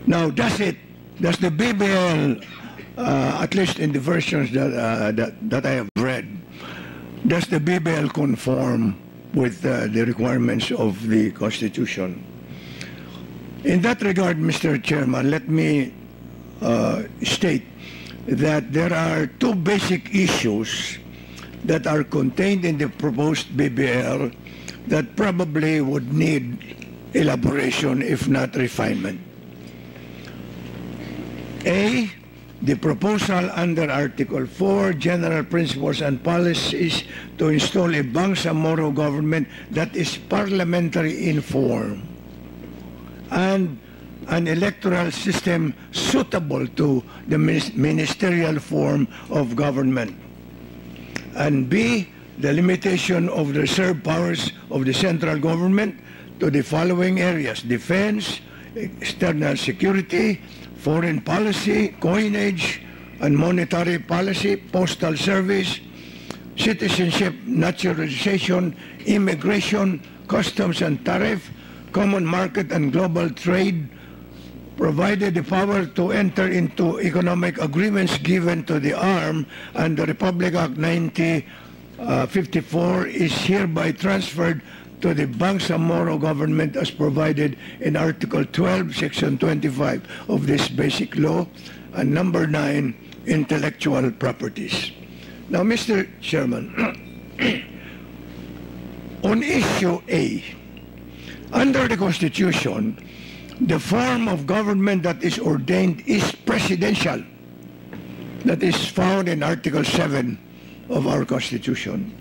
Now, does the BBL, at least in the versions that I have read, does the BBL conform with the requirements of the Constitution? In that regard, Mr. Chairman, let me state that there are two basic issues that are contained in the proposed BBL that probably would need elaboration, if not refinement. A, the proposal under Article 4, General Principles and Policies to install a Bangsamoro government that is parliamentary in form and an electoral system suitable to the ministerial form of government. And B, the limitation of the reserve powers of the central government to the following areas: defense, external security, foreign policy, coinage and monetary policy, postal service, citizenship, naturalization, immigration, customs and tariff, common market and global trade, provided the power to enter into economic agreements given to the arm, and the Republic Act 1954 is hereby transferred to the Bangsamoro government as provided in Article 12, Section 25 of this basic law, and number 9, intellectual properties. Now, Mr. Chairman, on issue A, under the Constitution, the form of government that is ordained is presidential. That is found in Article 7 of our Constitution.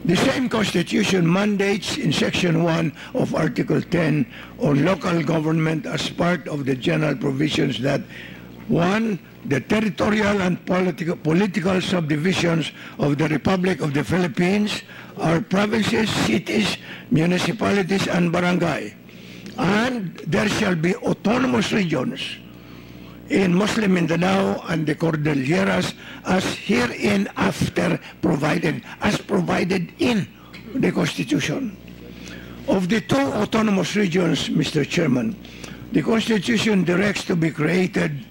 The same Constitution mandates in Section 1 of Article 10 on local government as part of the general provisions that 1. The territorial and political subdivisions of the Republic of the Philippines are provinces, cities, municipalities, and barangay. And there shall be autonomous regions in Muslim Mindanao and the Cordilleras as hereinafter provided, as provided in the Constitution. Of the two autonomous regions, Mr. Chairman, the Constitution directs to be created.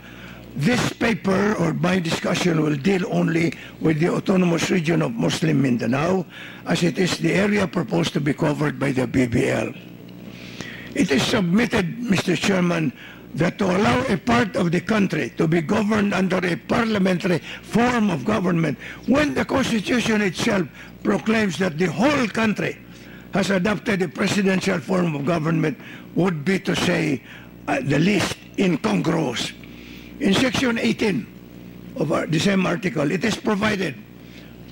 This paper, or my discussion, will deal only with the autonomous region of Muslim Mindanao, as it is the area proposed to be covered by the BBL. It is submitted, Mr. Chairman, that to allow a part of the country to be governed under a parliamentary form of government, when the Constitution itself proclaims that the whole country has adopted a presidential form of government, would be, to say the least, incongruous. In Section 18 of the same article, it is provided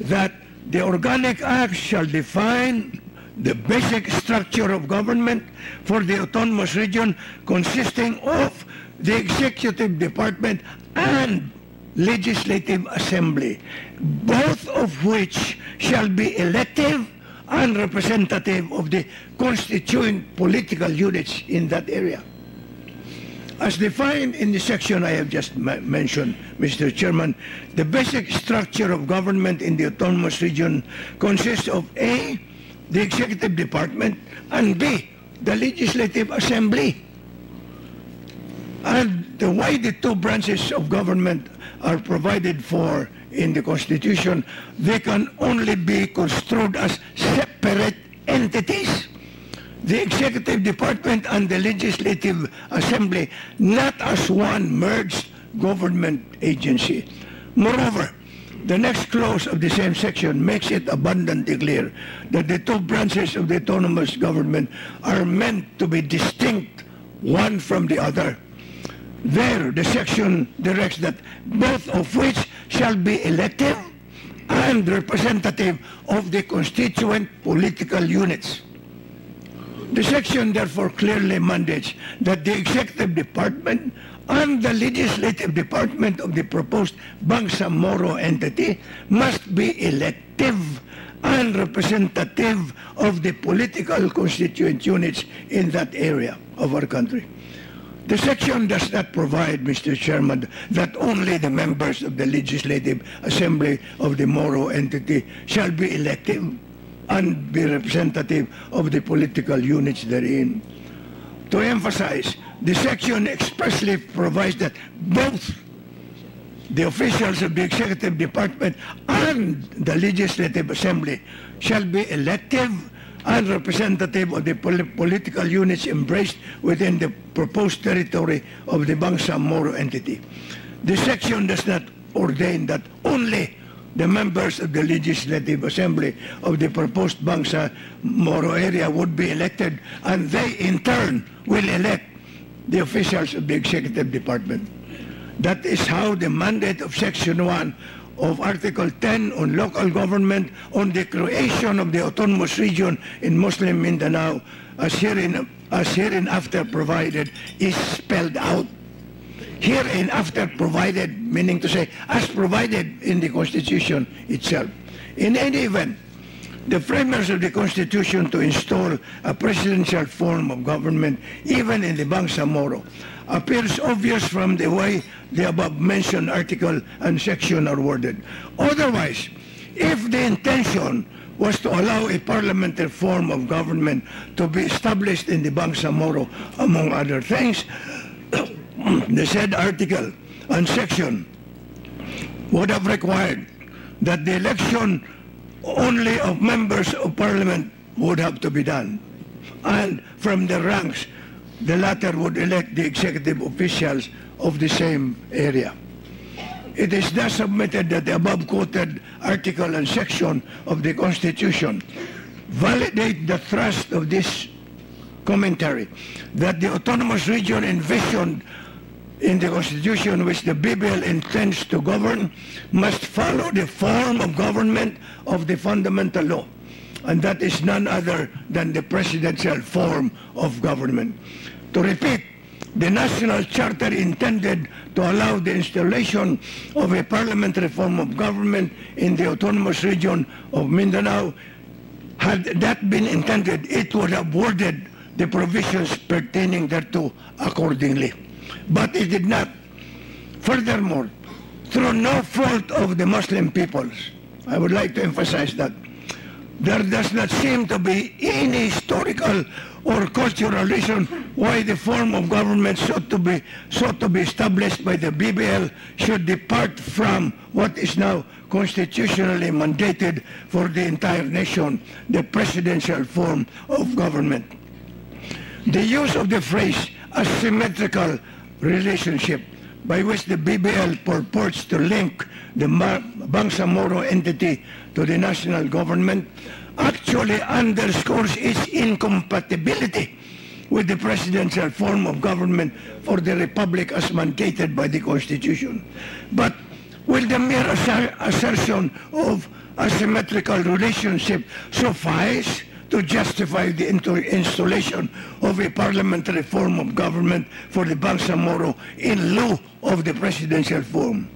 that the Organic Act shall define the basic structure of government for the autonomous region, consisting of the executive department and legislative assembly, both of which shall be elective and representative of the constituent political units in that area. As defined in the section I have just mentioned, Mr. Chairman, the basic structure of government in the autonomous region consists of A, the executive department, and B, the legislative assembly. And why the two branches of government are provided for in the Constitution, they can only be construed as separate entities. The executive department and the legislative assembly, not as one merged government agency. Moreover, the next clause of the same section makes it abundantly clear that the two branches of the autonomous government are meant to be distinct one from the other. There, the section directs that both of which shall be elective and representative of the constituent political units. The section therefore clearly mandates that the executive department and the legislative department of the proposed Bangsamoro entity must be elective and representative of the political constituent units in that area of our country. The section does not provide, Mr. Chairman, that only the members of the Legislative Assembly of the Moro entity shall be elective and be representative of the political units therein. To emphasize, The section expressly provides that both the officials of the executive department and the legislative assembly shall be elective and representative of the political units embraced within the proposed territory of the Bangsamoro entity. The section does not ordain that only the members of the legislative assembly of the proposed Bangsamoro area would be elected, and they in turn will elect the officials of the executive department. That is how the mandate of Section 1 of Article 10 on local government on the creation of the autonomous region in Muslim Mindanao as hereinafter provided is spelled out. Hereinafter provided, meaning to say, as provided in the Constitution itself. In any event, the framers of the Constitution to install a presidential form of government, even in the Bangsamoro, appears obvious from the way the above-mentioned article and section are worded. Otherwise, if the intention was to allow a parliamentary form of government to be established in the Bangsamoro, among other things, the said article and section would have required that the election only of members of parliament would have to be done, and from the ranks the latter would elect the executive officials of the same area. It is thus submitted that the above quoted article and section of the Constitution validate the thrust of this commentary, that the autonomous region envisioned in the Constitution which the BBL intends to govern must follow the form of government of the fundamental law, and that is none other than the presidential form of government. To repeat, the National Charter intended to allow the installation of a parliamentary form of government in the autonomous region of Mindanao. Had that been intended, it would have worded the provisions pertaining thereto accordingly. But it did not. Furthermore, through no fault of the Muslim peoples, I would like to emphasize that, there does not seem to be any historical or cultural reason why the form of government sought to be established by the BBL should depart from what is now constitutionally mandated for the entire nation, the presidential form of government. The use of the phrase asymmetrical relationship by which the BBL purports to link the Bangsamoro entity to the national government actually underscores its incompatibility with the presidential form of government for the republic as mandated by the Constitution. But will the mere assertion of asymmetrical relationship suffice to justify the installation of a parliamentary form of government for the Bangsamoro in lieu of the presidential form?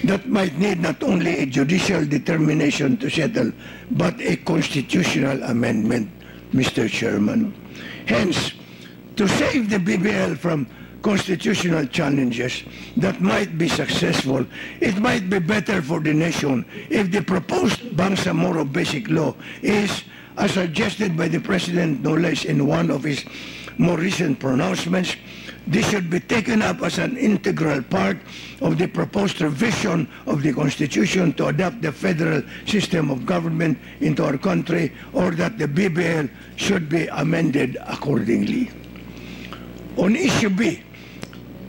That might need not only a judicial determination to settle, but a constitutional amendment, Mr. Chairman. Hence, to save the BBL from constitutional challenges that might be successful, it might be better for the nation if the proposed Bangsamoro Basic Law is, as suggested by the President no less in one of his more recent pronouncements, this should be taken up as an integral part of the proposed revision of the Constitution to adopt the federal system of government into our country, or that the BBL should be amended accordingly. On issue B,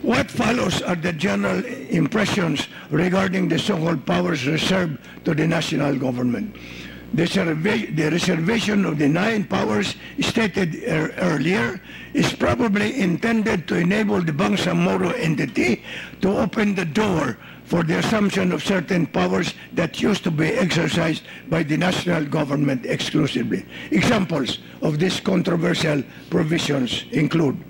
what follows are the general impressions regarding the so-called powers reserved to the national government. The reservation of the 9 powers stated earlier is probably intended to enable the Bangsamoro entity to open the door for the assumption of certain powers that used to be exercised by the national government exclusively. Examples of these controversial provisions include: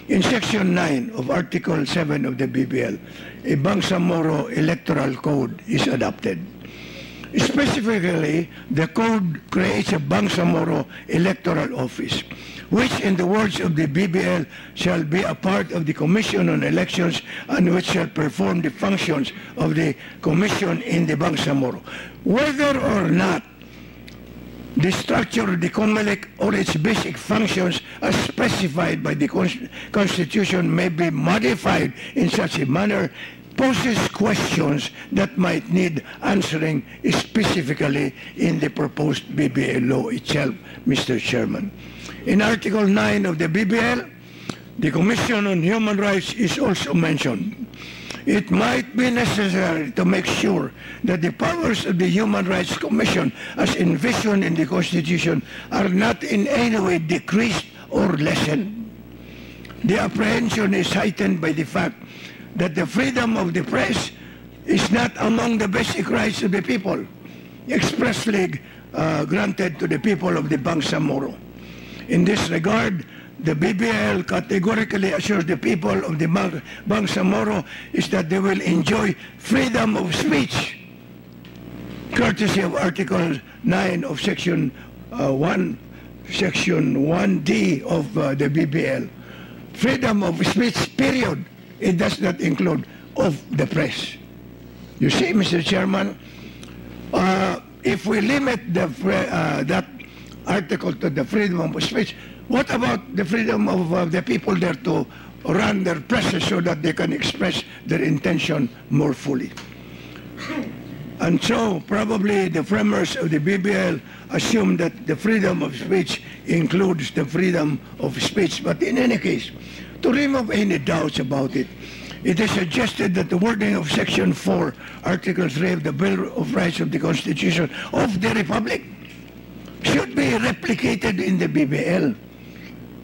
in Section 9 of Article 7 of the BBL, a Bangsamoro electoral code is adopted. Specifically, the code creates a Bangsamoro electoral office, which, in the words of the BBL, shall be a part of the Commission on Elections and which shall perform the functions of the Commission in the Bangsamoro. Whether or not the structure of the COMELEC or its basic functions as specified by the Constitution may be modified in such a manner poses questions that might need answering specifically in the proposed BBL law itself, Mr. Chairman. In Article 9 of the BBL, the Commission on Human Rights is also mentioned. It might be necessary to make sure that the powers of the Human Rights Commission, as envisioned in the Constitution, are not in any way decreased or lessened. The apprehension is heightened by the fact that the freedom of the press is not among the basic rights of the people, expressly granted to the people of the Bangsamoro. In this regard, the BBL categorically assures the people of the Bangsamoro is that they will enjoy freedom of speech, courtesy of Article 9 of Section 1D of the BBL. Freedom of speech, period. It does not include of the press. You see, Mr. Chairman, if we limit that article to the freedom of speech, what about the freedom of the people there to run their presses so that they can express their intention more fully? And so probably the framers of the BBL assume that the freedom of speech includes the freedom of speech. But in any case, to remove any doubts about it, it is suggested that the wording of Section 4, Article 3 of the Bill of Rights of the Constitution of the Republic should be replicated in the BBL.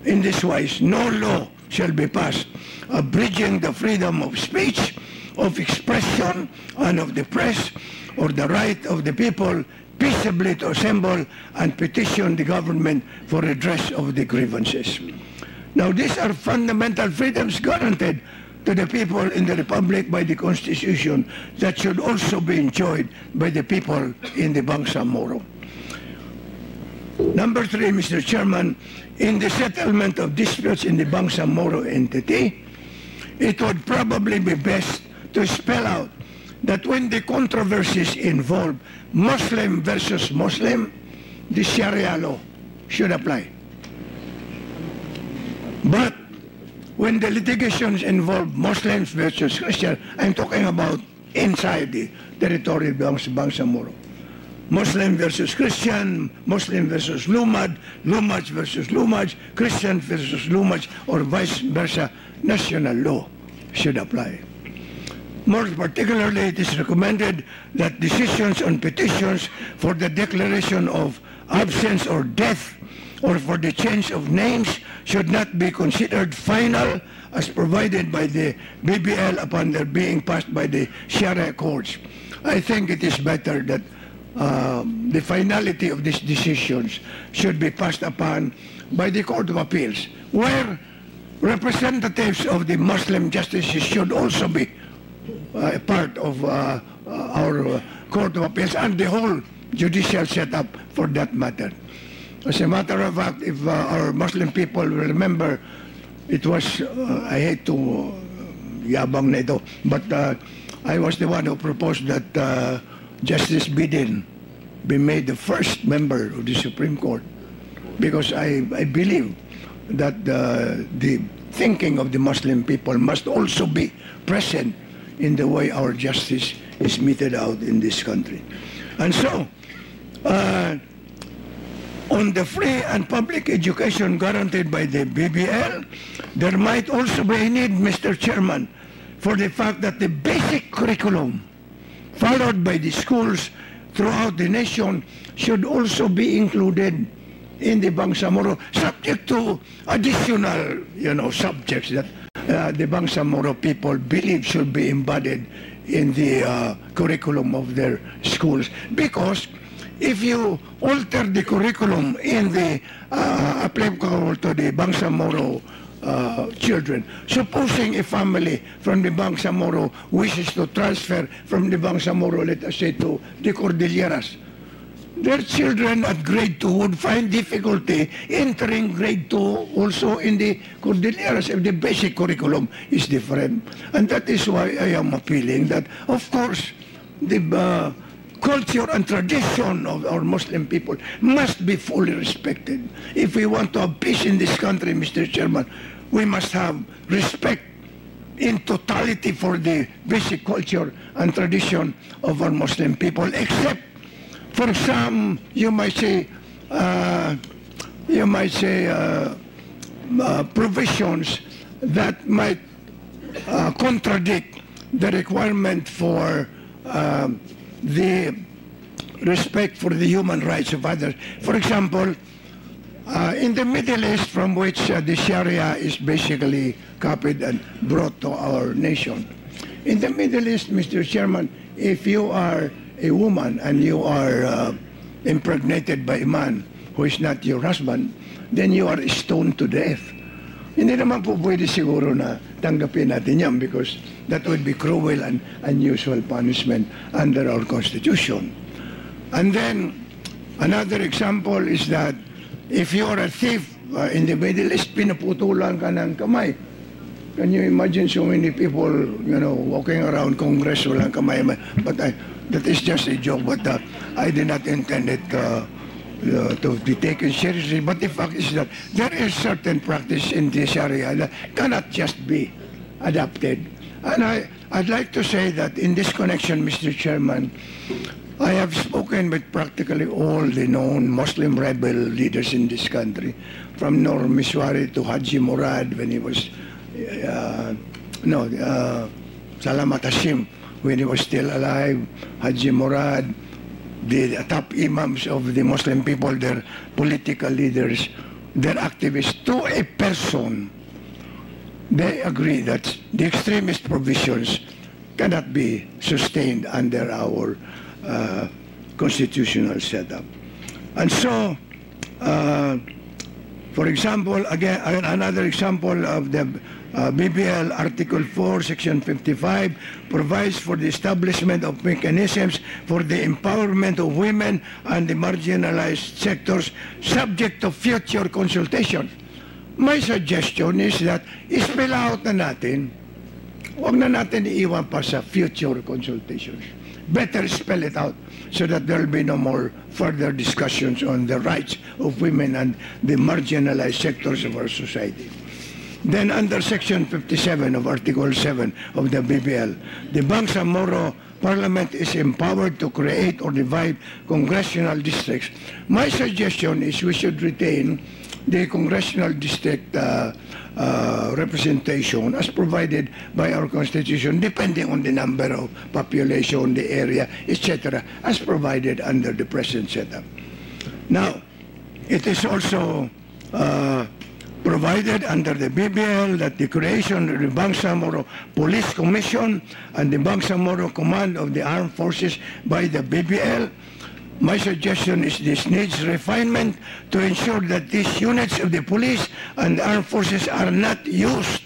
In this wise, no law shall be passed abridging the freedom of speech, of expression, and of the press, or the right of the people peaceably to assemble and petition the government for redress of the grievances. Now, these are fundamental freedoms guaranteed to the people in the Republic by the Constitution that should also be enjoyed by the people in the Bangsamoro. Number 3, Mr. Chairman, in the settlement of disputes in the Bangsamoro entity, it would probably be best to spell out that when the controversies involve Muslim versus Muslim, the Sharia law should apply. But when the litigations involve Muslims versus Christians, I'm talking about inside the territory of Bangsamoro. Muslim versus Christian, Muslim versus Lumad, Lumad versus Lumad, Christian versus Lumad, or vice versa, national law should apply. More particularly, it is recommended that decisions on petitions for the declaration of absence or death or for the change of names should not be considered final as provided by the BBL upon their being passed by the Sharia courts. I think it is better that the finality of these decisions should be passed upon by the Court of Appeals, where representatives of the Muslim justices should also be a part of our Court of Appeals and the whole judicial setup for that matter. As a matter of fact, if our Muslim people will remember, it was, I hate to yabang na ito, but I was the one who proposed that Justice Biden be made the first member of the Supreme Court, because I believe that the thinking of the Muslim people must also be present in the way our justice is meted out in this country. And so, on the free and public education guaranteed by the BBL, there might also be a need, Mr. Chairman, for the fact that the basic curriculum followed by the schools throughout the nation should also be included in the Bangsamoro, subject to additional, subjects that the Bangsamoro people believe should be embodied in the curriculum of their schools. Because if you alter the curriculum in the applicable to the Bangsamoro children, supposing a family from the Bangsamoro wishes to transfer from the Bangsamoro, let us say, to the Cordilleras, their children at grade 2 would find difficulty entering grade 2 also in the Cordilleras if the basic curriculum is different. And that is why I am appealing that, of course, the culture and tradition of our Muslim people must be fully respected. If we want to have peace in this country, Mr. Chairman, we must have respect in totality for the basic culture and tradition of our Muslim people, except for some, you might say, provisions that might contradict the requirement for the respect for the human rights of others. For example, in the Middle East, from which the Sharia is basically copied and brought to our nation. In the Middle East, Mr. Chairman, if you are a woman and you are impregnated by a man who is not your husband, then you are stoned to death. Hindi naman po pwede siguro na tanggapin natin yan because that would be cruel and unusual punishment under our Constitution. And then another example is that if you are a thief in the Middle East, pinaputulan ka ng kamay. Can you imagine so many people, you know, walking around Congress walang kamay? But that is just a joke, but I did not intend it to be taken seriously. But the fact is that there is certain practice in the Sharia that cannot just be adopted. And I'd like to say that in this connection, Mr. Chairman, I have spoken with practically all the known Muslim rebel leaders in this country, from Nur Miswari to Haji Murad when he was, Salamat Hashim when he was still alive, Haji Murad, the top imams of the Muslim people, their political leaders, their activists, to a person, they agree that the extremist provisions cannot be sustained under our constitutional setup. And so, for example, again, another example of the BBL Article 4, Section 55 provides for the establishment of mechanisms for the empowerment of women and the marginalized sectors subject to future consultation. My suggestion is that spell out na natin, huwag na natin iiwan pa sa future consultations. Better spell it out so that there will be no more further discussions on the rights of women and the marginalized sectors of our society. Then under Section 57 of Article 7 of the BBL, the Bangsamoro Parliament is empowered to create or divide congressional districts. My suggestion is we should retain the congressional district representation as provided by our Constitution, depending on the number of population, the area, etc., as provided under the present setup. Now, it is also provided under the BBL that the creation of the Bangsamoro Police Commission and the Bangsamoro Command of the Armed Forces by the BBL. My suggestion is this needs refinement to ensure that these units of the police and armed forces are not used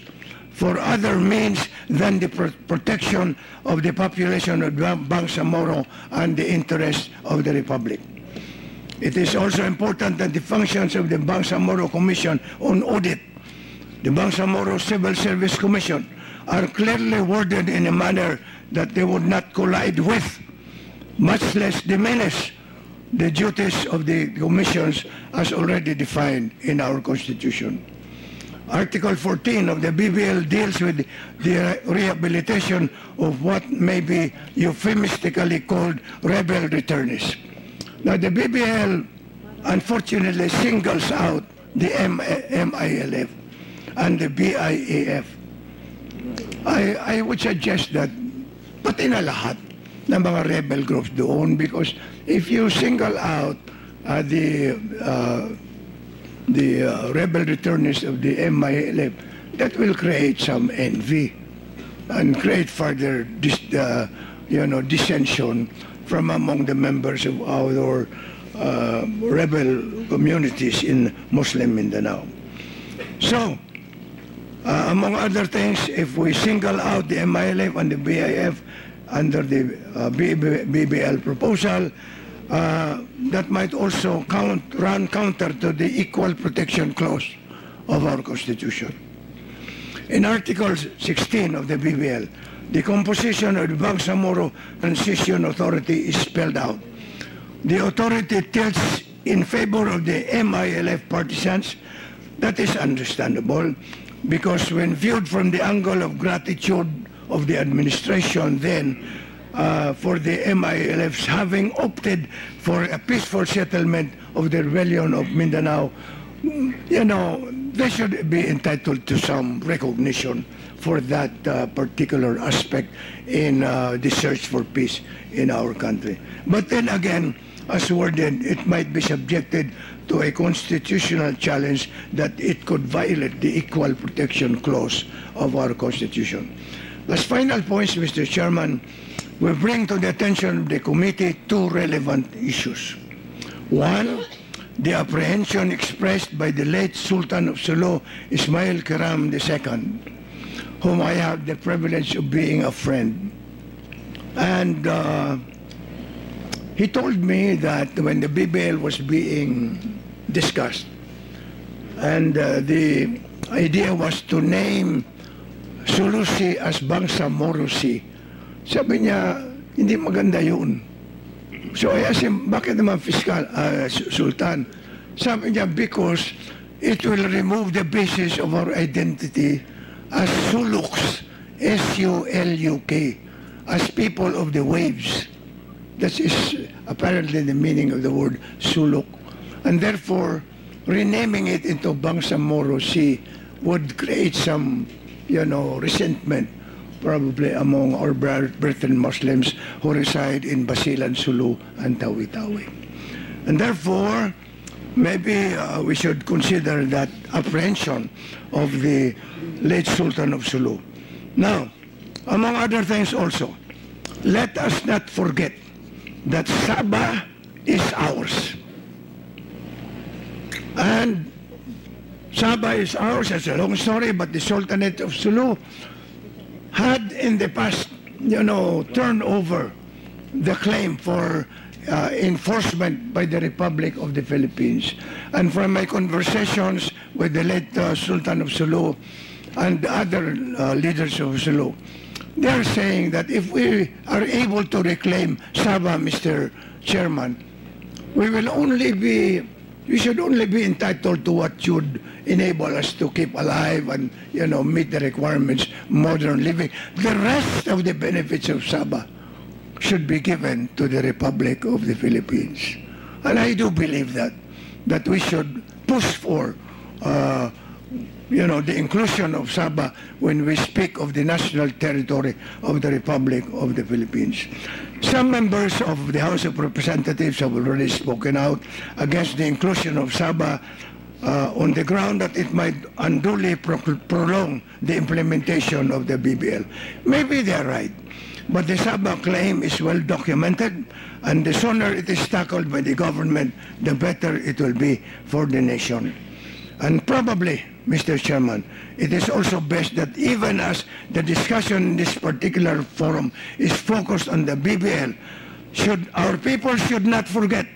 for other means than the protection of the population of Bangsamoro and the interests of the Republic. It is also important that the functions of the Bangsamoro Commission on Audit, the Bangsamoro Civil Service Commission, are clearly worded in a manner that they would not collide with, much less diminish, the duties of the commissions as already defined in our Constitution. Article 14 of the BBL deals with the rehabilitation of what may be euphemistically called rebel returnees. Now, the BBL unfortunately singles out the MILF and the BIAF. I would suggest that pati na lahat ng mga rebel groups doon, because if you single out the rebel returnees of the MILF, that will create some envy and create further dissension from among the members of our rebel communities in Muslim Mindanao. So, among other things, if we single out the MILF and the BIF under the BBL proposal, that might also run counter to the equal protection clause of our Constitution. In Article 16 of the BBL, the composition of the Bangsamoro Transition Authority is spelled out. The authority tilts in favor of the MILF partisans. That is understandable, because when viewed from the angle of gratitude of the administration then for the MILFs having opted for a peaceful settlement of the rebellion of Mindanao, you know, they should be entitled to some recognition for that particular aspect in the search for peace in our country. But then again, as worded, it might be subjected to a constitutional challenge that it could violate the Equal Protection Clause of our Constitution. As final points, Mr. Chairman, we bring to the attention of the committee two relevant issues. One, the apprehension expressed by the late Sultan of Sulu, Ismail Kiram II, whom I have the privilege of being a friend. And he told me that when the BBL was being discussed, and the idea was to name Sulusi as Bangsamoro Sea, sabi niya, hindi maganda yun. So I asked him, bakit naman fiscal, Sultan? Sabi niya, because it will remove the basis of our identity as Suluks, S-U-L-U-K, as people of the waves. That is apparently the meaning of the word Suluk. And therefore, renaming it into Bangsamoro Sea would create some, you know, resentment probably among our brethren Muslims who reside in Basilan, Sulu, and Tawi-Tawi. And therefore, maybe we should consider that apprehension of the late Sultan of Sulu. Now, among other things also, let us not forget that Sabah is ours. And Sabah is ours. It's a long story, but the Sultanate of Sulu had in the past, you know, turned over the claim for enforcement by the Republic of the Philippines. And from my conversations with the late Sultan of Sulu and other leaders of Sulu, they are saying that if we are able to reclaim Sabah, Mr. Chairman, we should only be entitled to what should enable us to keep alive and, you know, meet the requirements of modern living. The rest of the benefits of Sabah should be given to the Republic of the Philippines. And I do believe that we should push for you know, the inclusion of Sabah when we speak of the national territory of the Republic of the Philippines. Some members of the House of Representatives have already spoken out against the inclusion of Sabah on the ground that it might unduly prolong the implementation of the BBL. Maybe they're right, but the Sabah claim is well documented, and the sooner it is tackled by the government, the better it will be for the nation. And probably, Mr. Chairman, it is also best that even as the discussion in this particular forum is focused on the BBL, our people should not forget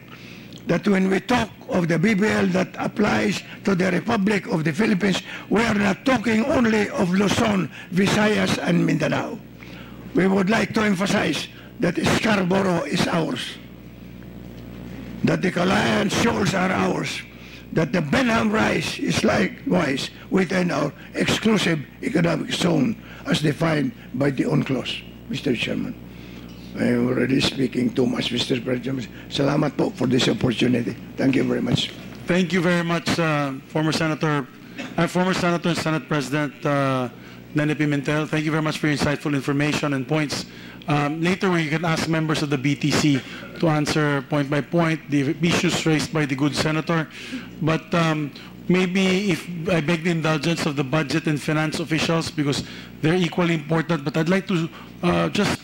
that when we talk of the BBL that applies to the Republic of the Philippines, we are not talking only of Luzon, Visayas, and Mindanao. We would like to emphasize that Scarborough is ours, that the Calayan Shoals are ours, that the Benham Rise is likewise within our exclusive economic zone as defined by the UNCLOS. Mr. Chairman, I am already speaking too much, Mr. President. Salamat po for this opportunity. Thank you very much. Thank you very much, former Senator and Senate President Nene Pimentel. Thank you very much for your insightful information and points. Later, we can ask members of the BTC to answer point by point the issues raised by the good senator. But maybe if I beg the indulgence of the budget and finance officials, because they're equally important, but I'd like to just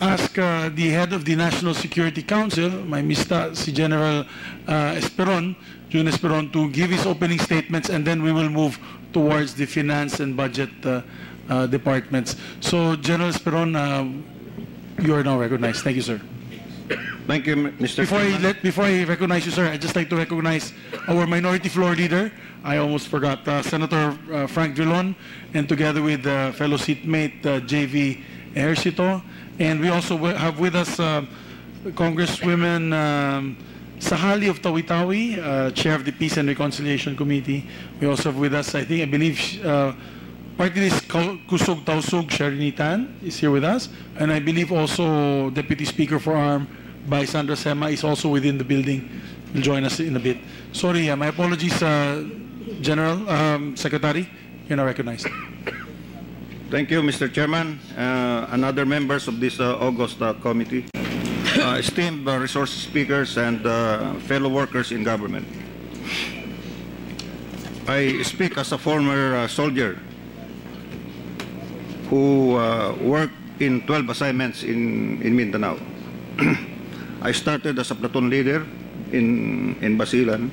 ask the head of the National Security Council, my Mr. si General Jun Esperon, to give his opening statements, and then we will move towards the finance and budget departments. So, General Esperon, you are now recognized. Thank you, sir. Thank you, Mr. Chairman. Before I recognize you, sir, I'd just like to recognize our minority floor leader. I almost forgot, Senator Frank Drilon, and together with fellow seatmate JV Ejercito. And we also have with us Congresswoman Sahali of Tawi-Tawi, Chair of the Peace and Reconciliation Committee. We also have with us, I believe, Party List Kusog Tausug Sharinitan is here with us. And I believe also Deputy Speaker for ARM by Sandra Sema is also within the building. Will join us in a bit. Sorry, my apologies, General Secretary. You're not recognized. Thank you, Mr. Chairman, and other members of this August committee, esteemed resource speakers and fellow workers in government. I speak as a former soldier who worked in 12 assignments in Mindanao. I started as a platoon leader in Basilan,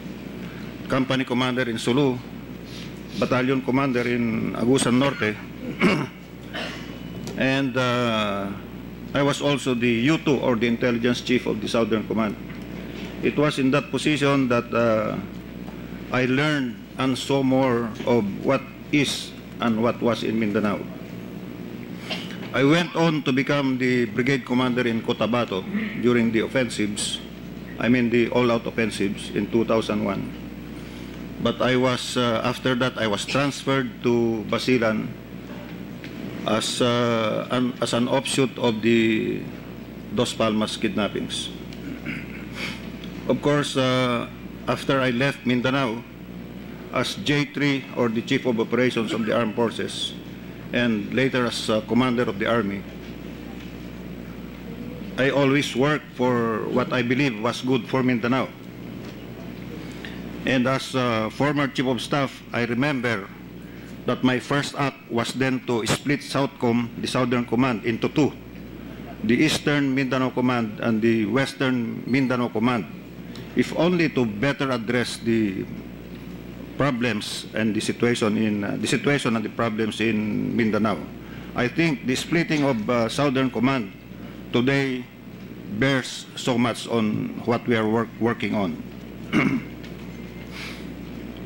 company commander in Sulu, battalion commander in Agusan Norte, and I was also the U2, or the intelligence chief of the Southern Command. It was in that position that I learned and saw more of what is and what was in Mindanao. I went on to become the brigade commander in Cotabato during the offensives, the all-out offensives in 2001. But I was, after that, I was transferred to Basilan as an offshoot of the Dos Palmas kidnappings. Of course, after I left Mindanao as J3, or the Chief of Operations of the Armed Forces, and later as Commander of the Army, I always worked for what I believe was good for Mindanao. And as former Chief of Staff, I remember that my first act was then to split Southcom, the Southern Command, into two: the Eastern Mindanao Command and the Western Mindanao Command, if only to better address the problems and the situation and the problems in Mindanao. I think the splitting of Southern Command today bears so much on what we are working on.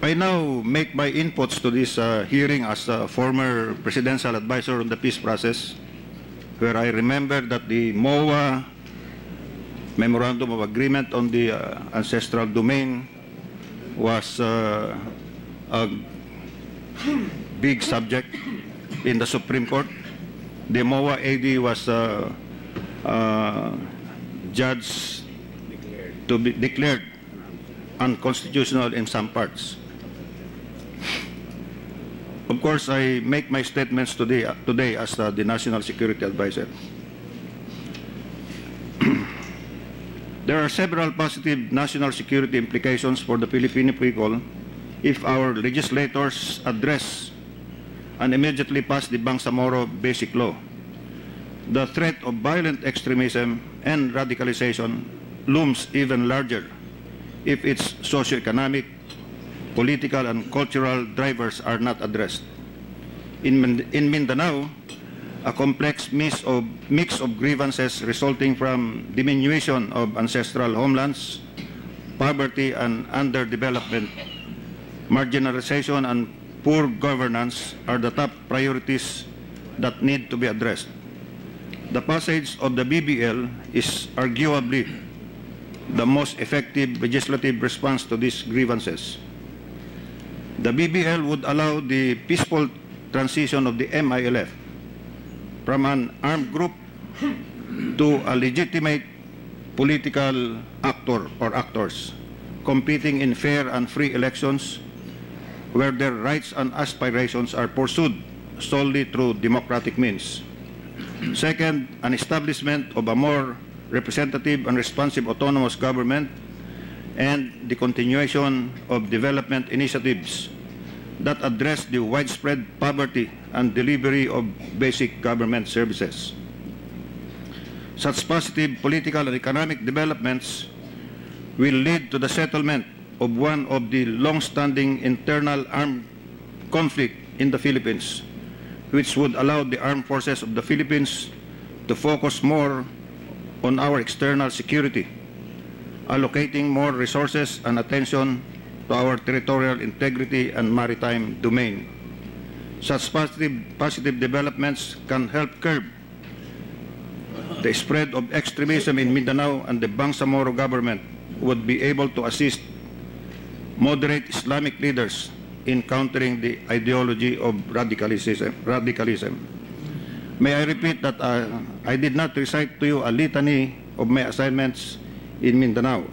I now make my inputs to this hearing as a former presidential advisor on the peace process, where I remember that the MOA Memorandum of Agreement on the ancestral domain was a big subject in the Supreme Court. The MOA AD was judged to be declared unconstitutional in some parts. Of course, I make my statements today as the National Security Advisor. There are several positive national security implications for the Filipino people if our legislators address and immediately pass the Bangsamoro Basic Law. The threat of violent extremism and radicalization looms even larger if its socioeconomic, political, and cultural drivers are not addressed. In Mindanao, a complex mix of grievances resulting from diminution of ancestral homelands, poverty and underdevelopment, marginalization, and poor governance are the top priorities that need to be addressed. The passage of the BBL is arguably the most effective legislative response to these grievances. The BBL would allow the peaceful transition of the MILF from an armed group to a legitimate political actor or actors competing in fair and free elections where their rights and aspirations are pursued solely through democratic means. Second, an establishment of a more representative and responsive autonomous government and the continuation of development initiatives that address the widespread poverty and delivery of basic government services. Such positive political and economic developments will lead to the settlement of one of the long-standing internal armed conflict in the Philippines, which would allow the armed forces of the Philippines to focus more on our external security, allocating more resources and attention to our territorial integrity and maritime domain. Such positive developments can help curb the spread of extremism in Mindanao, and the Bangsamoro government would be able to assist moderate Islamic leaders in countering the ideology of radicalism. May I repeat that I did not recite to you a litany of my assignments in Mindanao.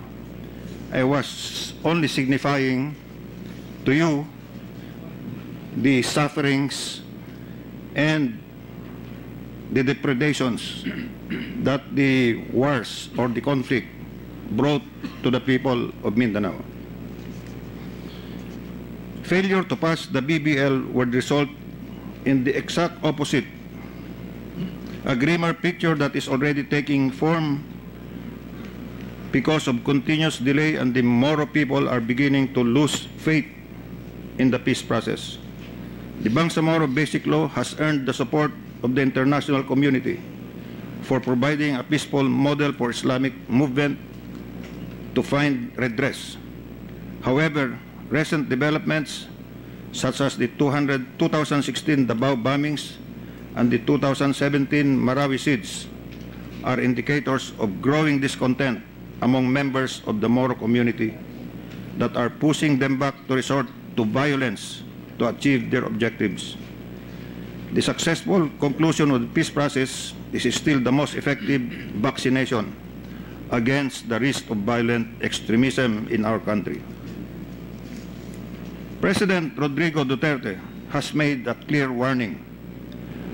I was only signifying to you the sufferings and the depredations that the wars or the conflict brought to the people of Mindanao. Failure to pass the BBL would result in the exact opposite, a grimmer picture that is already taking form because of continuous delay, and the Moro people are beginning to lose faith in the peace process. The Bangsamoro Basic Law has earned the support of the international community for providing a peaceful model for Islamic movement to find redress. However, recent developments such as the 2016 Davao bombings and the 2017 Marawi siege are indicators of growing discontent among members of the Moro community that are pushing them back to resort to violence to achieve their objectives. The successful conclusion of the peace process is still the most effective vaccination against the risk of violent extremism in our country. President Rodrigo Duterte has made a clear warning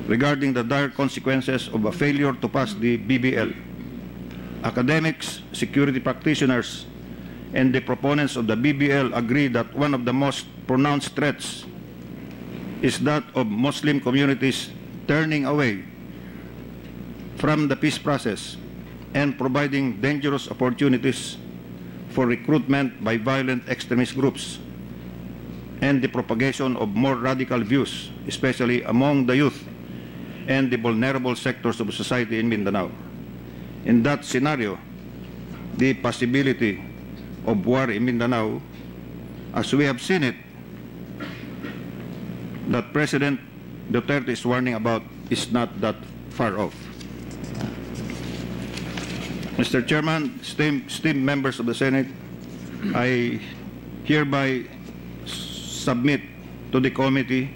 regarding the dire consequences of a failure to pass the BBL. Academics, security practitioners, and the proponents of the BBL agree that one of the most pronounced threats is that of Muslim communities turning away from the peace process and providing dangerous opportunities for recruitment by violent extremist groups and the propagation of more radical views, especially among the youth and the vulnerable sectors of society in Mindanao. In that scenario, the possibility of war in Mindanao, as we have seen it, that President Duterte is warning about, is not that far off. Mr. Chairman, esteemed members of the Senate, I hereby submit to the committee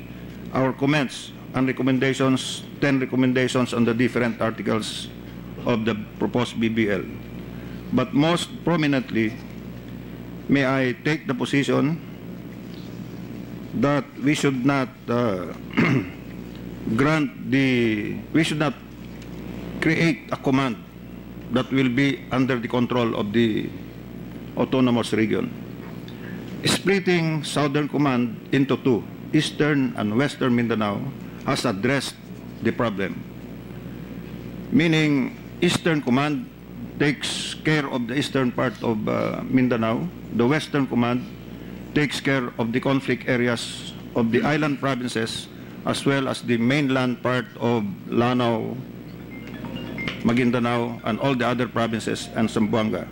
our comments and recommendations, 10 recommendations on the different articles of the proposed BBL. But most prominently, may I take the position that we should not we should not create a command that will be under the control of the autonomous region. Splitting Southern Command into two, Eastern and Western Mindanao, has addressed the problem. Meaning, Eastern Command takes care of the eastern part of Mindanao. The Western Command takes care of the conflict areas of the island provinces, as well as the mainland part of Lanao, Maguindanao, and all the other provinces, and Zamboanga.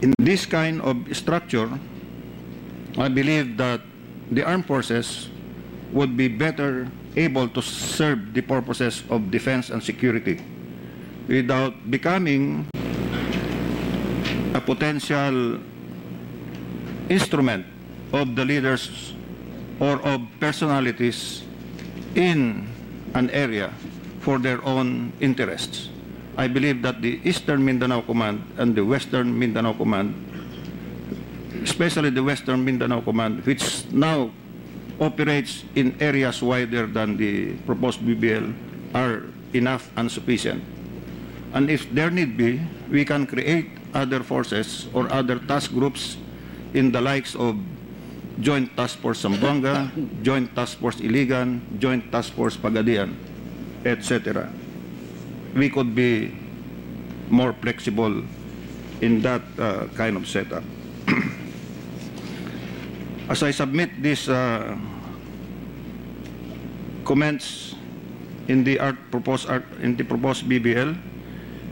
In this kind of structure, I believe that the armed forces would be better able to serve the purposes of defense and security without becoming a potential instrument of the leaders or of personalities in an area for their own interests. I believe that the Eastern Mindanao Command and the Western Mindanao Command, especially the Western Mindanao Command, which now operates in areas wider than the proposed BBL, are enough and sufficient. And if there need be, we can create other forces or other task groups in the likes of Joint Task Force Zamboanga, Joint Task Force Iligan, Joint Task Force Pagadian, etc. We could be more flexible in that kind of setup. As I submit these comments in the proposed BBL,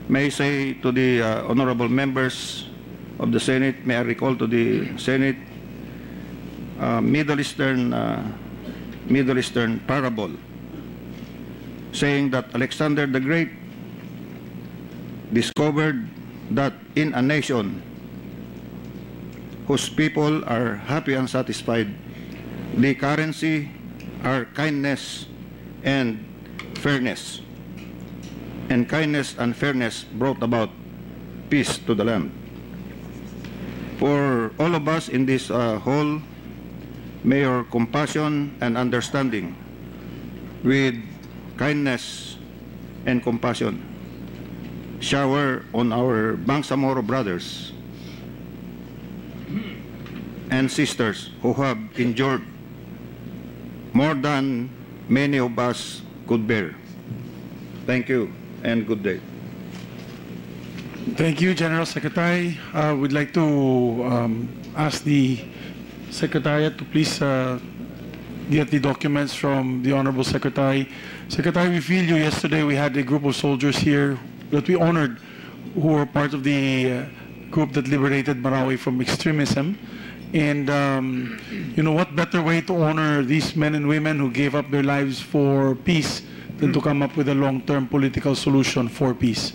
may I say to the honorable members of the Senate, may I recall to the Senate Middle Eastern parable, saying that Alexander the Great discovered that in a nation whose people are happy and satisfied, the currency are kindness and fairness. And kindness and fairness brought about peace to the land. For all of us in this hall, may your compassion and understanding with kindness and compassion shower on our Bangsamoro brothers and sisters who have endured more than many of us could bear. Thank you and good day. Thank you, General Secretary. We'd like to ask the Secretariat to please get the documents from the Honorable Secretary. Secretary, we feel you. Yesterday we had a group of soldiers here that we honored who were part of the group that liberated Marawi from extremism. And, you know, what better way to honor these men and women who gave up their lives for peace than to come up with a long-term political solution for peace.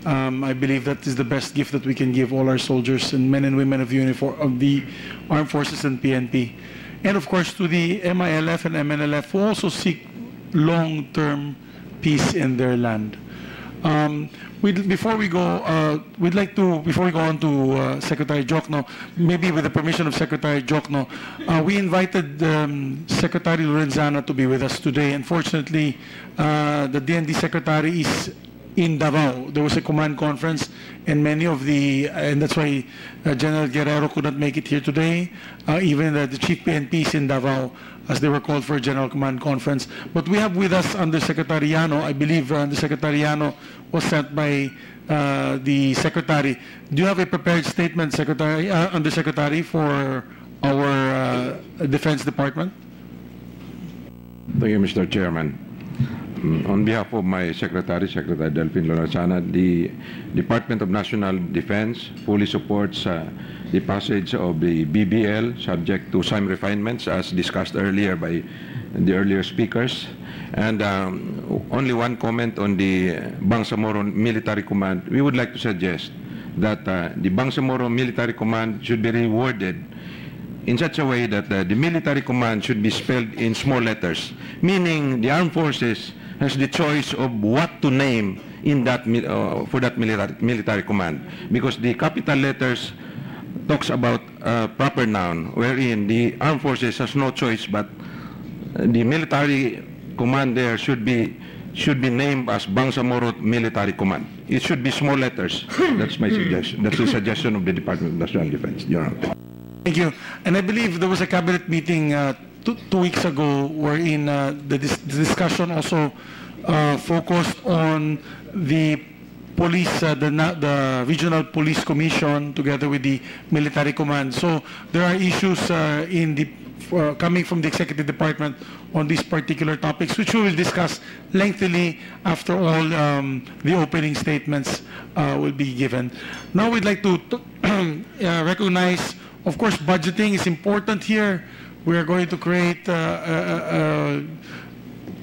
I believe that is the best gift that we can give all our soldiers and men and women of the armed forces and PNP. And of course to the MILF and MNLF who also seek long-term peace in their land. Before we go on to Secretary Jokno, maybe with the permission of Secretary Jokno, we invited Secretary Lorenzana to be with us today. Unfortunately, the DND Secretary is in Davao. There was a command conference, and and that's why General Guerrero could not make it here today. Even the Chief PNP is in Davao, as they were called for a General Command Conference. But we have with us Undersecretary Llano. I believe Undersecretary Llano was sent by the Secretary. Do you have a prepared statement, Secretary, Undersecretary, for our Defense Department? Thank you, Mr. Chairman. On behalf of my Secretary, Secretary Delphine Lorenzana, the Department of National Defense fully supports the passage of the BBL, subject to some refinements as discussed earlier by the earlier speakers. And only one comment on the Bangsamoro Military Command. We would like to suggest that the Bangsamoro Military Command should be rewarded in such a way that the military command should be spelled in small letters, meaning the armed forces has the choice of what to name in that for that military command, because the capital letters talks about proper noun, wherein the armed forces has no choice, but the military command there should be named as Bangsamoro Military Command. It should be small letters. That's my suggestion. That's the suggestion of the Department of National Defense, Your Honor. Thank you. And I believe there was a cabinet meeting two weeks ago wherein the discussion also focused on the police, the Regional Police Commission together with the Military Command. So there are issues coming from the Executive Department on these particular topics, which we will discuss lengthily after all the opening statements will be given. Now we'd like to recognize, of course, budgeting is important here. We are going to create a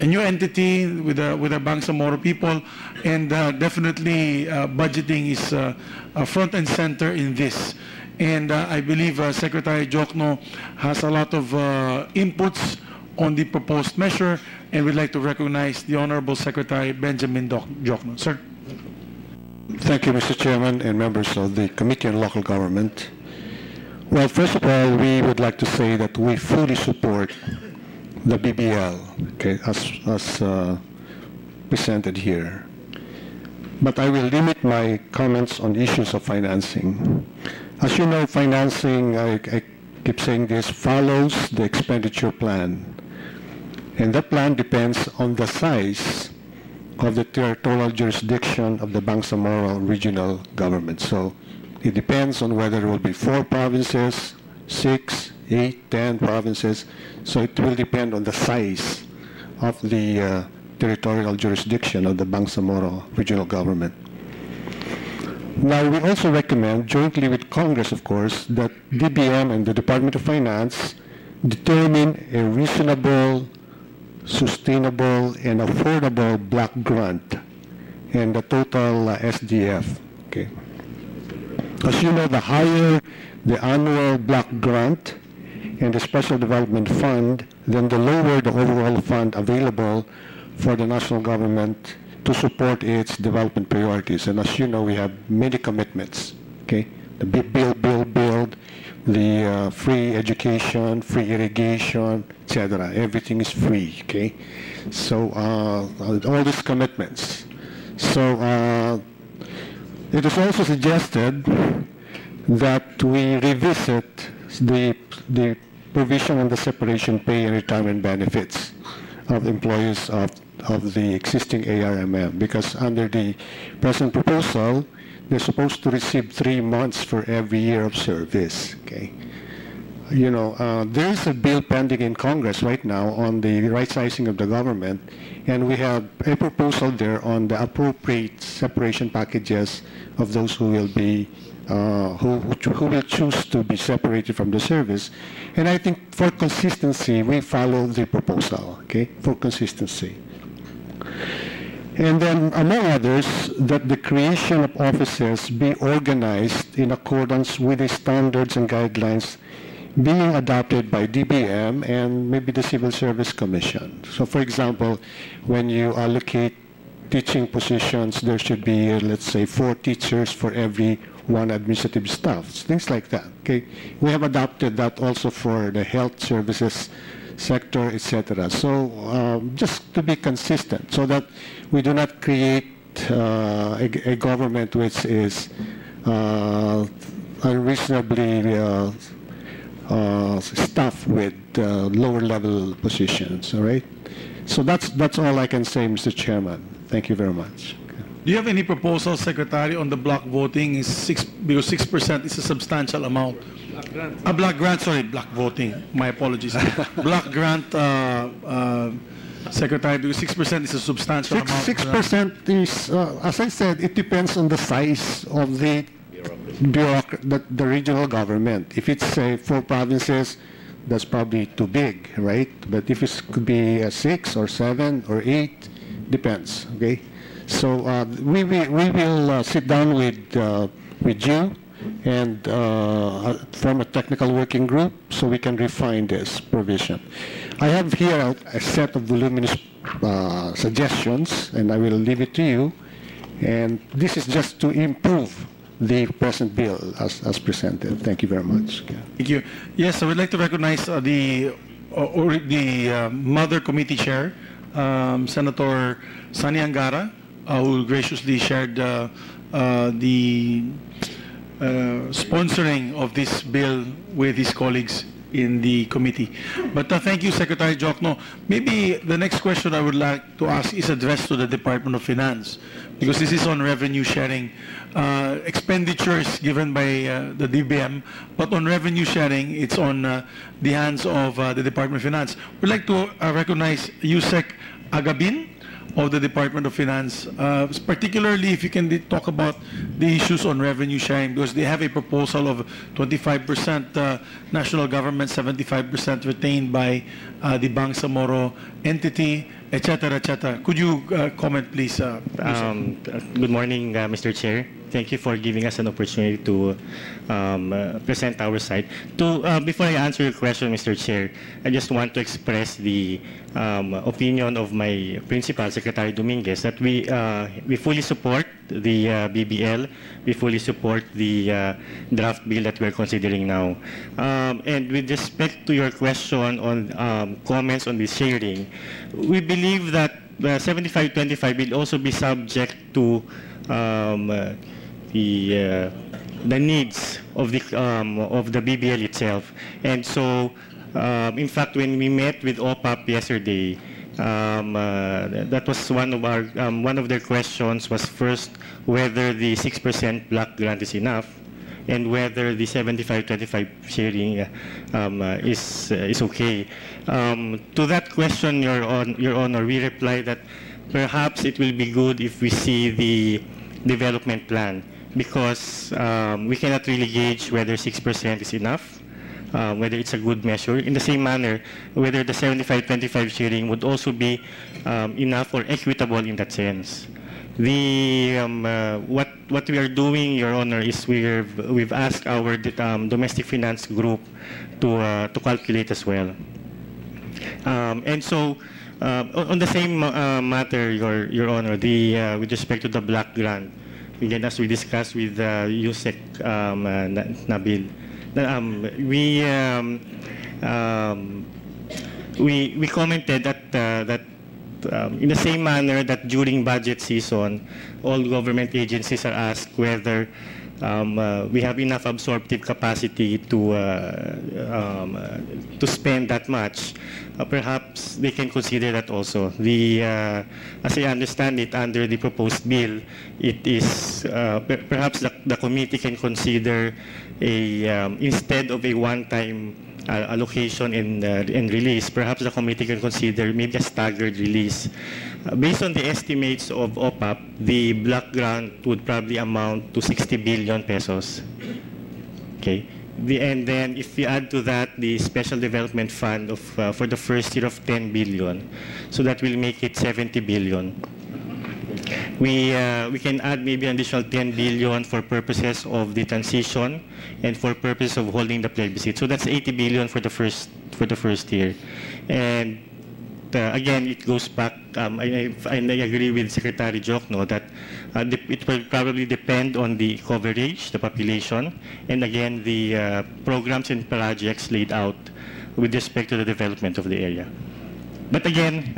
new entity with the Bangsamoro people, and definitely budgeting is front and center in this. And I believe Secretary Jokno has a lot of inputs on the proposed measure, and we'd like to recognize the Honorable Secretary Benjamin Jokno. Sir. Thank you, Mr. Chairman and members of the Committee on Local Government. Well, first of all, we would like to say that we fully support the BBL, okay, as presented here. But I will limit my comments on issues of financing. As you know, financing, I keep saying this, follows the expenditure plan. And that plan depends on the size of the territorial jurisdiction of the Bangsamoro regional government. So it depends on whether it will be 4 provinces, 6, 8, 10 provinces. So it will depend on the size of the territorial jurisdiction of the Bangsamoro regional government. Now, we also recommend, jointly with Congress, of course, that DBM and the Department of Finance determine a reasonable, sustainable, and affordable block grant and the total SDF. Okay. As you know, the higher the annual block grant and the Special Development Fund, then the lower the overall fund available for the national government to support its development priorities. And as you know, we have many commitments. Okay, the build, the free education, free irrigation, etc. Everything is free. Okay, so all these commitments. So it is also suggested that we revisit the provision on the separation pay and retirement benefits of employees of the existing ARMM, because under the present proposal, they're supposed to receive 3 months for every year of service. Okay, you know, there is a bill pending in Congress right now on the right sizing of the government, and we have a proposal there on the appropriate separation packages of those who will be who will choose to be separated from the service. And I think for consistency, we follow the proposal. Okay, for consistency. And then, among others, that the creation of offices be organized in accordance with the standards and guidelines being adopted by DBM and maybe the Civil Service Commission. So, for example, when you allocate teaching positions, there should be, let's say, 4 teachers for every 1 administrative staff, things like that. Okay, we have adopted that also for the health services sector, etc. So just to be consistent, so that we do not create a government which is unreasonably staffed with lower level positions. All right. So that's all I can say, Mr. Chairman. Thank you very much. Do you have any proposals, Secretary, on the block voting? Because 6% is a substantial amount. Block grant, sorry, block voting. My apologies. Block grant, Secretary, because 6% is a substantial amount. 6% is, as I said, it depends on the size of the regional government. If it's 4 provinces, that's probably too big, right? But if it could be 6 or 7 or 8, depends. Okay. So we will sit down with you and form a technical working group so we can refine this provision. I have here a set of voluminous suggestions, and I will leave it to you. And this is just to improve the present bill as presented. Thank you very much. Thank you. Yes, I would like to recognize the Mother Committee Chair, Senator Sani Angara, who graciously shared the sponsoring of this bill with his colleagues in the committee. But thank you, Secretary Jokno. Maybe the next question I would like to ask is addressed to the Department of Finance, because this is on revenue sharing. Expenditures given by the DBM, but on revenue sharing, it's on the hands of the Department of Finance. We'd like to recognize Yusek Agabin of the Department of Finance, particularly if you can talk about the issues on revenue sharing, because they have a proposal of 25% national government, 75% retained by the Bangsamoro entity, etc., etc. Could you comment, please? Good morning, Mr. Chair. Thank you for giving us an opportunity to present our side. Before I answer your question, Mr. Chair, I just want to express the opinion of my principal, Secretary Dominguez, that we fully support the BBL. We fully support the draft bill that we're considering now. And with respect to your question on comments on the sharing, we believe that the 75-25 will also be subject to the needs of the BBL itself. And so, in fact, when we met with OPAP yesterday, that was one of their questions was first whether the 6% block grant is enough, and whether the 75-25 sharing is okay. To that question, Your Honor, we reply that perhaps it will be good if we see the development plan. because we cannot really gauge whether 6% is enough, whether it's a good measure. In the same manner, whether the 75-25 sharing would also be enough or equitable in that sense. What we are doing, Your Honor, is we've asked our domestic finance group to calculate as well. And so, on the same matter, Your Honor, with respect to the block grant, again, as we discussed with Yusek Nabil, we commented that in the same manner that during budget season, all government agencies are asked whether we have enough absorptive capacity to spend that much. Perhaps they can consider that also. As I understand it, under the proposed bill, it is perhaps the committee can consider instead of a one-time allocation and release, perhaps the committee can consider maybe a staggered release. Based on the estimates of OPAP, the block grant would probably amount to 60 billion pesos. Okay. And then if we add to that the special development fund of for the first year of 10 billion, so that will make it 70 billion. We can add maybe an additional 10 billion for purposes of the transition and for purposes of holding the plebiscite. So that's 80 billion for the first year. And again, it goes back. I agree with Secretary Jokno that it will probably depend on the coverage, the population, and again the programs and projects laid out with respect to the development of the area. But again,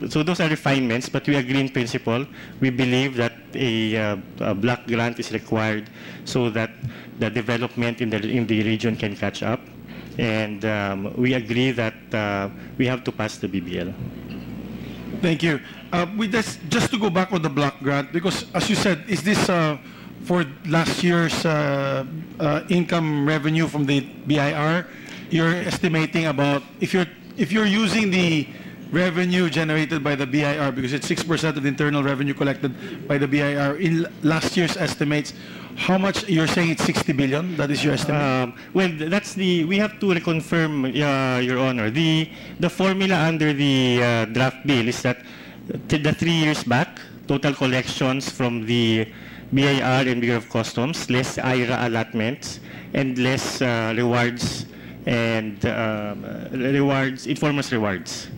so those are refinements, but we agree in principle. We believe that a block grant is required so that the development in the region can catch up. And we agree that we have to pass the BBL. Thank you. Just to go back on the block grant, because as you said, is this for last year's income revenue from the BIR? You're estimating about, if you're using the revenue generated by the BIR, because it's 6% of the internal revenue collected by the BIR, in last year's estimates, how much? You're saying it's 60 billion? That is your estimate? Well, we have to reconfirm, Your Honor. The formula under the draft bill is that the 3 years back, total collections from the BIR and Bureau of Customs, less IRA allotments, and less rewards and informers rewards.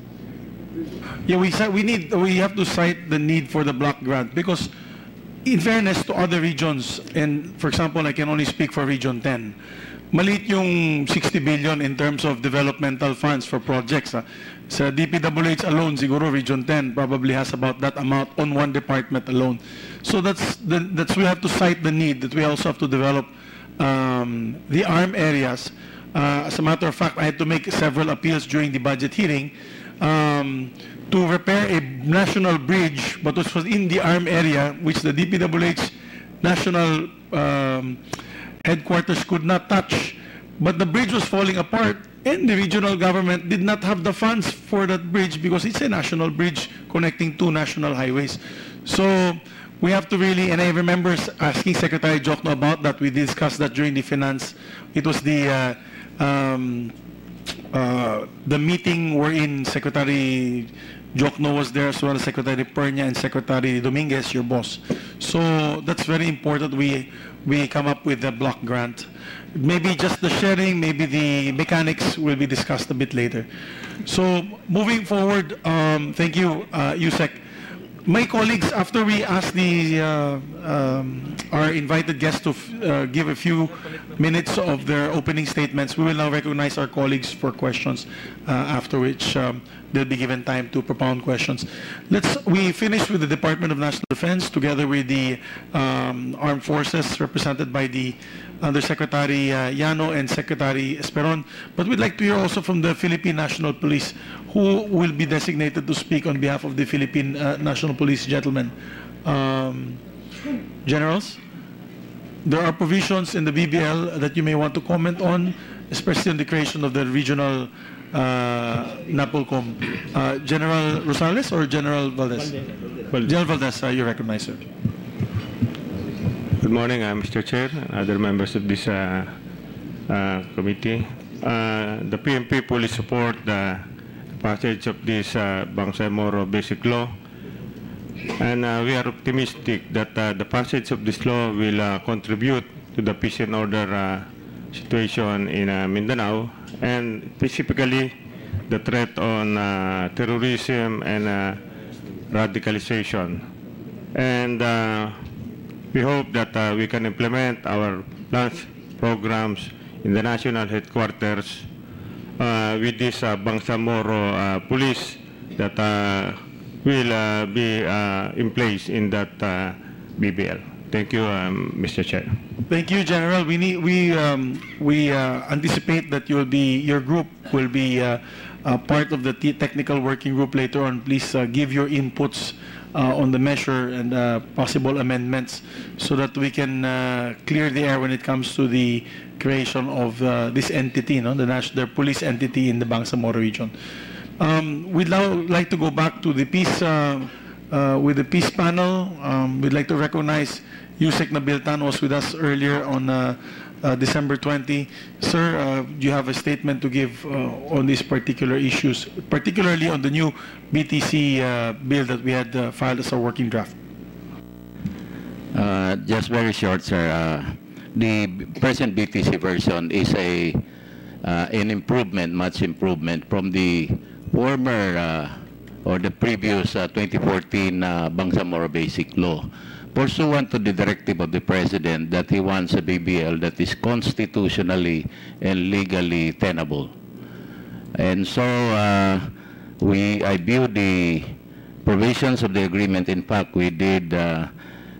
Yeah, we have to cite the need for the block grant because, in fairness to other regions, and for example, I can only speak for Region 10, maliit yung 60 billion in terms of developmental funds for projects. Sa DPWH alone, siguro Region 10 probably has about that amount on one department alone. So that's we have to cite the need that we also have to develop the ARM areas. As a matter of fact, I had to make several appeals during the budget hearing to repair a national bridge, but it was in the ARM area, which the DPWH national headquarters could not touch. But the bridge was falling apart, and the regional government did not have the funds for that bridge because it's a national bridge connecting two national highways. So we have to really, and I remember asking Secretary Jokno about that. We discussed that during the finance. It was the meeting wherein Secretary Jokno was there, as well as Secretary Pernia and Secretary Dominguez, your boss. So that's very important. We come up with a block grant. Maybe just the sharing, maybe the mechanics will be discussed a bit later. So moving forward, thank you, Yusek. My colleagues, after we ask our invited guests to give a few minutes of their opening statements, we will now recognize our colleagues for questions, after which they'll be given time to propound questions. We finish with the Department of National Defense together with the Armed Forces represented by the Undersecretary Llano and Secretary Esperon. But we'd like to hear also from the Philippine National Police, who will be designated to speak on behalf of the Philippine National Police. Gentlemen. Generals, there are provisions in the BBL that you may want to comment on, especially on the creation of the regional NAPOLCOM. General Rosales or General Valdez? General Valdez, you recognize, sir. Good morning, Mr. Chair, and other members of this committee. The PNP fully support the passage of this Bangsamoro Basic Law, and we are optimistic that the passage of this law will contribute to the peace and order situation in Mindanao, and specifically the threat on terrorism and radicalization. And we hope that we can implement our plans, programs in the national headquarters with this Bangsamoro police that will be in place in that BBL. Thank you, Mr. Chair. Thank you, General. We anticipate that your group will be part of the technical working group later on. Please give your inputs on the measure and possible amendments so that we can clear the air when it comes to the creation of this entity, the police entity in the Bangsamoro region. We'd now like to go back to the peace with the peace panel. We'd like to recognize Yusek Nabiltan was with us earlier on December 20. Sir, do you have a statement to give on these particular issues, particularly on the new BTC bill that we had filed as a working draft? Just very short, sir. The present BTC version is an improvement, much improvement from the former or the previous 2014 Bangsamoro Basic Law, pursuant to the directive of the President that he wants a BBL that is constitutionally and legally tenable. And so I view the provisions of the agreement. In fact, we did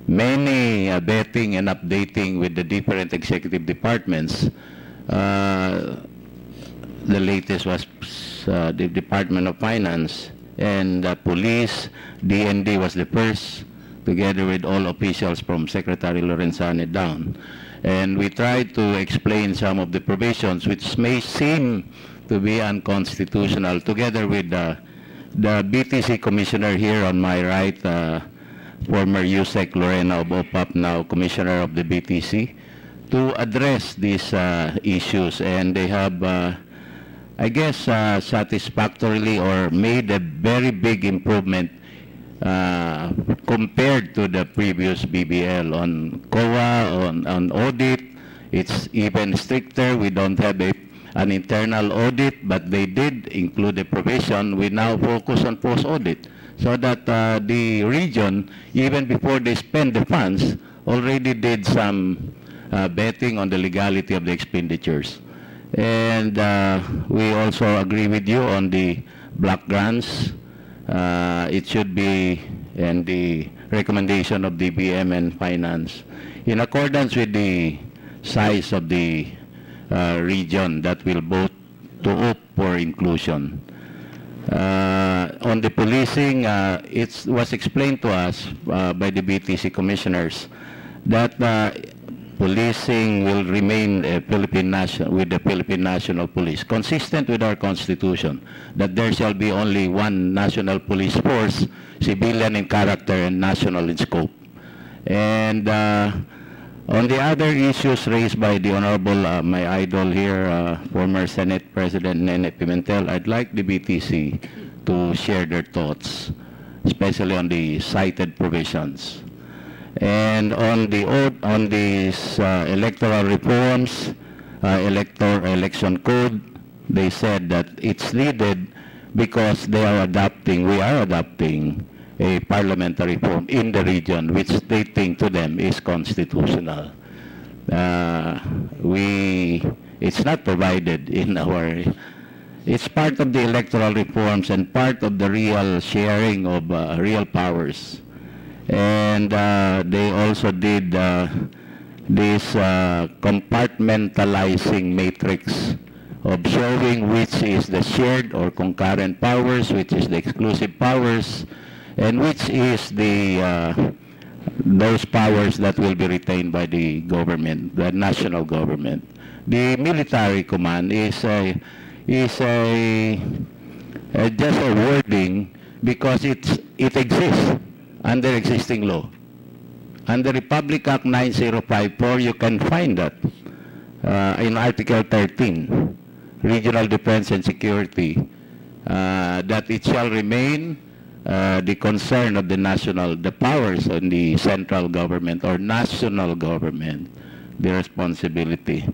many vetting and updating with the different executive departments. The latest was the Department of Finance and Police. DND was the first, together with all officials from Secretary Lorenzane down. And we tried to explain some of the provisions which may seem to be unconstitutional, together with the BTC Commissioner here on my right, former Yusek Lorena of OPAP, now Commissioner of the BTC, to address these issues. And they have, I guess, satisfactorily or made a very big improvement compared to the previous BBL on COA, on audit. It's even stricter. We don't have an internal audit, but they did include a provision. We now focus on post-audit, so that the region, even before they spend the funds, already did some betting on the legality of the expenditures. And we also agree with you on the block grants. It should be, and the recommendation of DBM and Finance, in accordance with the size of the region that will vote to opt for inclusion. On the policing, it was explained to us by the BTC commissioners that policing will remain with the Philippine National Police, consistent with our Constitution, that there shall be only one national police force, civilian in character and national in scope. And on the other issues raised by the Honorable, my idol here, former Senate President Nene Pimentel, I'd like the BTC to share their thoughts, especially on the cited provisions. And on these electoral reforms, election code, they said that it's needed because we are adopting a parliamentary form in the region, which they think to them is constitutional. It's not provided in our. It's part of the electoral reforms and part of the real sharing of real powers. And they also did this compartmentalizing matrix of showing which is the shared or concurrent powers, which is the exclusive powers, and which is the those powers that will be retained by the government, the national government. The military command is just a wording because it exists. under existing law. Under Republic Act 9054, you can find that in Article 13, Regional Defense and Security, that it shall remain the concern of the powers in the central government or national government, the responsibility.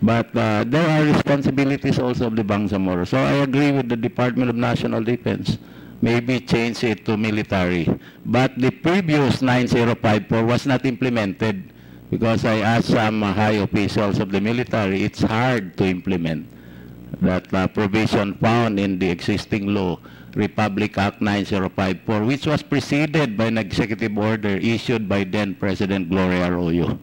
But there are responsibilities also of the Bangsamoro. So I agree with the Department of National Defense. Maybe change it to military. But the previous 9054 was not implemented because I asked some high officials of the military, it's hard to implement that provision found in the existing law, Republic Act 9054, which was preceded by an executive order issued by then President Gloria Arroyo.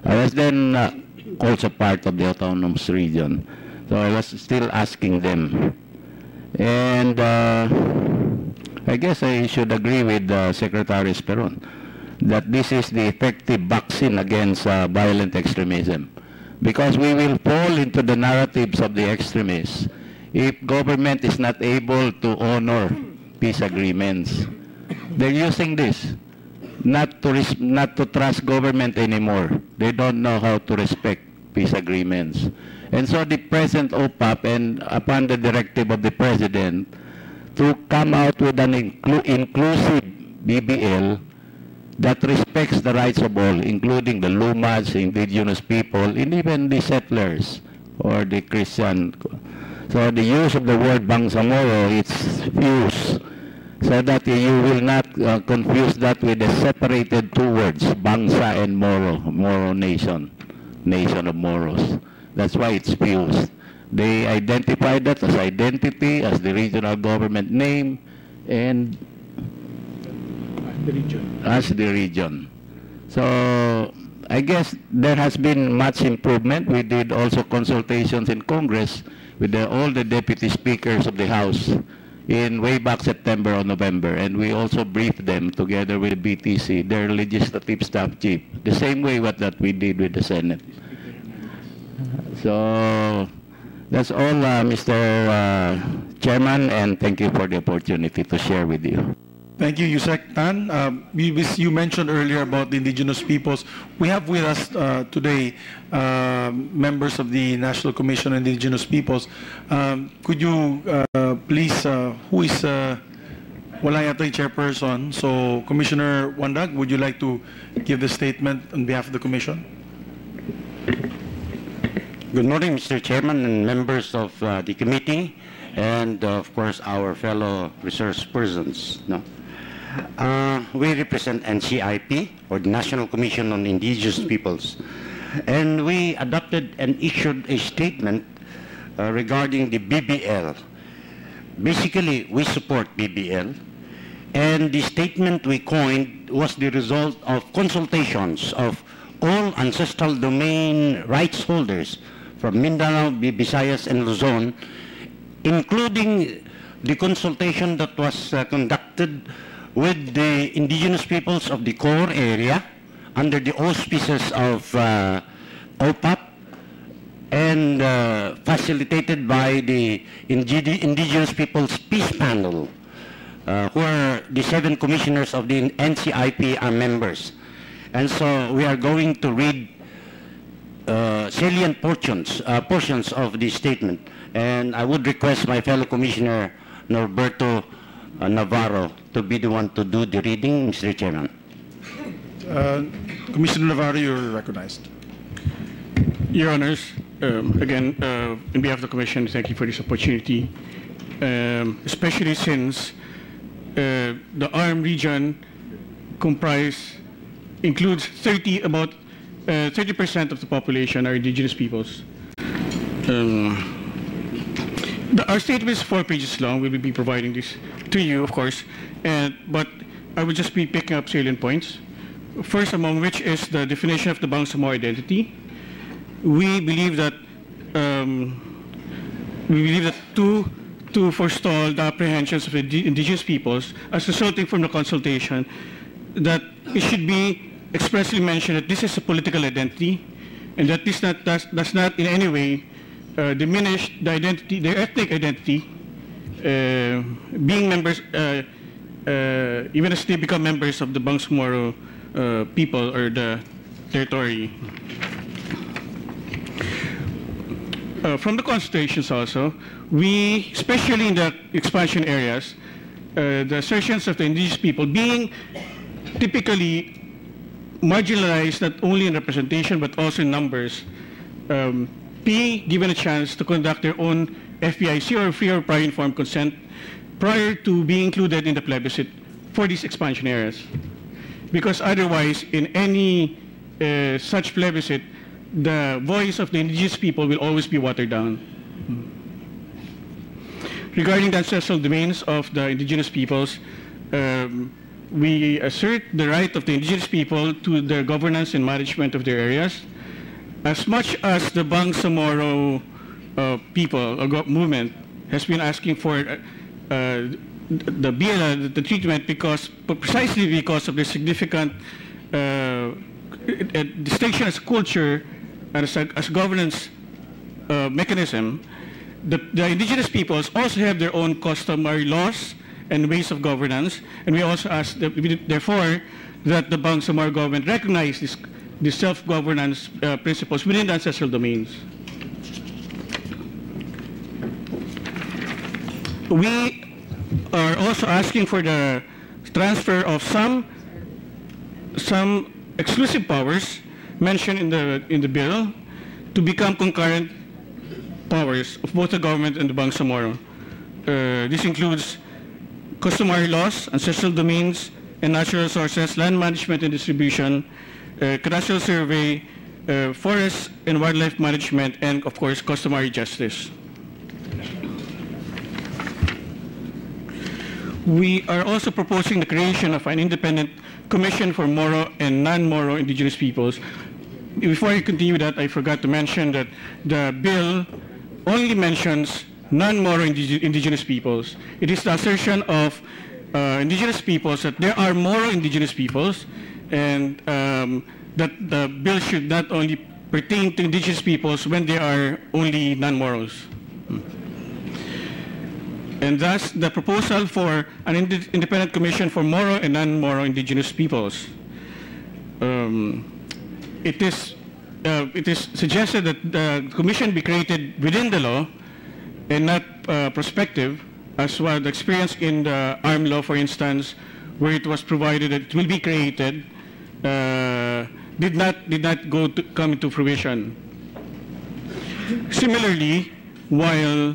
I was then also part of the autonomous region, so I was still asking them. And I guess I should agree with Secretary Esperon that this is the effective vaccine against violent extremism, because we will fall into the narratives of the extremists if government is not able to honor peace agreements. They're using this not to trust government anymore. They don't know how to respect peace agreements. And so the present OPAP, and upon the directive of the President, to come out with an inclusive BBL that respects the rights of all, including the Lumas, indigenous people, and even the settlers or the Christian. So the use of the word Bangsamoro, it's fused, so that you will not confuse that with the separated two words, Bangsa and Moro, Moro nation, nation of Moros. That's why it's fused. They identify that as identity, as the regional government name, and as the region. So I guess there has been much improvement. We did also consultations in Congress with all the deputy speakers of the House in way back September or November, and we also briefed them together with the BTC, their legislative staff chief, the same way that we did with the Senate. So that's all, Mr. Chairman, and thank you for the opportunity to share with you. Thank you, Yusek Tan. You mentioned earlier about the indigenous peoples. We have with us today members of the National Commission on Indigenous Peoples. Could you please, who is, wala yata yung chairperson, so Commissioner Wandag, would you like to give the statement on behalf of the Commission? Good morning, Mr. Chairman and members of the committee, and of course our fellow resource persons. No? We represent NCIP, or the National Commission on Indigenous Peoples, and we adopted and issued a statement regarding the BBL. Basically, we support BBL, and the statement we coined was the result of consultations of all ancestral domain rights holders from Mindanao, Visayas, and Luzon, including the consultation that was conducted with the indigenous peoples of the core area under the auspices of OPAP and facilitated by the Indigenous Peoples Peace Panel, where the 7 commissioners of the NCIP are members. And so we are going to read salient portions of the statement. And I would request my fellow Commissioner Norberto Navarro to be the one to do the reading, Mr. Chairman. Commissioner Navarro, you're recognized. Your Honors, again, on behalf of the Commission, thank you for this opportunity, especially since the ARM region includes about 30% of the population are indigenous peoples. Our statement is 4 pages long. We will be providing this to you, of course, but I will just be picking up salient points. First among which is the definition of the Bangsamoro identity. We believe that to forestall the apprehensions of the indigenous peoples, as resulting from the consultation, that it should be expressly mentioned that this is a political identity, and that this does not in any way diminish the identity, their ethnic identity, being members, even as they become members of the Bangsamoro people or the territory. From the consultations also, we, especially in the expansion areas, the assertions of the indigenous people being typically marginalized not only in representation but also in numbers, be given a chance to conduct their own FPIC or free or prior informed consent prior to being included in the plebiscite for these expansion areas. Because otherwise, in any such plebiscite, the voice of the indigenous people will always be watered down. Regarding the ancestral domains of the indigenous peoples, we assert the right of the indigenous people to their governance and management of their areas. As much as the Bangsamoro people or movement has been asking for the BLA, the treatment, precisely because of the significant distinction as culture and as governance mechanism, the indigenous peoples also have their own customary laws and ways of governance, and we also ask, therefore, that the Bangsamoro government recognize these self-governance principles within the ancestral domains. We are also asking for the transfer of some exclusive powers mentioned in the bill to become concurrent powers of both the government and the Bangsamoro. This includes customary laws, ancestral domains and natural resources, land management and distribution, cadastral survey, forest and wildlife management, and of course customary justice. We are also proposing the creation of an independent commission for Moro and non-Moro indigenous peoples. Before I continue that, I forgot to mention that the bill only mentions non-Moro indigenous peoples. It is the assertion of indigenous peoples that there are Moro indigenous peoples, and that the bill should not only pertain to indigenous peoples when they are only non-Moros. And thus, the proposal for an independent commission for Moro and non-Moro indigenous peoples. It is suggested that the commission be created within the law and not prospective, as was the experience in the armed law, for instance, where it was provided that it will be created, did not come into fruition. Similarly, while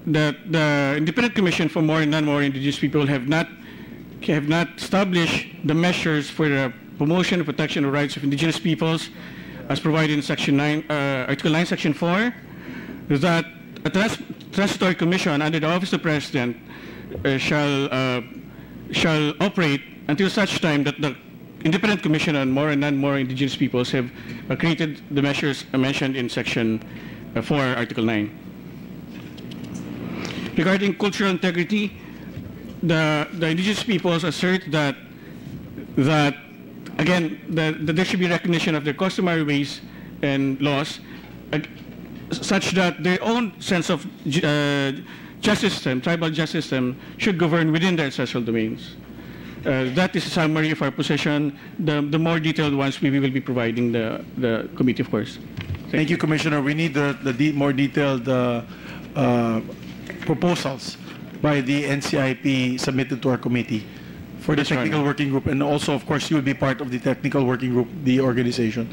the Independent Commission for Moro and non-Moro indigenous people have not established the measures for the promotion and protection of rights of indigenous peoples, as provided in Section 9, Article 9, Section 4, that a transitory commission under the Office of the President shall operate until such time that the Independent Commission on Moro and non-Moro indigenous peoples have created the measures mentioned in Section 4, Article 9. Regarding cultural integrity, the indigenous peoples assert that again, that there should be recognition of their customary ways and laws, such that their own sense of justice system, tribal justice system, should govern within their ancestral domains. That is a summary of our position. The more detailed ones we will be providing the committee, of course. Thank you, Commissioner. We need the more detailed proposals by the NCIP submitted to our committee for the technical working group, and also, of course, you will be part of the technical working group, the organization.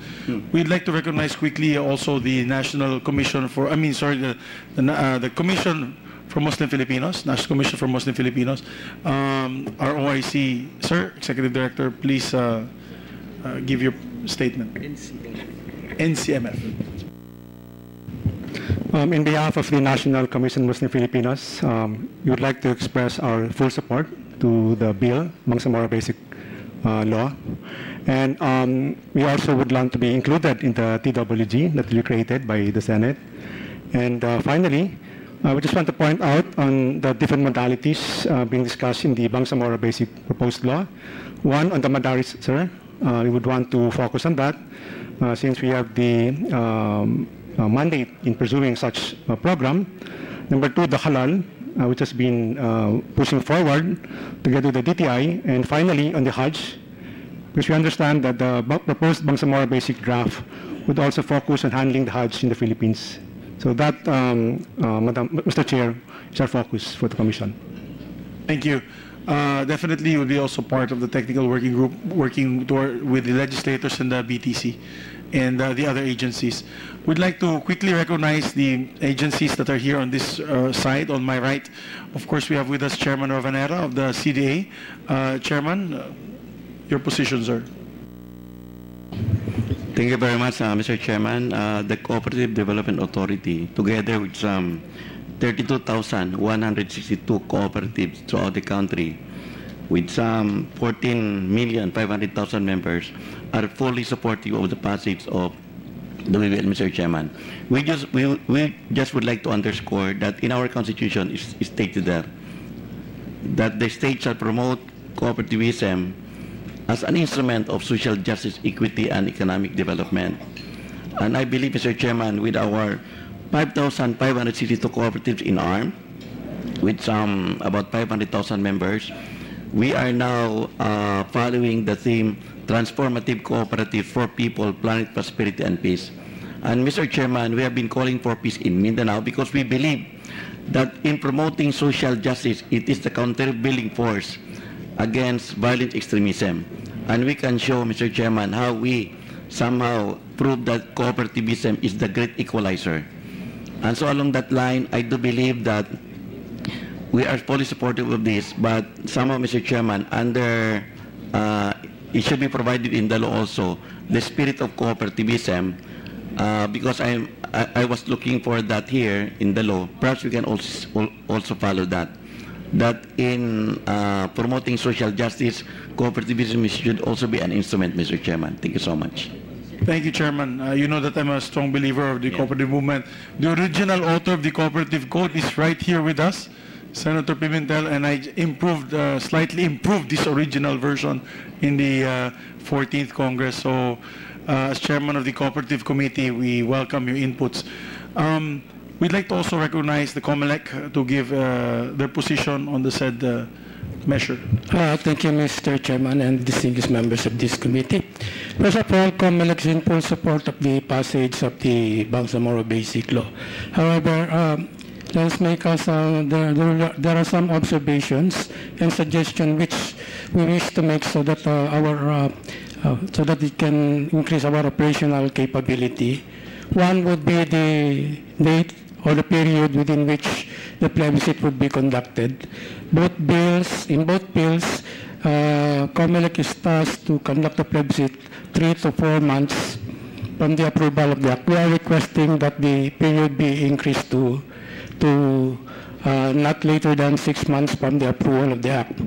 We'd like to recognize quickly also the National Commission for, the Commission for Muslim Filipinos, National Commission for Muslim Filipinos, our OIC. Sir, Executive Director, please give your statement. NCMF. In behalf of the National Commission on Muslim Filipinos, we would like to express our full support to the bill, Bangsamoro Basic Law. And we also would want to be included in the TWG that will be created by the Senate. And finally, we just want to point out on the different modalities being discussed in the Bangsamoro Basic Proposed Law. One, on the Madaris, sir. We would want to focus on that since we have the mandate in pursuing such a program. Number two, the halal. which has been pushing forward together with the DTI, and finally on the Hajj, because we understand that the proposed Bangsamoro basic draft would also focus on handling the Hajj in the Philippines. So that, Mr. Chair, is our focus for the Commission. Thank you. Definitely, you will be also part of the technical working group working with the legislators and the BTC and the other agencies. We'd like to quickly recognize the agencies that are here on this side, on my right. Of course, we have with us Chairman Ravanera of the CDA. Chairman, your position, sir. Thank you very much, Mr. Chairman. The Cooperative Development Authority, together with some 32,162 cooperatives throughout the country, with some 14,500,000 members, are fully supportive of the passage of the BBL, Mr. Chairman. We just would like to underscore that in our Constitution is stated that the state shall promote cooperativism as an instrument of social justice, equity, and economic development. And I believe, Mr. Chairman, with our 5,562 cooperatives in ARM, with some about 500,000 members, we are now following the theme, Transformative Cooperative for People, Planet, Prosperity, and Peace. And Mr. Chairman, we have been calling for peace in Mindanao because we believe that in promoting social justice, it is the countervailing force against violent extremism. And we can show, Mr. Chairman, how we somehow prove that cooperativism is the great equalizer. And so along that line, I do believe that we are fully supportive of this, but somehow, Mr. Chairman, under it should be provided in the law also, the spirit of cooperativism, because I was looking for that here in the law. Perhaps we can also follow that in promoting social justice, cooperativism should also be an instrument, Mr. Chairman. Thank you so much. Thank you, Chairman. You know that I'm a strong believer of the cooperative movement. The original author of the cooperative code is right here with us, Senator Pimentel, and I slightly improved this original version in the 14th Congress. So, as Chairman of the Cooperative Committee, we welcome your inputs. We'd like to also recognize the COMELEC to give their position on the said measure. Thank you, Mr. Chairman and distinguished members of this committee. First of all, COMELEC is in full support of the passage of the Bangsamoro Basic Law. However, let's make us, there are some observations and suggestions which we wish to make so that so that it can increase our operational capability. One would be the date or the period within which the plebiscite would be conducted. In both bills, COMELEC is tasked to conduct the plebiscite 3 to 4 months from the approval of the act. We are requesting that the period be increased to not later than 6 months from the approval of the act.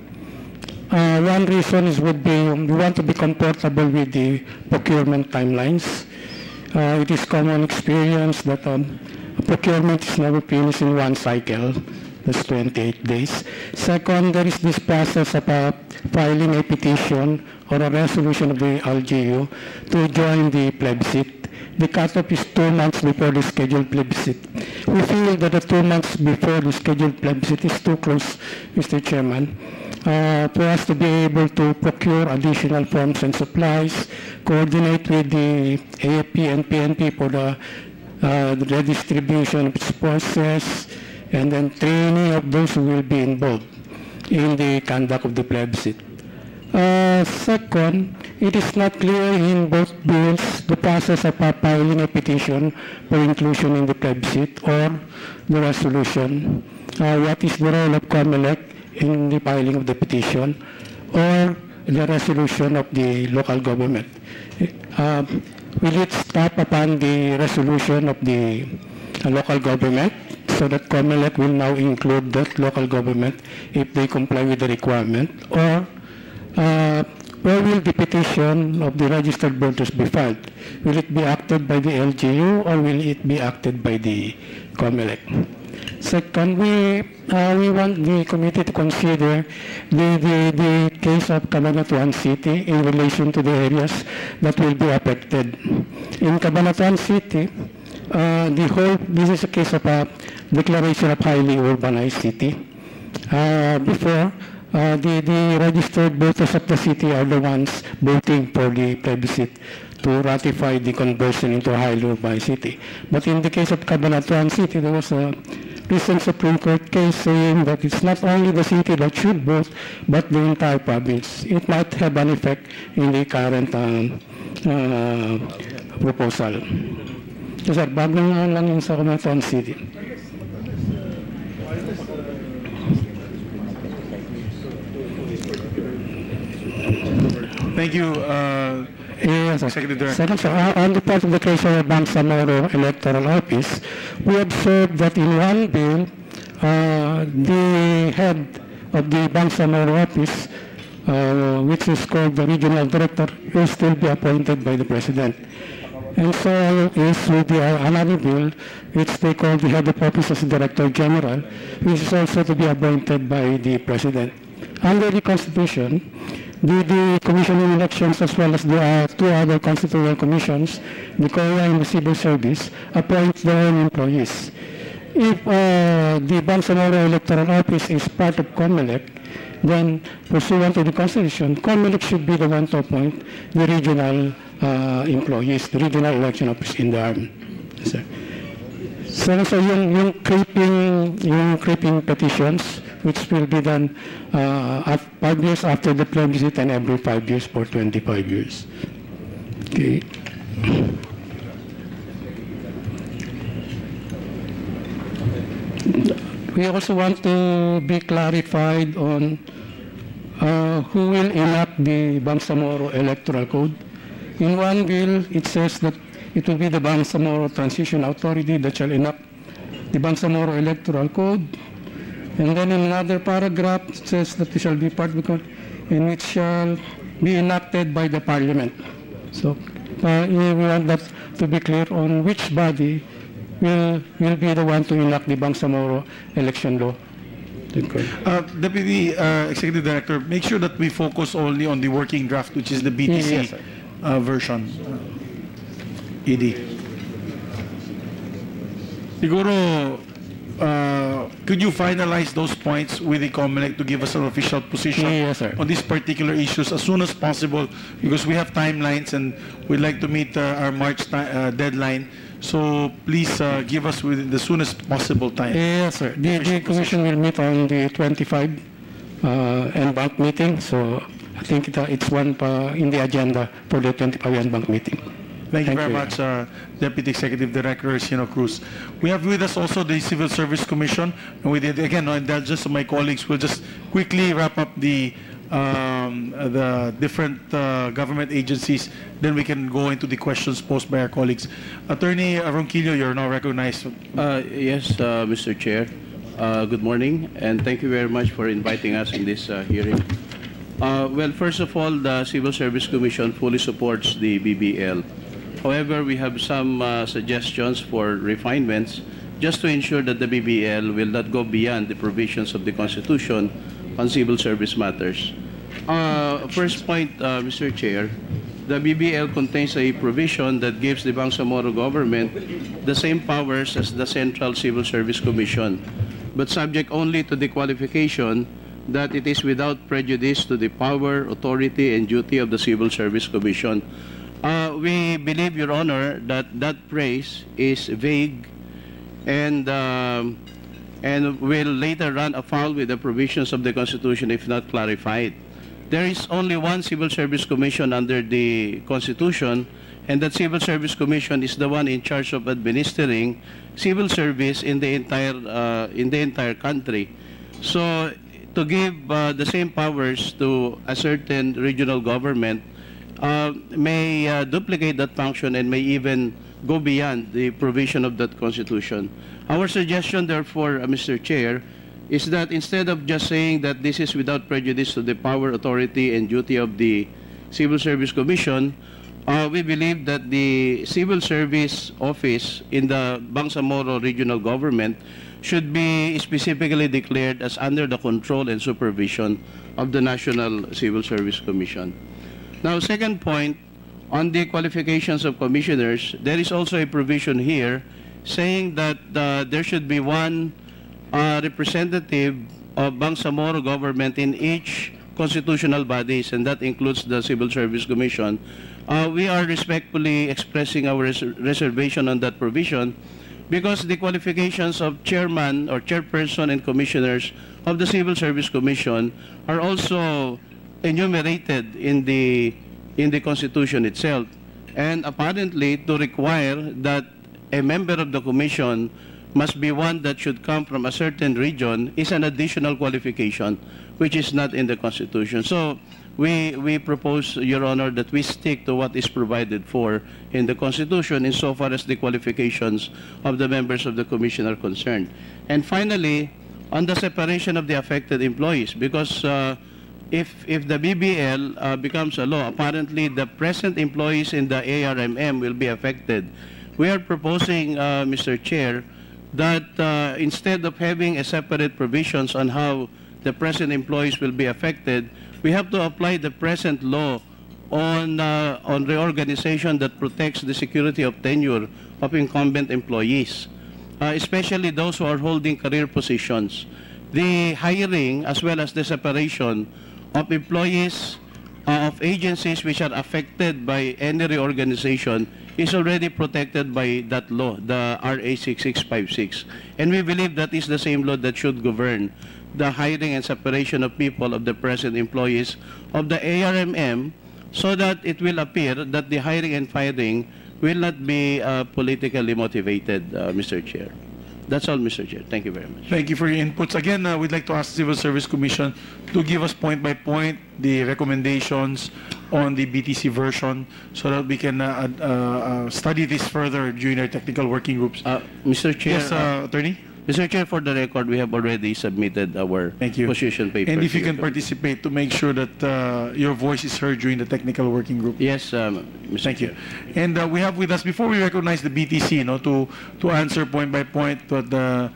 One reason would be we want to be comfortable with the procurement timelines. It is common experience that procurement is never finished in one cycle. That's 28 days. Second, there is this process of filing a petition or a resolution of the LGU to join the plebiscite. The cutoff is 2 months before the scheduled plebiscite. We feel that the 2 months before the scheduled plebiscite is too close, Mr. Chairman, for us to be able to procure additional forms and supplies, coordinate with the AFP and PNP for the redistribution of its forces, and then training of those who will be involved in the conduct of the plebiscite. Second, it is not clear in both bills the process of filing a petition for inclusion in the plebiscite or the resolution. What is the role of COMELEC in the filing of the petition or the resolution of the local government? Will it stop upon the resolution of the local government so that COMELEC will now include that local government if they comply with the requirement? Or where will the petition of the registered voters be filed? Will it be acted by the LGU or will it be acted by the COMELEC? Second, we want the committee to consider the case of Cabanatuan City in relation to the areas that will be affected. In Cabanatuan City, this is a case of a declaration of highly urbanized city. Before, the registered voters of the city are the ones voting for the plebiscite to ratify the conversion into a highly urbanized city. But in the case of Cabanatuan City, there was a recent Supreme Court case saying that it's not only the city that should vote, but the entire province. It might have an effect in the current proposal. So, sir, bago nga lang yung sa Cabanatuan City. Thank you, Yes, Executive Director. Second, sir, on the part of the case of Bangsamoro Electoral Office, we observed that in one bill, the head of the Bangsamoro Office, which is called the Regional Director, will still be appointed by the President. And so is with the another bill, which they call the Head of Office as Director General, which is also to be appointed by the President. Under the Constitution, the Commission on Elections, as well as the two other constitutional commissions, the COA and the Civil Service, appoint their own employees. If the Bangsamoro Electoral Office is part of COMELEC, then pursuant to the Constitution, COMELEC should be the one to appoint the regional employees, the regional election office in the army. So yung creeping petitions, which will be done 5 years after the plebiscite and every 5 years for 25 years. Okay. We also want to be clarified on who will enact the Bangsamoro Electoral Code. In one bill, it says that it will be the Bangsamoro Transition Authority that shall enact the Bangsamoro Electoral Code. And then in another paragraph, it says that it shall be part of the code and it shall be enacted by the Parliament. So we want that to be clear on which body will be the one to enact the Bangsamoro election law. Deputy Executive Director, make sure that we focus only on the working draft, which is the BTC version. ED. Siguro, could you finalize those points with the COMELEC to give us an official position on these particular issues as soon as possible, because we have timelines and we'd like to meet our March deadline. So please give us within the soonest possible time. Yes, sir. The Commission will meet on the 25 en banc meeting. So I think it's one in the agenda for the 25 en banc meeting. Thank you very much, Deputy Executive Director Sino Cruz. We have with us also the Civil Service Commission. And we did, again, no indulgence of my colleagues, we'll just quickly wrap up the different government agencies. Then we can go into the questions posed by our colleagues. Attorney Ronquillo, you're now recognized. Yes, Mr. Chair. Good morning, and thank you very much for inviting us in this hearing. Well, first of all, the Civil Service Commission fully supports the BBL. However, we have some suggestions for refinements just to ensure that the BBL will not go beyond the provisions of the Constitution on civil service matters. First point, Mr. Chair, the BBL contains a provision that gives the Bangsamoro government the same powers as the Central Civil Service Commission, but subject only to the qualification that it is without prejudice to the power, authority, and duty of the Civil Service Commission. We believe, Your Honor, that that phrase is vague and will later run afoul with the provisions of the Constitution if not clarified. There is only one Civil Service Commission under the Constitution, and that Civil Service Commission is the one in charge of administering civil service in the entire country. So to give the same powers to a certain regional government may duplicate that function and may even go beyond the provision of that Constitution. Our suggestion, therefore, Mr. Chair, is that instead of just saying that this is without prejudice to the power, authority, and duty of the Civil Service Commission, we believe that the Civil Service Office in the Bangsamoro Regional Government should be specifically declared as under the control and supervision of the National Civil Service Commission. Now, second point, on the qualifications of commissioners, there is also a provision here saying that there should be one representative of Bangsamoro government in each constitutional bodies, and that includes the Civil Service Commission. We are respectfully expressing our reservation on that provision because the qualifications of chairman or chairperson and commissioners of the Civil Service Commission are also enumerated in the Constitution itself. And apparently, to require that a member of the commission must be one that should come from a certain region is an additional qualification, which is not in the Constitution. So we propose, Your Honor, that we stick to what is provided for in the Constitution insofar as the qualifications of the members of the Commission are concerned. And finally, on the separation of the affected employees, because if the BBL becomes a law, apparently the present employees in the ARMM will be affected. We are proposing, Mr. Chair, that instead of having a separate provisions on how the present employees will be affected, we have to apply the present law on reorganization that protects the security of tenure of incumbent employees, especially those who are holding career positions. The hiring as well as the separation of employees of agencies which are affected by any reorganization is already protected by that law, the RA 6656. And we believe that is the same law that should govern the hiring and separation of people of the present employees of the ARMM, so that it will appear that the hiring and firing will not be politically motivated, Mr. Chair. That's all, Mr. Chair. Thank you very much. Thank you for your inputs. Again, we'd like to ask the Civil Service Commission to give us point by point the recommendations on the BTC version so that we can study this further during our technical working groups. Mr. Chair. Yes, Attorney? Mr. Chair, for the record, we have already submitted our position paper. And if you can participate to make sure that your voice is heard during the technical working group. Yes, Mr. Thank you. Chair. And we have with us, before we recognize the BTC, to answer point by point what our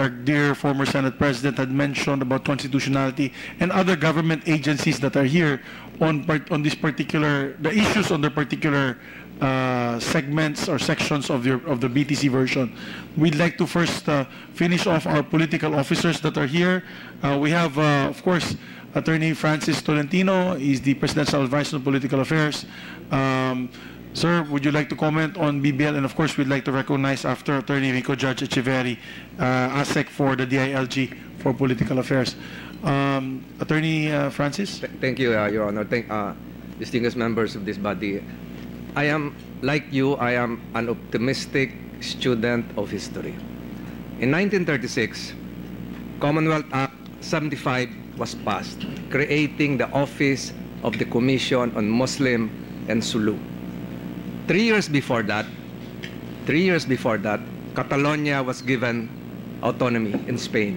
dear former Senate President had mentioned about constitutionality and other government agencies that are here on this particular, the issues on the particular segments or sections of the BTC version. We'd like to first finish off our political officers that are here. We have, of course, Attorney Francis Tolentino. He's the Presidential Advisor on Political Affairs. Sir, would you like to comment on BBL? And of course, we'd like to recognize after Attorney Rico Judge Echeverry, ASEC for the DILG for Political Affairs. Attorney Francis? Thank you, Your Honor. Distinguished members of this body. I am, like you, I am an optimistic student of history. In 1936, Commonwealth Act 75 was passed, creating the Office of the Commission on Muslim and Sulu. 3 years before that, Catalonia was given autonomy in Spain.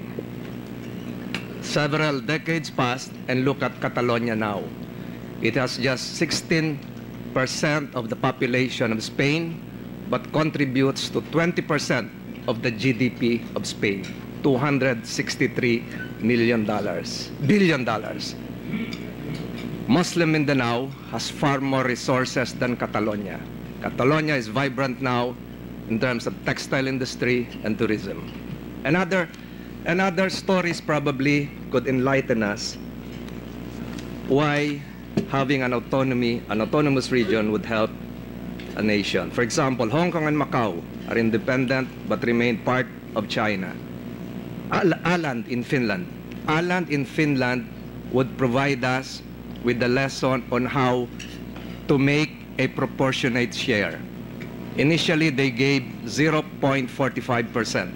Several decades passed, and look at Catalonia now. It has just 16% of the population of Spain, but contributes to 20% of the GDP of Spain, $263 billion. Muslim Mindanao has far more resources than Catalonia. Catalonia is vibrant now in terms of textile industry and tourism. Another stories probably could enlighten us why having an autonomous region would help a nation. For example, Hong Kong and Macau are independent but remain part of China. Åland in Finland would provide us with the lesson on how to make a proportionate share. Initially, they gave 0.45%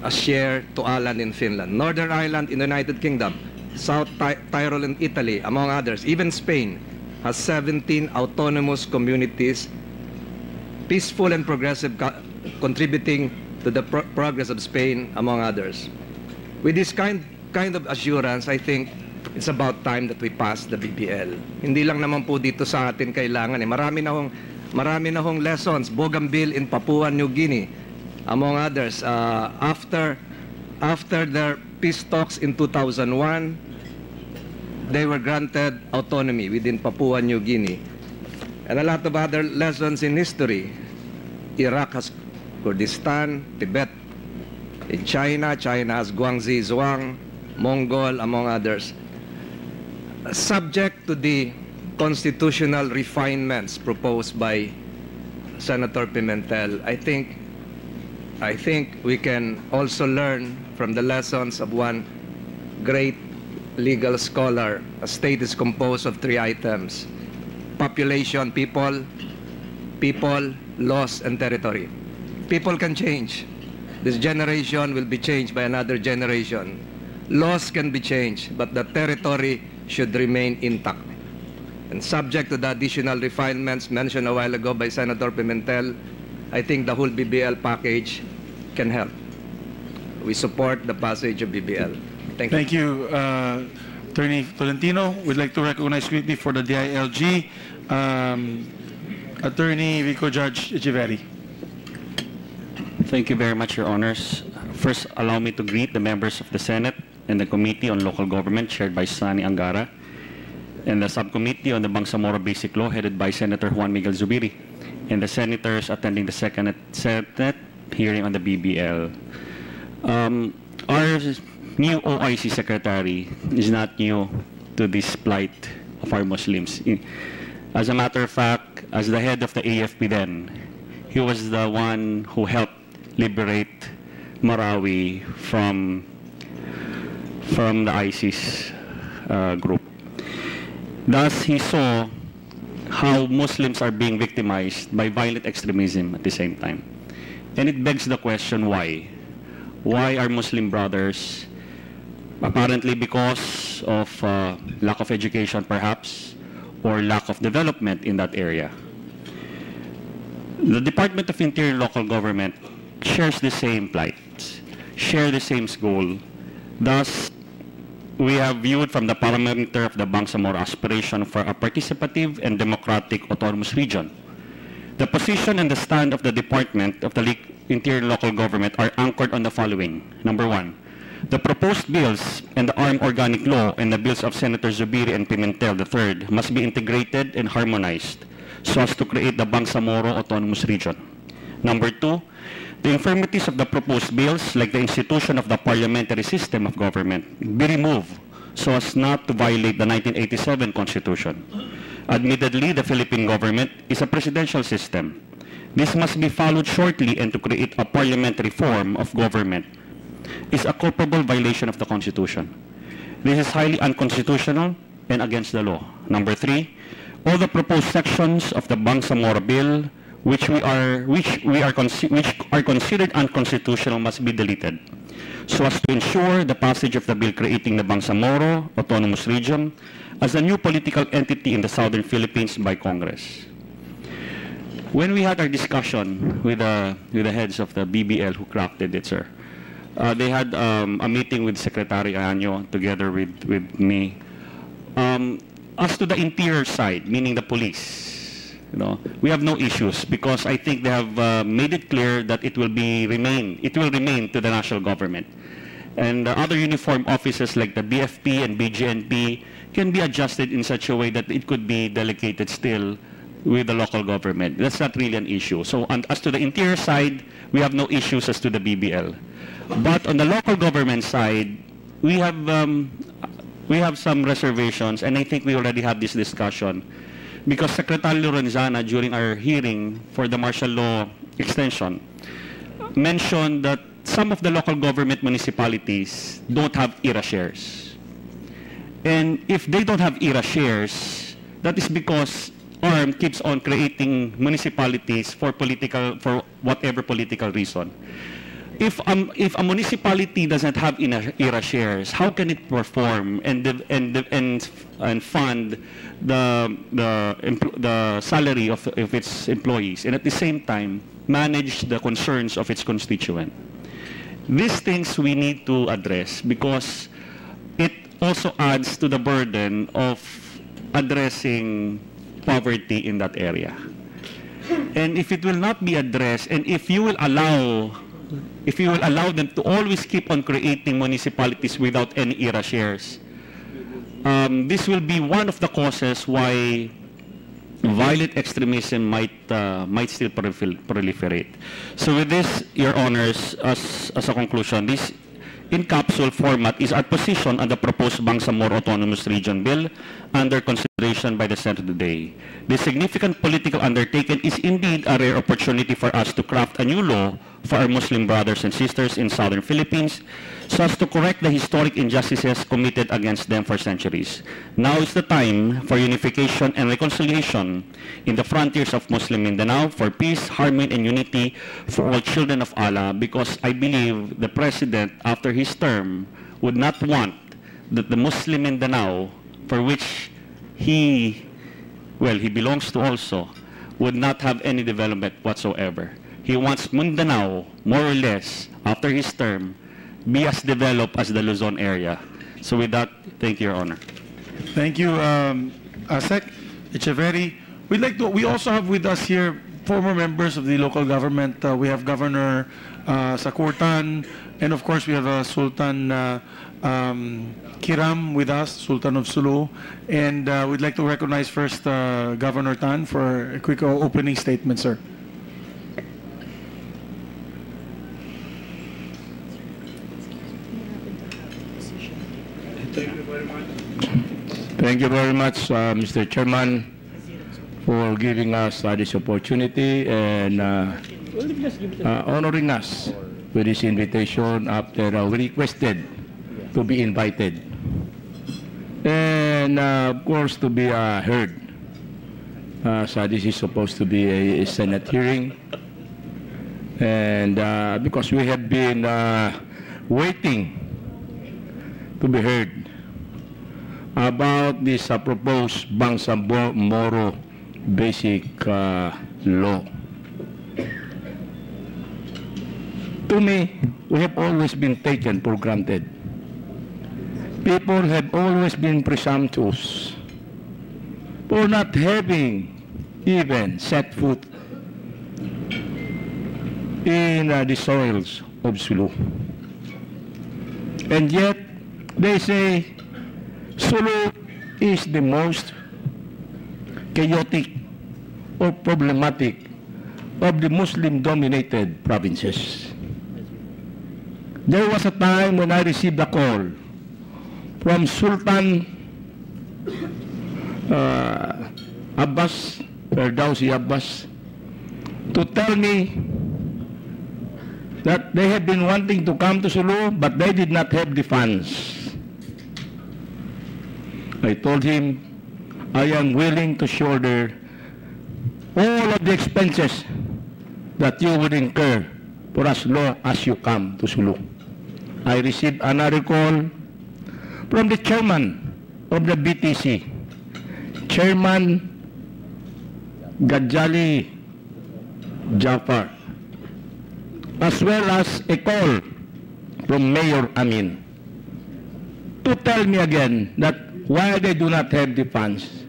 a share to Åland in Finland. Northern Ireland in the United Kingdom, South Tyrol in Italy, among others. Even Spain has 17 autonomous communities, peaceful and progressive, contributing to the progress of Spain, among others. With this kind of assurance, I think it's about time that we pass the BBL. Hindi lang naman po dito sa atin kailangan. Marami na hong lessons. Bougainville in Papua New Guinea, among others. After their peace talks in 2001, they were granted autonomy within Papua New Guinea. And a lot of other lessons in history. Iraq has Kurdistan, Tibet. In China, China has Guangxi, Zhuang, Mongol, among others. Subject to the constitutional refinements proposed by Senator Pimentel, I think we can also learn from the lessons of one great legal scholar. A state is composed of 3 items: population, people, laws, and territory. People can change. This generation will be changed by another generation. Laws can be changed, but the territory should remain intact. And subject to the additional refinements mentioned a while ago by Senator Pimentel, I think the whole BBL package can help. We support the passage of BBL. Thank you. Thank you, Attorney Tolentino. We'd like to recognize quickly for the DILG, Attorney Vico Judge Echeverri. Thank you very much, Your Honors. First, allow me to greet the members of the Senate and the Committee on Local Government chaired by Sani Angara, and the Subcommittee on the Bangsamoro Basic Law headed by Senator Juan Miguel Zubiri, and the Senators attending the second Senate hearing on the BBL. Our new OIC Secretary is not new to this plight of our Muslims. As a matter of fact, as the head of the AFP then, he was the one who helped liberate Marawi from the ISIS group. Thus, he saw how Muslims are being victimized by violent extremism at the same time. And it begs the question, why? Why are Muslim brothers, apparently because of lack of education perhaps, or lack of development in that area? The Department of Interior Local Government shares the same plight, share the same goal. Thus, we have viewed from the parameter of the Bangsamoro aspiration for a participative and democratic autonomous region. The position and the stand of the Department of the Interior Local Government are anchored on the following. Number 1, the proposed bills and the Armed Organic Law and the bills of Senator Zubiri and Pimentel III must be integrated and harmonized so as to create the Bangsamoro Autonomous Region. Number 2, the infirmities of the proposed bills, like the institution of the parliamentary system of government, be removed so as not to violate the 1987 Constitution. Admittedly, the Philippine government is a presidential system. This must be followed shortly, and to create a parliamentary form of government is a culpable violation of the Constitution. This is highly unconstitutional and against the law. Number 3, all the proposed sections of the Bangsamoro Bill which are considered unconstitutional must be deleted so as to ensure the passage of the bill creating the Bangsamoro Autonomous Region as a new political entity in the southern Philippines by Congress. When we had our discussion with the heads of the BBL who crafted it, sir, they had a meeting with Secretary Año together with me. As to the interior side, meaning the police, we have no issues because I think they have made it clear that it will remain to the national government. And other uniform offices like the BFP and BGNP can be adjusted in such a way that it could be delegated still with the local government. That's not really an issue. So as to the interior side, we have no issues as to the BBL. But on the local government side, we have some reservations, and I think we already had this discussion. Because Secretary Lorenzana, during our hearing for the martial law extension, mentioned that some of the local government municipalities don't have IRA shares. And if they don't have IRA shares, that is because ARM keeps on creating municipalities for whatever political reason. If a municipality doesn't have IRA shares, how can it perform and fund the salary of its employees, and at the same time manage the concerns of its constituent? These things we need to address because it also adds to the burden of addressing poverty in that area. And if it will not be addressed, and if you will allow them to always keep on creating municipalities without any IRA shares, this will be one of the causes why violent extremism might still proliferate. So with this, Your Honors, as a conclusion, this in capsule format is our position on the proposed Bangsamoro Autonomous Region Bill under consideration by the Senate today. This significant political undertaking is indeed a rare opportunity for us to craft a new law for our Muslim brothers and sisters in southern Philippines so as to correct the historic injustices committed against them for centuries. Now is the time for unification and reconciliation in the frontiers of Muslim Mindanao for peace, harmony, and unity for all children of Allah, because I believe the President, after his term, would not want that the Muslim Mindanao, for which he belongs to also, would not have any development whatsoever. He wants Mindanao, more or less, after his term, be as developed as the Luzon area. So with that, thank you, Your Honor. Thank you, Sec. Echeverri. We also have with us here former members of the local government. We have Governor Sakurtan, and of course we have Sultan Kiram with us, Sultan of Sulu. And we'd like to recognize first Governor Tan for a quick opening statement, sir. Thank you very much, Mr. Chairman, for giving us this opportunity and honoring us with this invitation after we requested to be invited. And of course, to be heard. So this is supposed to be a Senate hearing. And because we have been waiting to be heard about this proposed Bangsamoro basic law. To me, we have always been taken for granted. People have always been presumptuous for not having even set foot in the soils of Sulu. And yet, they say Sulu is the most chaotic or problematic of the Muslim-dominated provinces. There was a time when I received a call from Sultan Abbas, Ferdowsi Abbas, to tell me that they had been wanting to come to Sulu, but they did not have the funds. I told him, I am willing to shoulder all of the expenses that you would incur for as long as you come to Sulu. I received another call from the chairman of the BTC, Chairman Gajali Jafar, as well as a call from Mayor Amin to tell me again that why they do not have the funds.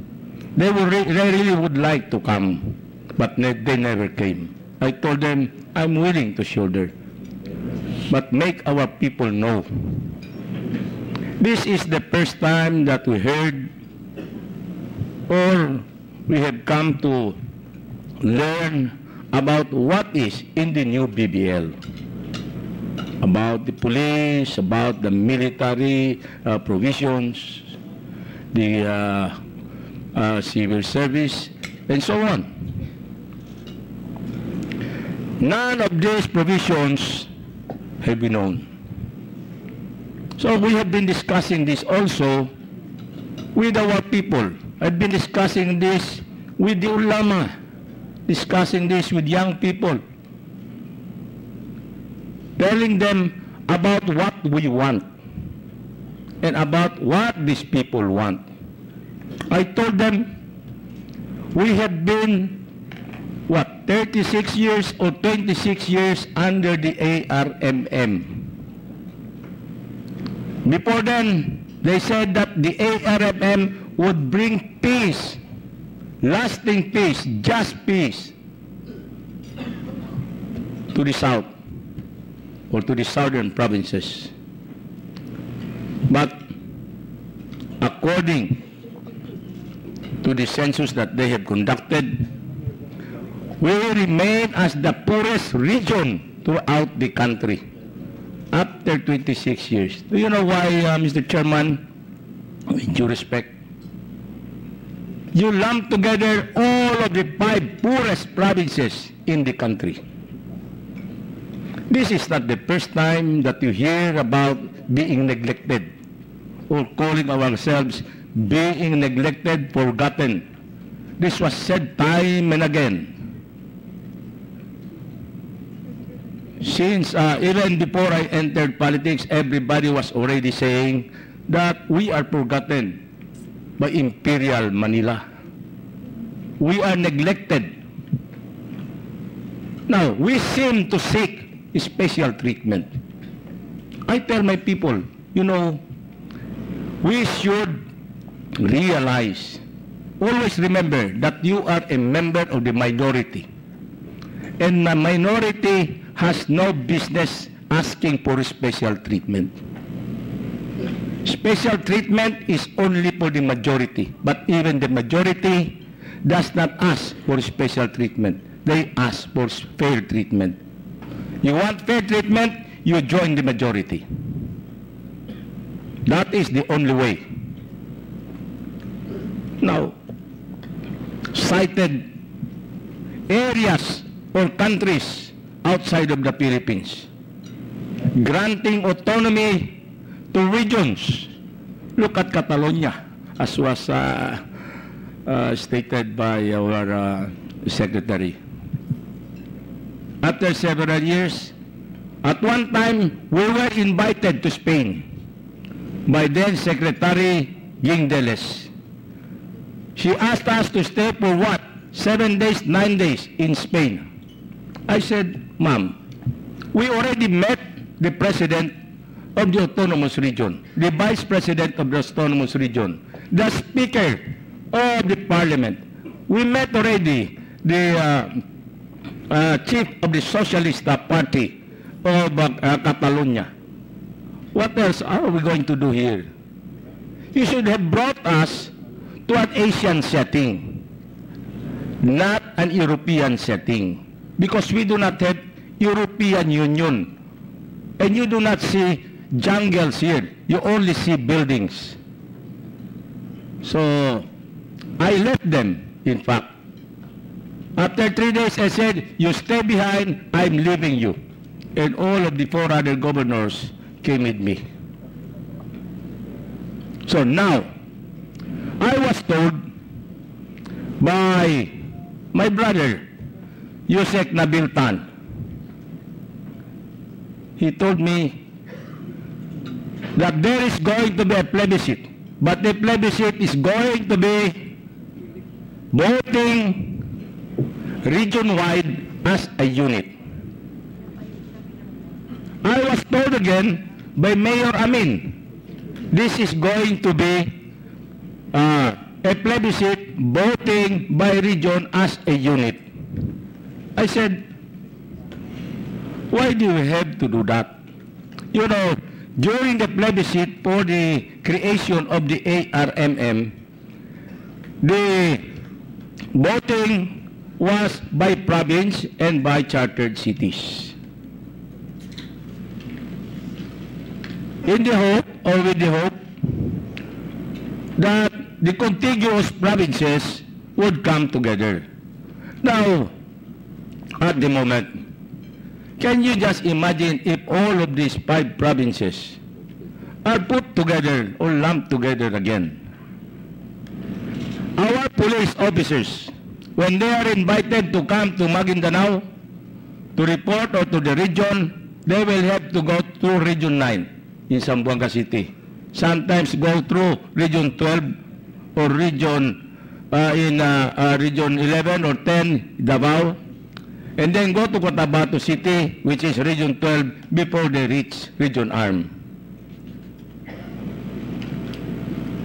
They really would like to come, but they never came. I told them, I'm willing to shoulder, but make our people know. This is the first time that we heard or we have come to learn about what is in the new BBL, about the police, about the military provisions, the civil service, and so on. None of these provisions have been known. So we have been discussing this also with our people. I've been discussing this with the ulama, discussing this with young people, telling them about what we want and about what these people want. I told them we have been, 36 years or 26 years under the ARMM. Before then, they said that the ARMM would bring peace, lasting peace, just peace to the south or to the southern provinces. But according to to the census that they have conducted, we remain as the poorest region throughout the country after 26 years. Do you know why, Mr. Chairman? With due respect, you lump together all of the 5 poorest provinces in the country. This is not the first time that you hear about being neglected or calling ourselves being neglected, forgotten. This was said time and again. Since even before I entered politics, everybody was already saying that we are forgotten by Imperial Manila. We are neglected. Now, we seem to seek special treatment. I tell my people, you know, we should realize, always remember that you are a member of the minority. And the minority has no business asking for special treatment. Special treatment is only for the majority, but even the majority does not ask for special treatment. They ask for fair treatment. You want fair treatment, you join the majority. That is the only way. Now, cited areas or countries outside of the Philippines granting autonomy to regions. Look at Catalonia, as was stated by our secretary. After several years, at one time, we were invited to Spain by then Secretary Guindeles. She asked us to stay for what? 7 days, 9 days in Spain. I said, ma'am, we already met the president of the autonomous region, the vice president of the autonomous region, the speaker of the parliament. We met already the chief of the Socialist Party of Catalonia. What else are we going to do here? You should have brought us to an Asian setting, not an European setting, because we do not have European Union. And you do not see jungles here. You only see buildings. So, I left them, in fact. After 3 days, I said, you stay behind, I'm leaving you. And all of the 4 other governors came with me. So now, I was told by my brother, Yusek Nabiltan. He told me that there is going to be a plebiscite, but the plebiscite is going to be voting region-wide as a unit. I was told again by Mayor Amin, this is going to be a plebiscite voting by region as a unit. I said, why do you have to do that? You know, during the plebiscite for the creation of the ARMM, the voting was by province and by chartered cities. In the hope, or with the hope, that the contiguous provinces would come together. Now, at the moment, can you just imagine if all of these 5 provinces are put together or lumped together again? Our police officers, when they are invited to come to Mindanao to report or to the region, they will have to go through Region 9 in Zamboanga City. Sometimes go through Region 12 or Region Region 11 or 10, Davao, and then go to Cotabato City, which is Region 12, before they reach Region Arm.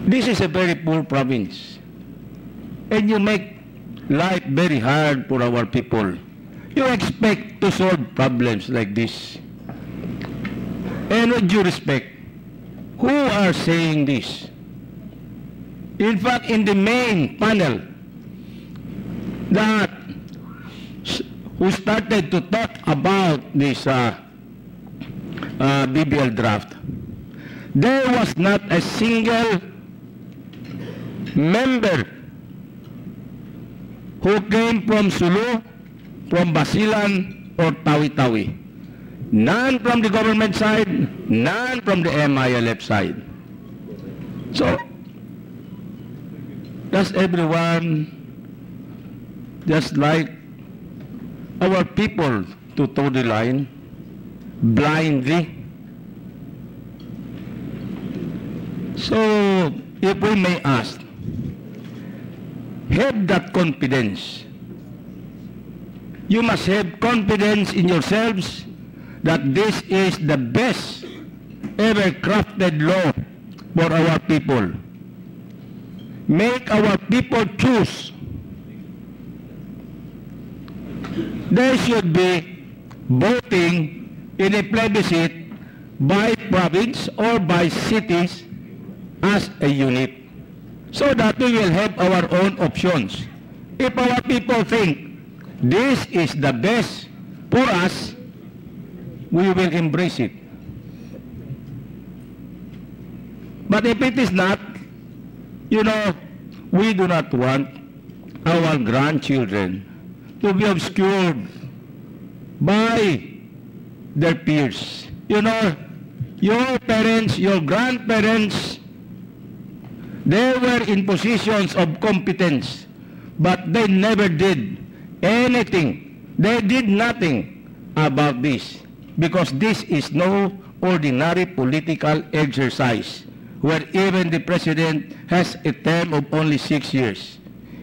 This is a very poor province. And you make life very hard for our people. You expect to solve problems like this. And with due respect, who are saying this? In fact, in the main panel that who started to talk about this BBL draft, there was not a single member who came from Sulu, from Basilan, or Tawi-Tawi. None from the government side, none from the MILF side. So, does everyone just like our people to toe the line blindly? So, if we may ask, have that confidence. You must have confidence in yourselves that this is the best ever crafted law for our people. Make our people choose. There should be voting in a plebiscite by province or by cities as a unit, so that we will have our own options. If our people think this is the best for us, we will embrace it. But if it is not, you know, we do not want our grandchildren to be obscured by their peers. You know, your parents, your grandparents, they were in positions of competence, but they never did anything. They did nothing about this, because this is no ordinary political exercise where even the president has a term of only 6 years.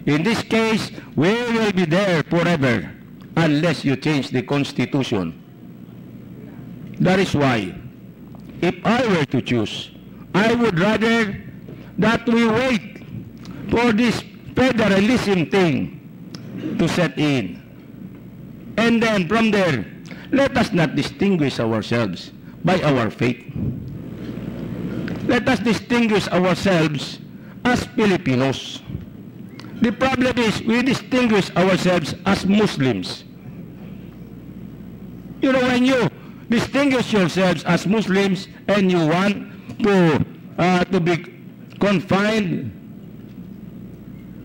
In this case, we will be there forever unless you change the Constitution. That is why, if I were to choose, I would rather that we wait for this federalism thing to set in. And then from there, let us not distinguish ourselves by our faith. Let us distinguish ourselves as Filipinos. The problem is we distinguish ourselves as Muslims. You know, when you distinguish yourselves as Muslims and you want to be confined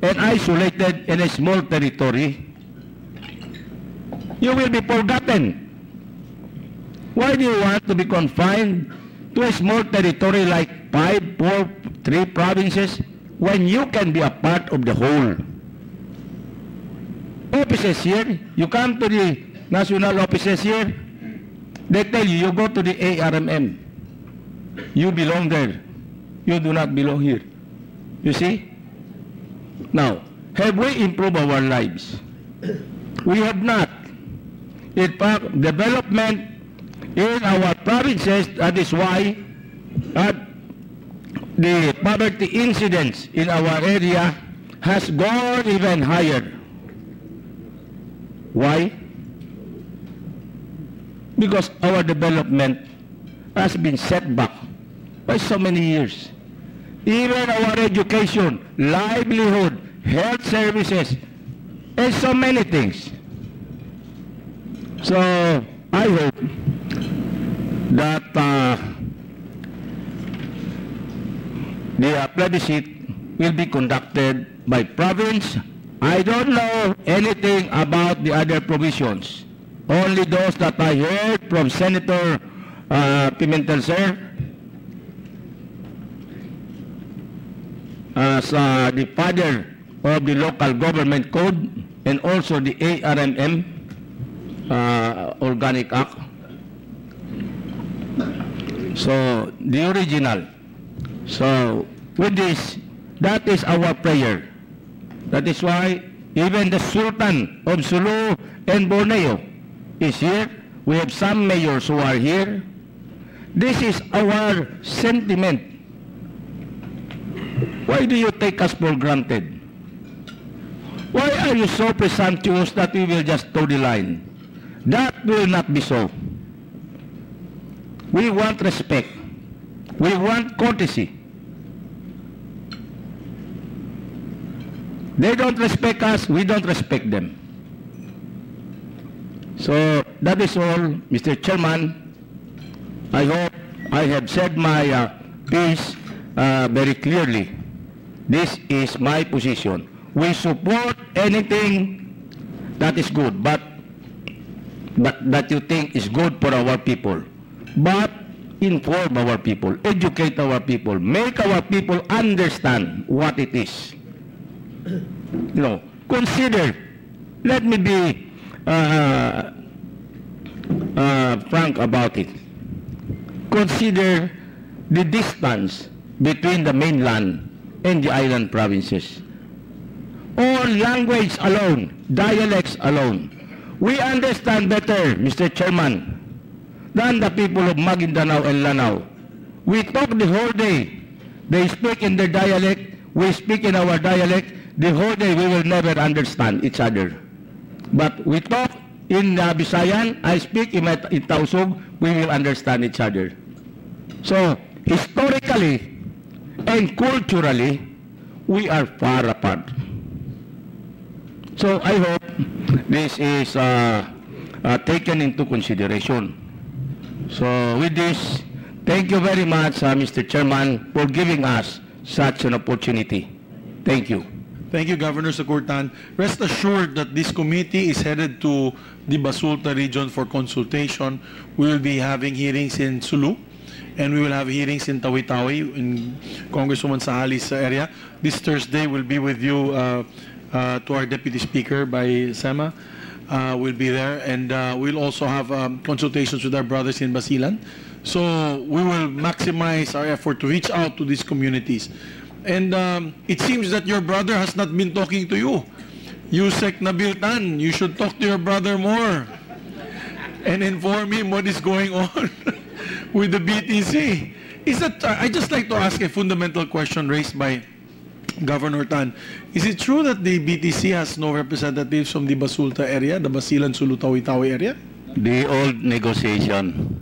and isolated in a small territory, you will be forgotten. Why do you want to be confined to a small territory like 5, 4, 3 provinces when you can be a part of the whole? Offices here, you come to the national offices here, they tell you, you go to the ARMM. You belong there. You do not belong here. You see? Now, have we improved our lives? We have not. In fact, development in our provinces, that is why the poverty incidence in our area has gone even higher. Why? Because our development has been set back by so many years. Even our education, livelihood, health services, and so many things. So I hope that the plebiscite will be conducted by province. I don't know anything about the other provisions. Only those that I heard from Senator Pimentel, sir, as the father of the local government code and also the ARMM Organic Act. So the original. So with this, that is our prayer. That is why even the Sultan of Sulu and Borneo is here. We have some mayors who are here. This is our sentiment. Why do you take us for granted? Why are you so presumptuous that we will just toe the line? That will not be so. We want respect. We want courtesy. They don't respect us, we don't respect them. So that is all, Mr. Chairman. I hope I have said my piece very clearly. This is my position. We support anything that is good, but that you think is good for our people. But inform our people, educate our people, make our people understand what it is. You know, consider, let me be frank about it. Consider the distance between the mainland and the island provinces. Or language alone, dialects alone. We understand better, Mr. Chairman, than the people of Mindanao and Lanao. We talk the whole day. They speak in their dialect, we speak in our dialect. The whole day we will never understand each other. But we talk in Visayan, I speak in Tausug, we will understand each other. So, historically and culturally, we are far apart. So, I hope this is taken into consideration. So, with this, thank you very much, Mr. Chairman, for giving us such an opportunity. Thank you. Thank you, Governor Sakurtan. Rest assured that this committee is headed to the Basulta region for consultation. We will be having hearings in Sulu, and we will have hearings in Tawi-Tawi, in Congresswoman Sahali's area. This Thursday, we'll be with you to our Deputy Speaker by SEMA. We'll be there, and we'll also have consultations with our brothers in Basilan. So we will maximize our effort to reach out to these communities. And it seems that your brother has not been talking to you. Yusek Nabil Tan, you should talk to your brother more and inform him what is going on with the BTC. Is that, I just like to ask a fundamental question raised by Governor Tan. Is it true that the BTC has no representatives from the Basulta area, the Basilan, Sulu, Tawi-Tawi area? The old negotiation,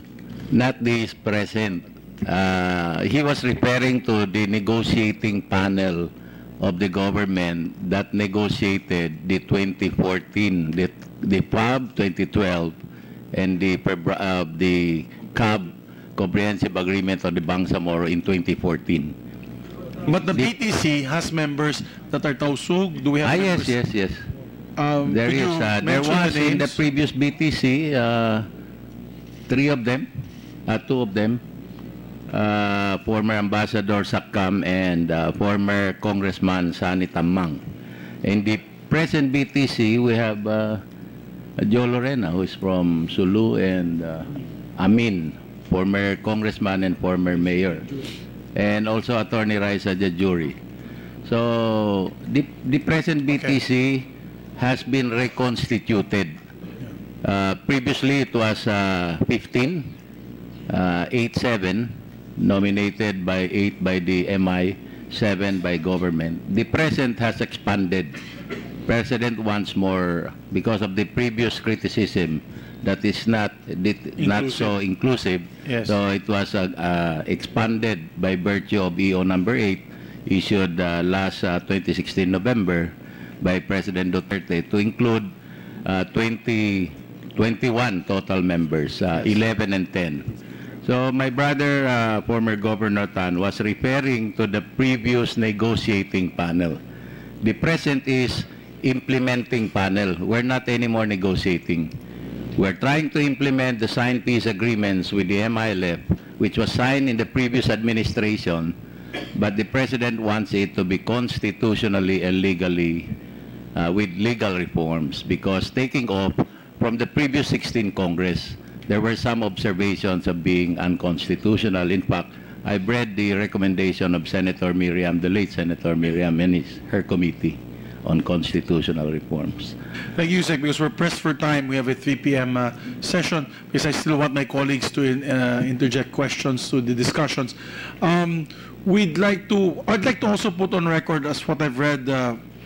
not this present. He was referring to the negotiating panel of the government that negotiated the 2014, the PAB 2012, and the CAB Comprehensive Agreement of the Bangsamoro in 2014. But the BTC has members that are Tausug. Do we have members? Yes. There is. There was in the previous BTC, 3 of them, 2 of them. Former Ambassador Sakam and former Congressman Sani Tamang. In the present BTC, we have Joe Lorena, who is from Sulu, and Amin, former Congressman and former Mayor, and also Attorney Raisa Jajuri. So, the present BTC has been reconstituted. Previously, it was 15, 8-7, nominated by 8 by the MI, 7 by government. The present has expanded. President wants more because of the previous criticism that is not so inclusive. Yes. So it was expanded by virtue of EO number 8, issued last 2016 November by President Duterte to include 21 total members, 11 and 10. So my brother, former Governor Tan, was referring to the previous negotiating panel. The present is implementing panel. We're not anymore negotiating. We're trying to implement the signed peace agreements with the MILF, which was signed in the previous administration, but the President wants it to be constitutionally and legally, with legal reforms, because taking off from the previous 16 Congress, there were some observations of being unconstitutional. In fact, I've read the recommendation of Senator Miriam, the late Senator Miriam, and her committee on constitutional reforms. Thank you, Sec, because we're pressed for time. We have a 3 p.m. Session, because I still want my colleagues to interject questions to the discussions. I'd like to also put on record, as what I've read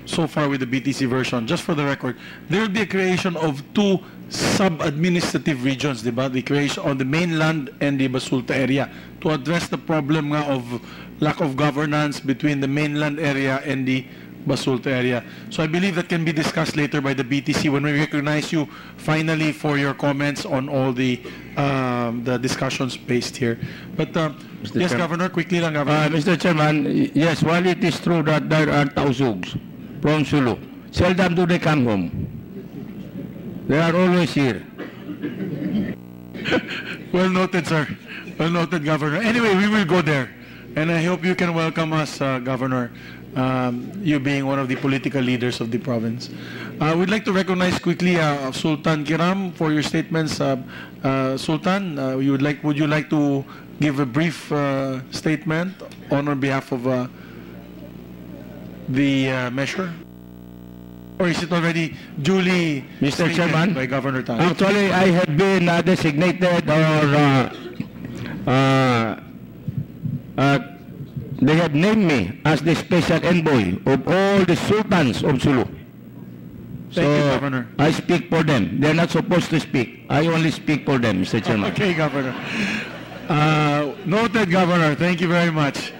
so far with the BTC version, just for the record, there will be a creation of 2 sub-administrative regions, diba? The creation on the mainland and the Basulta area to address the problem of lack of governance between the mainland area and the Basulta area. So I believe that can be discussed later by the BTC when we recognize you finally for your comments on all the discussions based here. But yes, Governor, quickly lang, Governor. Mr. Chairman, yes, while it is true that there are Tausugs from Sulu, seldom do they come home. They are always here. Well noted, sir. Well noted, Governor. Anyway, we will go there. And I hope you can welcome us, Governor, you being one of the political leaders of the province. We'd like to recognize quickly Sultan Kiram for your statements. Sultan, would you like to give a brief statement on behalf of the measure? Or is it already duly Mr. Chairman, by Governor Tan? actually, I have been designated or they have named me as the special envoy of all the sultans of Sulu. Thank you, Governor. I speak for them. They're not supposed to speak. I only speak for them, Mr. Chairman. Okay, Governor. Noted, Governor. Thank you very much.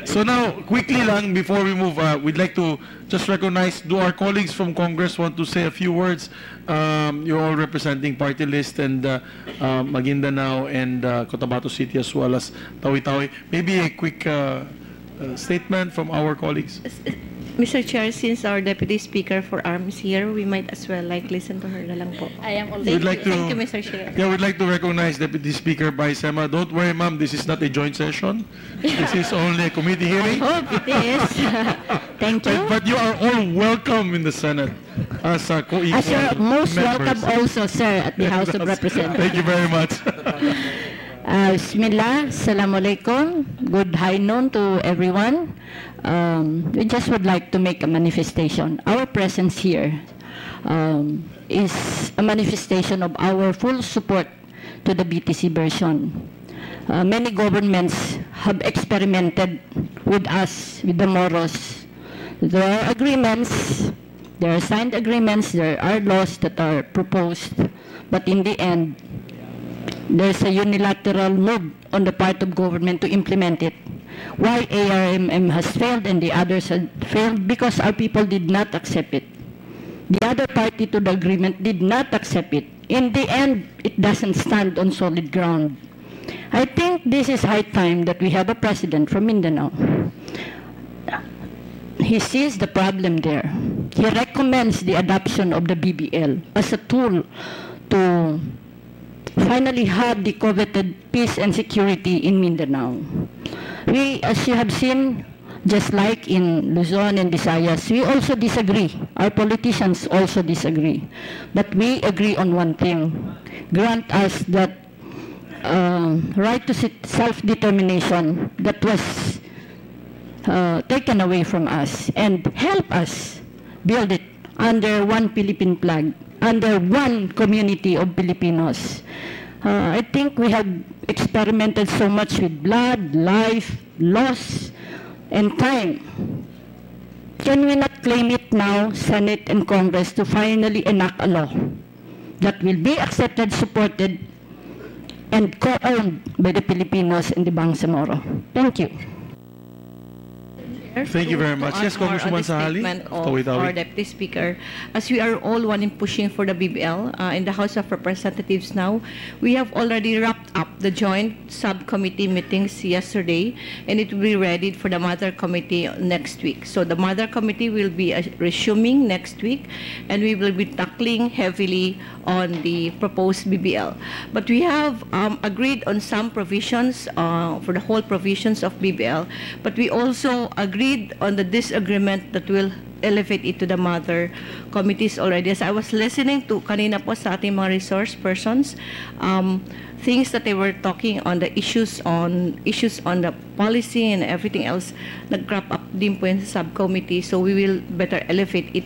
So now, quickly lang, before we move, we'd like to just recognize, do our colleagues from Congress want to say a few words? You're all representing party list and Maguindanao and Cotabato City as well as Tawi-Tawi. Maybe a quick statement from our colleagues. Mr. Chair, since our Deputy Speaker for Arms here, we might as well listen to her na lang po. I am already. Thank you, Mr. Chair. Yeah, we'd like to recognize Deputy Speaker Bangsamoro. Don't worry, ma'am, this is not a joint session. This is only a committee hearing. I hope it is. Thank you. But you are all welcome in the Senate as co-equal As you're most members. welcome also, sir, at the House of Representatives. Thank you very much. Bismillah, Assalamualaikum. Good high noon to everyone. We just would like to make a manifestation. Our presence here is a manifestation of our full support to the BTC version. Many governments have experimented with us, with the Moros. There are agreements, there are signed agreements, there are laws that are proposed, but in the end, there's a unilateral move on the part of government to implement it. Why ARMM has failed and the others have failed? Because our people did not accept it. The other party to the agreement did not accept it. In the end, it doesn't stand on solid ground. I think this is high time that we have a president from Mindanao. He sees the problem there. He recommends the adoption of the BBL as a tool to finally have the coveted peace and security in Mindanao. We, as you have seen, just like in Luzon and Visayas, we also disagree. Our politicians also disagree. But we agree on one thing. Grant us that right to self-determination that was taken away from us and help us build it under one Philippine flag, under one community of Filipinos. I think we have experimented so much with blood, life, loss, and time. Can we not claim it now, Senate and Congress, to finally enact a law that will be accepted, supported, and co-owned by the Filipinos and the Bangsamoro? Thank you. Thank you very much. Yes, Congresswoman Sahali. Our Deputy Speaker, as we are all one in pushing for the BBL in the House of Representatives now, we have already wrapped up the joint subcommittee meetings yesterday, and it will be ready for the Mother Committee next week. So the Mother Committee will be resuming next week, and we will be tackling heavily on the proposed BBL. But we have agreed on some provisions for the whole provisions of BBL, but we also agreed on the disagreement that will elevate it to the mother committees already. As I was listening to kanina po sa ating mga resource persons, things that they were talking on the issues on the policy and everything else, nag-crop up din po yung subcommittee. So we will better elevate it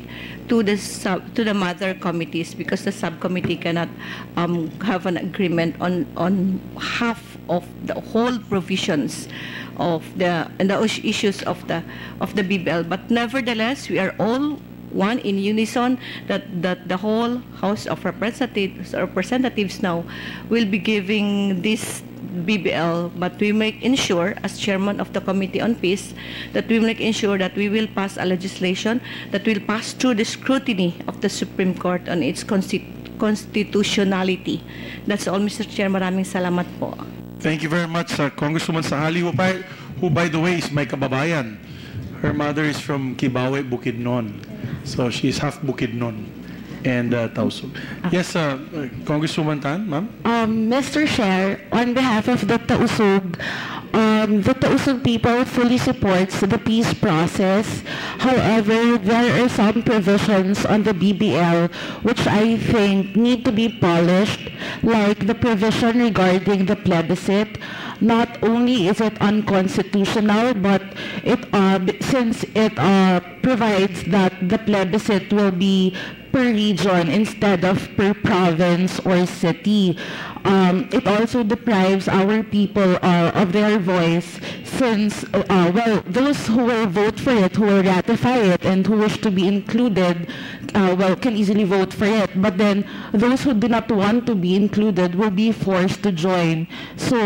to the mother committees, because the subcommittee cannot have an agreement on half of the whole provisions of the issues of the BBL. But nevertheless, we are all one in unison that the whole House of Representatives now will be giving this BBL, but we make ensure, as chairman of the Committee on Peace, that we make ensure that we will pass a legislation that will pass through the scrutiny of the Supreme Court on its constitutionality. That's all, Mr. Chair. Maraming salamat po. Thank you very much, Congresswoman Sahali, who by the way is my kababayan. Her mother is from Kibawe, Bukidnon. So she's half Bukidnon and Tausug. Yes, Congresswoman Tan, ma'am? Mr. Chair, on behalf of the Tausug people fully supports the peace process. However, there are some provisions on the BBL which I think need to be polished, like the provision regarding the plebiscite. Not only is it unconstitutional, but since it provides that the plebiscite will be per region instead of per province or city. It also deprives our people of their voice, since, those who will vote for it, who will ratify it, and who wish to be included, can easily vote for it. But then those who do not want to be included will be forced to join. So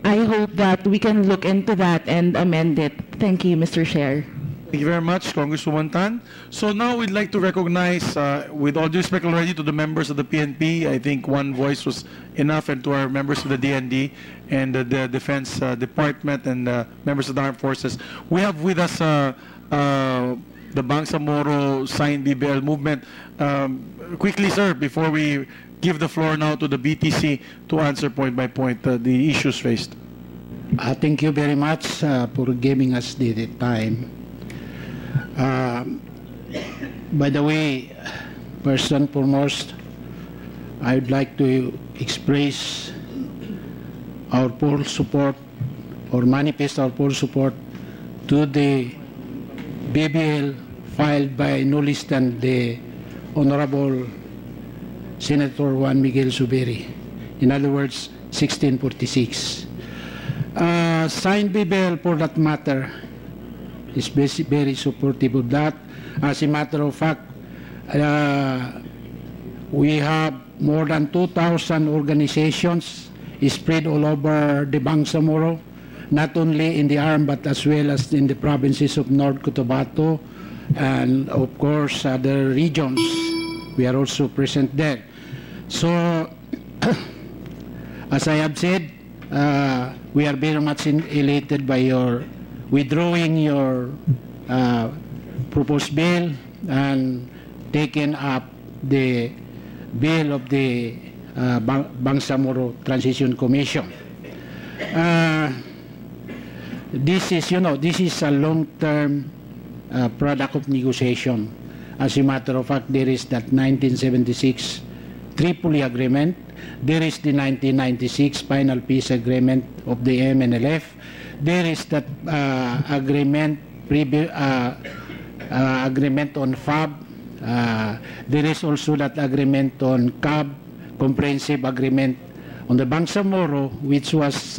I hope that we can look into that and amend it. Thank you, Mr. Chair. Thank you very much, Congresswoman Tan. So now we'd like to recognize, with all due respect already to the members of the PNP, I think one voice was enough, and to our members of the DND and the Defense Department and members of the Armed Forces. We have with us the Bangsamoro Sign BBL movement. Quickly, sir, before we give the floor now to the BTC to answer point by point the issues raised. Thank you very much for giving us the time. By the way, first and foremost, I would like to express our full support or manifest our full support to the BBL filed by no less than the Honorable Senator Juan Miguel Zubiri. In other words, 1646. Signed BBL, for that matter, is very supportive of that. As a matter of fact, we have more than 2,000 organizations spread all over the Bangsamoro, not only in the arm but as well as in the provinces of North Cotabato and of course other regions. We are also present there. So, as I have said, we are very much elated by your withdrawing your proposed bill and taking up the bill of the Bangsamoro Transition Commission. This is a long-term product of negotiation. As a matter of fact, there is that 1976 Tripoli Agreement. There is the 1996 Final Peace Agreement of the MNLF. There is that agreement on FAB. There is also that agreement on CAB, Comprehensive Agreement on the Bangsamoro, which was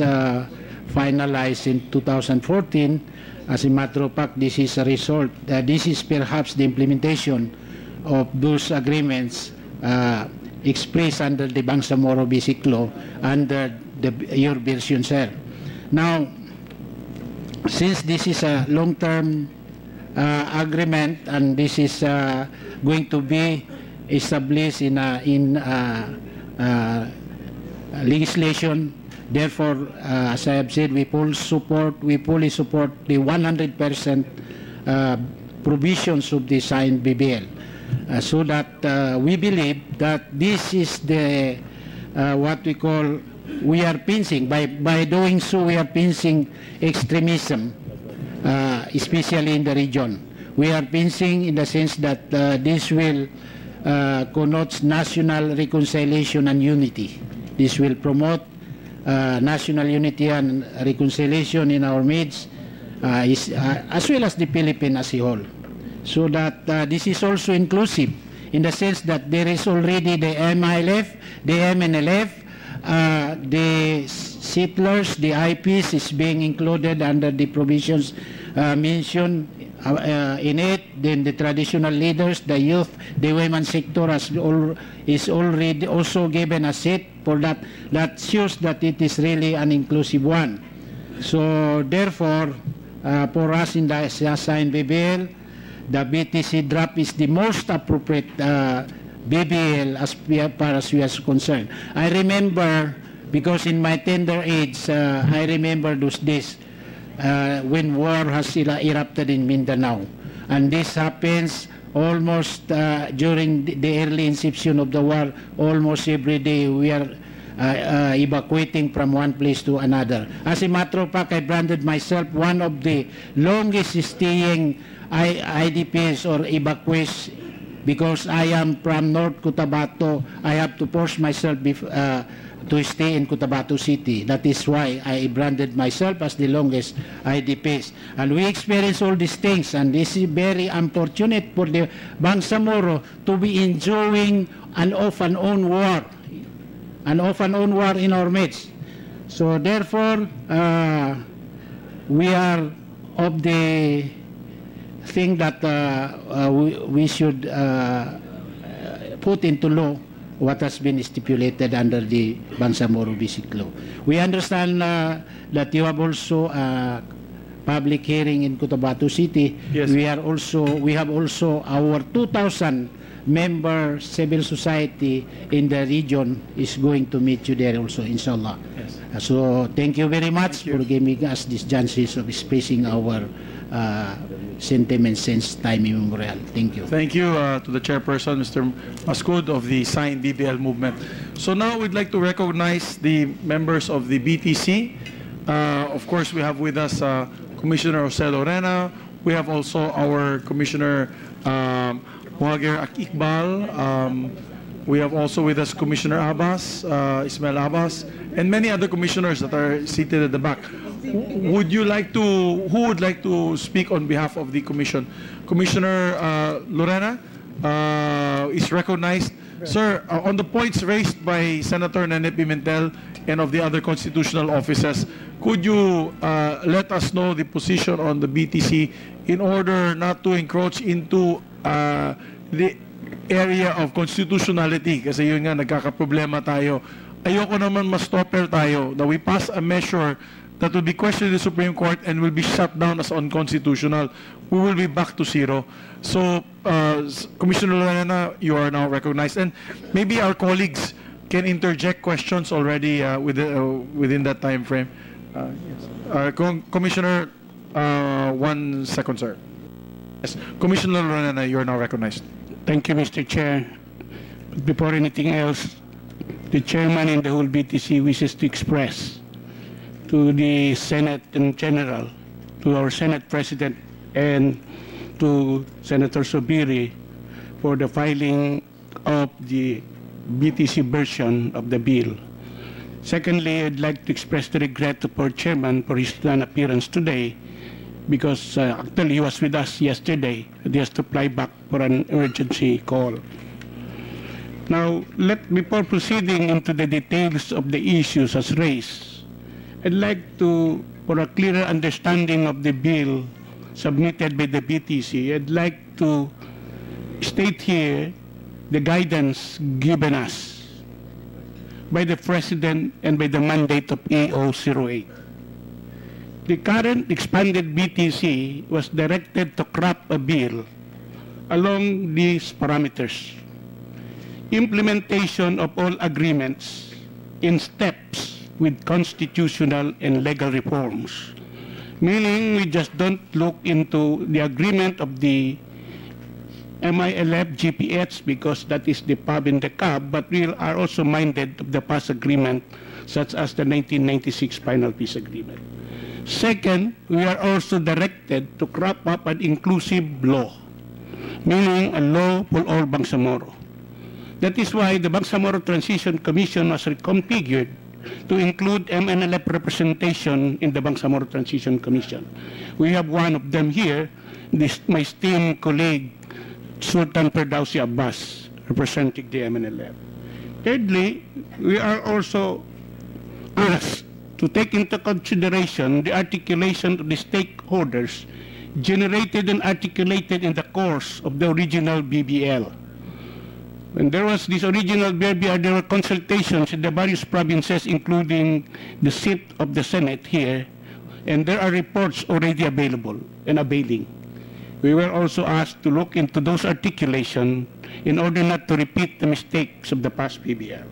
finalized in 2014. As a matter of fact, this is a result. This is perhaps the implementation of those agreements expressed under the Bangsamoro Basic Law under your version, sir. Now, since this is a long-term agreement and this is going to be established in legislation, therefore, as I have said, we fully support the 100% provisions of the signed BBL, so that we believe that this is the what we call, we are pincing, by doing so we are pincing extremism, especially in the region. We are pincing in the sense that this will connote national reconciliation and unity. This will promote national unity and reconciliation in our midst, as well as the Philippines as a whole. So that this is also inclusive in the sense that there is already the MILF, the MNLF, the settlers, the IPs is being included under the provisions mentioned in it, then the traditional leaders, the youth, the women sector is already also given a seat for that. That shows that it is really an inclusive one. So therefore, for us in the assigned BBL, the BTC draft is the most appropriate BBL as far as we are concerned. I remember, because in my tender age, I remember those days when war has erupted in Mindanao. And this happens almost during the early inception of the war. Almost every day we are evacuating from one place to another. As a matter of fact, I branded myself one of the longest staying IDPs or evacuees because I am from North Cotabato. I have to force myself to stay in Cotabato City. That is why I branded myself as the longest IDPs. And we experience all these things, and this is very unfortunate for the Bangsamoro to be enjoying an off and on war in our midst. So therefore, we are of the thing that we should put into law what has been stipulated under the Bangsamoro Basic Law. We understand that you have also a public hearing in Cotabato City. Yes. We have also our 2,000 member civil society in the region is going to meet you there also, inshallah. Yes. So thank you very much for giving us this chances of expressing our sentiments since time immemorial. Thank you. Thank you to the chairperson, Mr. Mascud of the Sign BBL movement. So now we'd like to recognize the members of the BTC. Of course, we have with us Commissioner Jose Lorena. We have also our Commissioner Muhager Iqbal. We have also with us Commissioner Abbas, Ismail Abbas, and many other commissioners that are seated at the back. Who would like to speak on behalf of the commission? Commissioner Lorena is recognized. Sir, on the points raised by Senator Nene Pimentel and of the other constitutional officers, could you let us know the position on the BTC in order not to encroach into the area of constitutionality? Kasi yun nga, nagkakaproblema tayo. Ayoko naman ma-stopper tayo na we pass a measure that will be questioned in the Supreme Court and will be shut down as unconstitutional. We will be back to zero. So, Commissioner Lorena, you are now recognized. And maybe our colleagues can interject questions already within that time frame. Yes. Commissioner, 1 second, sir. Yes. Commissioner Lorena, you are now recognized. Thank you, Mr. Chair. Before anything else, the chairman and the whole BTC wishes to express to the Senate in general, to our Senate President, and to Senator Sobiri for the filing of the BTC version of the bill. Secondly, I'd like to express the regret to our chairman for his non-appearance today, because actually he was with us yesterday. He has to fly back for an emergency call. Now, before proceeding into the details of the issues as raised, I'd like to, for a clearer understanding of the bill submitted by the BTC, I'd like to state here the guidance given us by the President and by the mandate of EO08. The current expanded BTC was directed to craft a bill along these parameters. Implementation of all agreements in steps with constitutional and legal reforms. Meaning we just don't look into the agreement of the MILF GPS because that is the pub in the cab, but we are also minded of the past agreement such as the 1996 final peace agreement. Second, we are also directed to craft up an inclusive law, meaning a law for all Bangsamoro. That is why the Bangsamoro Transition Commission was reconfigured to include MNLF representation in the Bangsamoro Transition Commission. We have one of them here, my esteemed colleague, Sultan Ferdowsi Abbas, representing the MNLF. Thirdly, we are also asked to take into consideration the articulation of the stakeholders generated and articulated in the course of the original BBL. When there was this original BBL, there were consultations in the various provinces, including the seat of the Senate here, and there are reports already available and availing. We were also asked to look into those articulations in order not to repeat the mistakes of the past BBL.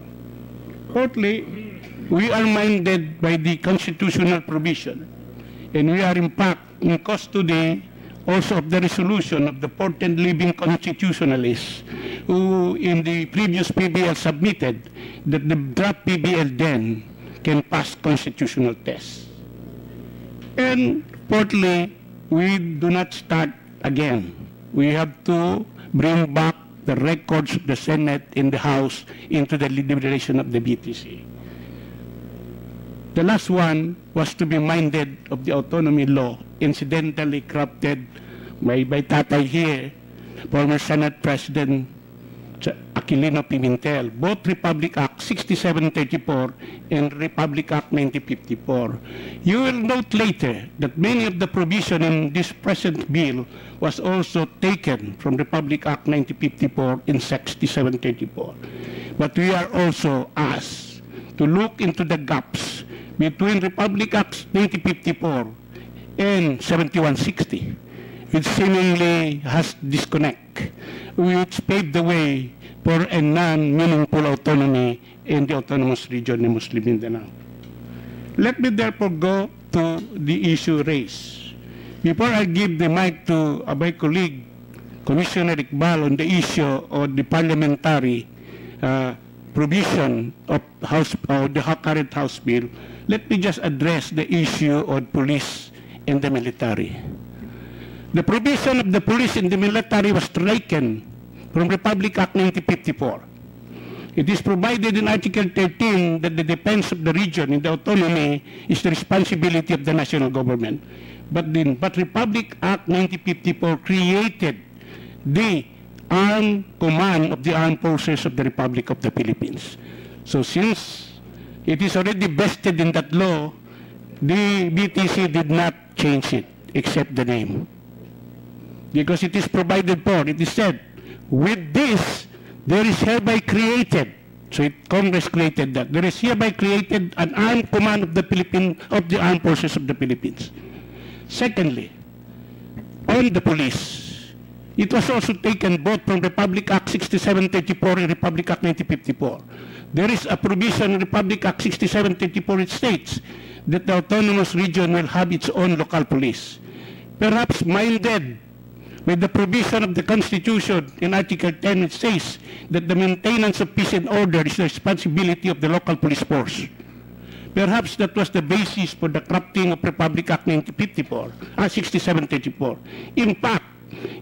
Fourthly, we are minded by the constitutional provision, and we are in fact in custody also of the resolution of the 14 living constitutionalists who in the previous PBL submitted that the draft PBL then can pass constitutional tests. And fourthly, we do not start again. We have to bring back the records of the Senate in the House into the deliberation of the BTC. The last one was to be minded of the autonomy law incidentally crafted by Tatay here, former Senate President Aquilino Pimentel, both Republic Act 6734 and Republic Act 1954. You will note later that many of the provision in this present bill was also taken from Republic Act 1954 and 6734. But we are also asked to look into the gaps between Republic Act 1954 and 7160, which seemingly has disconnect, which paved the way for a non-meaningful autonomy in the autonomous region of Muslim Mindanao. Let me therefore go to the issue raised. Before I give the mic to my colleague, Commissioner Iqbal, on the issue of the parliamentary provision of the current House bill, let me just address the issue of police and the military. The provision of the police and the military was stricken from Republic Act 1954. It is provided in Article 13 that the defense of the region in the autonomy is the responsibility of the national government. But Republic Act 1954 created the armed command of the armed forces of the Republic of the Philippines. So since it is already vested in that law, the BTC did not change it except the name. Because it is provided for, it is said, with this, there is hereby created, so Congress created that, there is hereby created an armed command of the armed forces of the Philippines. Secondly, on the police, it was also taken both from Republic Act 6734 and Republic Act 1954. There is a provision in Republic Act 6734 which states that the autonomous region will have its own local police. Perhaps minded with the provision of the Constitution in Article 10, which says that the maintenance of peace and order is the responsibility of the local police force. Perhaps that was the basis for the crafting of Republic Act 6734. In fact,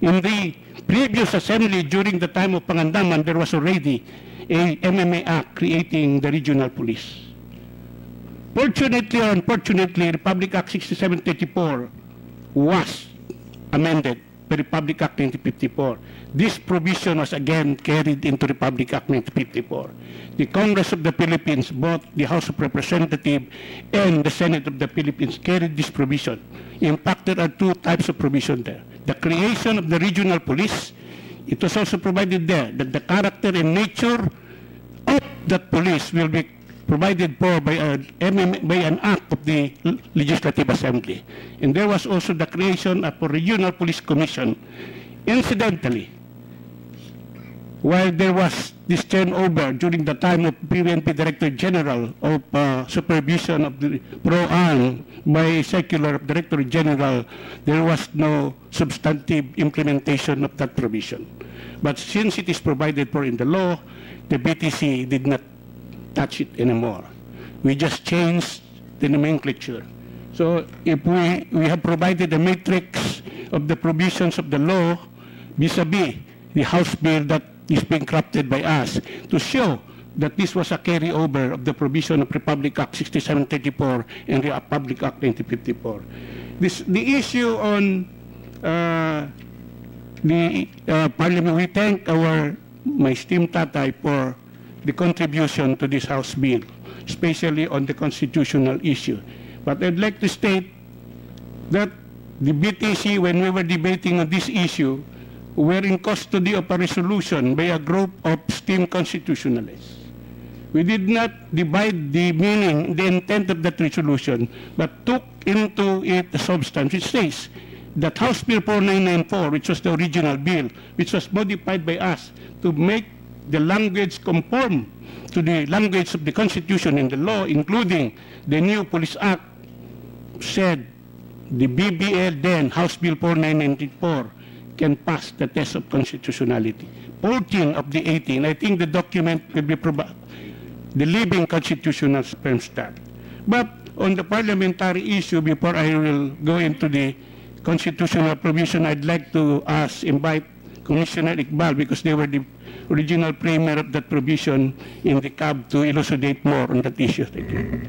in the previous assembly during the time of Pangandaman, there was already a MMA Act creating the regional police. Fortunately or unfortunately, Republic Act 6734 was amended by Republic Act 1954. This provision was again carried into Republic Act 1954. The Congress of the Philippines, both the House of Representatives and the Senate of the Philippines, carried this provision. In fact, there are two types of provision there. The creation of the regional police, it was also provided there that the character and nature of that police will be provided for by an act of the Legislative Assembly. And there was also the creation of a Regional Police Commission. Incidentally, while there was this turnover during the time of PNP Director General of supervision of the pro-arm by secular Director General, there was no substantive implementation of that provision. But since it is provided for in the law, the BTC did not touch it anymore. We just changed the nomenclature. So if we have provided a matrix of the provisions of the law vis-a-vis the House bill that is being crafted by us to show that this was a carryover of the provision of Republic Act 6734 and the Republic Act 1954. The issue on the Parliament, we thank my esteemed Tatay for the contribution to this House bill, especially on the constitutional issue. But I'd like to state that the BTC, when we were debating on this issue, were in custody of a resolution by a group of esteemed constitutionalists. We did not divide the meaning, the intent of that resolution, but took into it the substance, which says that House Bill 4994, which was the original bill, which was modified by us to make the language conform to the language of the Constitution and the law, including the new Police Act, said the BBL then, House Bill 4994, can pass the test of constitutionality. 14 of the 18, I think the document will be the living constitutional sperm stat. But on the parliamentary issue, before I will go into the constitutional provision, I'd like to invite Commissioner Iqbal, because they were the original framer of that provision in the CAB, to elucidate more on that issue. Thank you.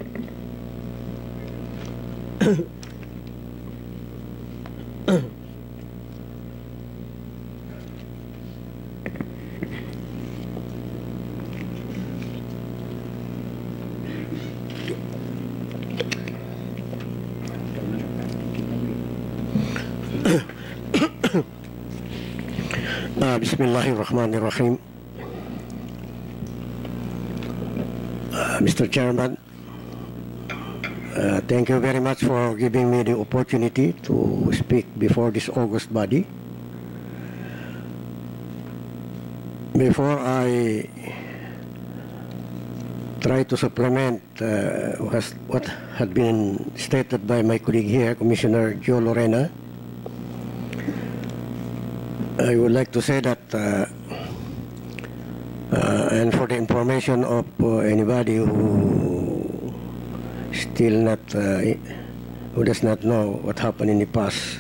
Bismillahirrahmanirrahim. Mr. Chairman, thank you very much for giving me the opportunity to speak before this august body. Before I try to supplement what had been stated by my colleague here, Commissioner Joe Lorena, I would like to say that, and for the information of anybody who still who does not know what happened in the past,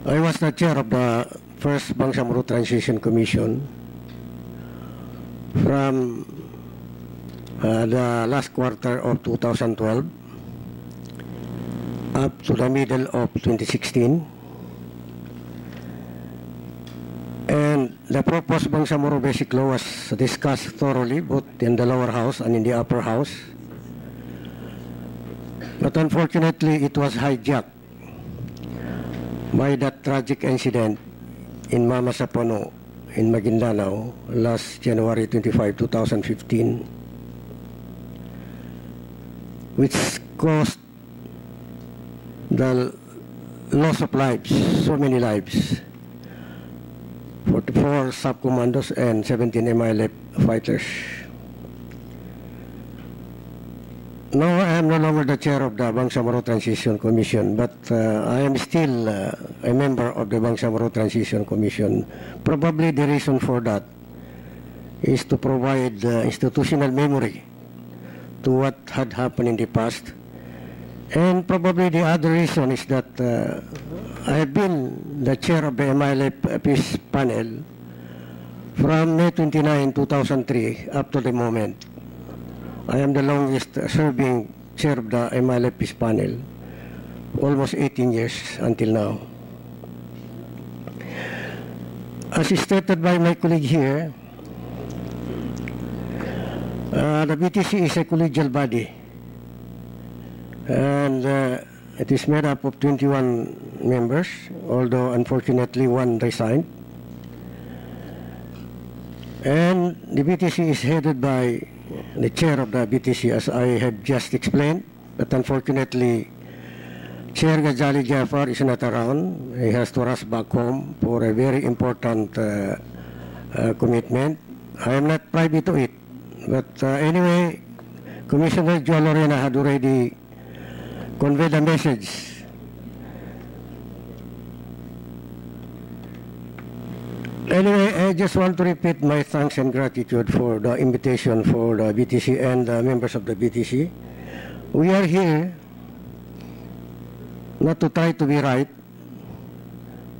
I was the chair of the first Bangsamoro Transition Commission from the last quarter of 2012 up to the middle of 2016. And the proposed Bangsamoro Basic Law was discussed thoroughly both in the lower house and in the upper house. But unfortunately, it was hijacked by that tragic incident in Mama Sapano in Mindanao last January 25, 2015, which caused the loss of lives, so many lives. 44 sub-commandos and 17 MILF fighters. Now I am no longer the chair of the Bangsamoro Transition Commission, but I am still a member of the Bangsamoro Transition Commission. Probably the reason for that is to provide institutional memory to what had happened in the past. And probably the other reason is that I have been the chair of the MILF Peace Panel from May 29, 2003 up to the moment. I am the longest serving chair of the MILF Peace Panel, almost 18 years until now. As stated by my colleague here, the BTC is a collegial body, and it is made up of 21 members, although unfortunately one resigned. And the BTC is headed by the chair of the BTC, as I have just explained, but unfortunately Chair Ghazali Jafar is not around. He has to rush back home for a very important commitment. I am not privy to it, but anyway, Commissioner Joe Lorena had already conveyed a message. Anyway, I just want to repeat my thanks and gratitude for the invitation for the BTC and the members of the BTC. We are here not to try to be right.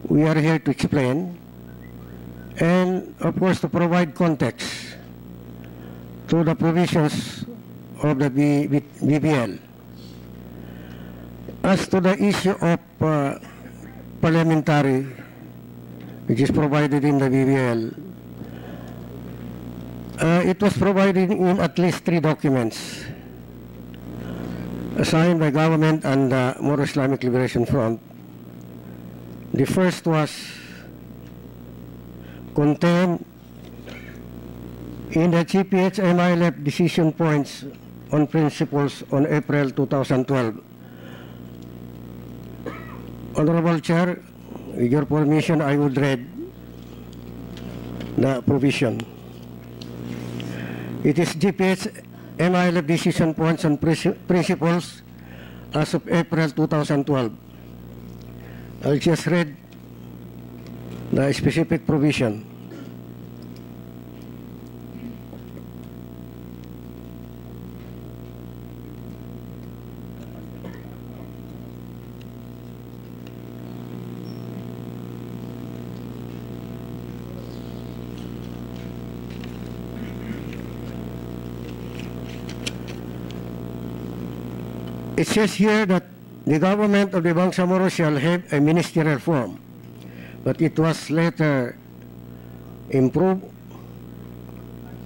We are here to explain and, of course, to provide context to the provisions of the BBL. As to the issue of parliamentary, which is provided in the BBL, it was provided in at least 3 documents signed by government and the Moro Islamic Liberation Front The first was contained in the GPH MILF decision points on principles on April 2012. Honorable Chair, with your permission, I would read the provision. It is GPH MILF decision points on principles as of April 2012. I'll just read the specific provision. It says here that the government of the Bangsamoro shall have a ministerial form, but it was later improved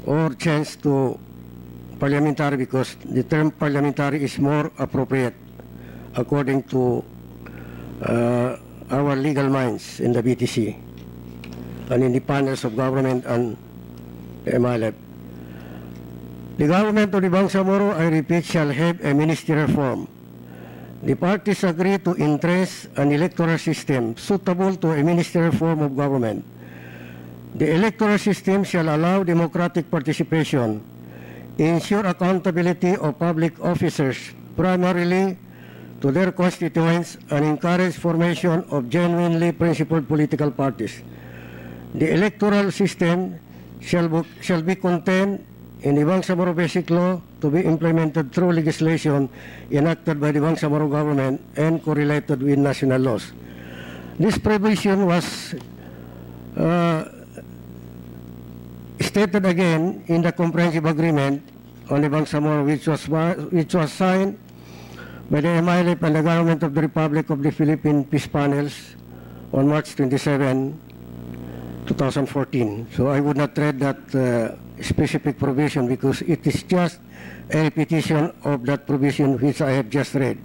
or changed to parliamentary because the term parliamentary is more appropriate according to our legal minds in the BTC and in the panels of government and MILF. The government of the Bangsamoro, I repeat, shall have a ministerial form. The parties agree to interest an electoral system suitable to a ministerial form of government. The electoral system shall allow democratic participation, ensure accountability of public officers primarily to their constituents, and encourage formation of genuinely principled political parties. The electoral system shall be contained in the Bangsamoro Basic Law to be implemented through legislation enacted by the Bangsamoro government and correlated with national laws. This provision was stated again in the comprehensive agreement on the Bangsamoro, which was signed by the MILF and the government of the Republic of the Philippines Peace Panels on March 27, 2014. So I would not read that specific provision because it is just a repetition of that provision which I have just read.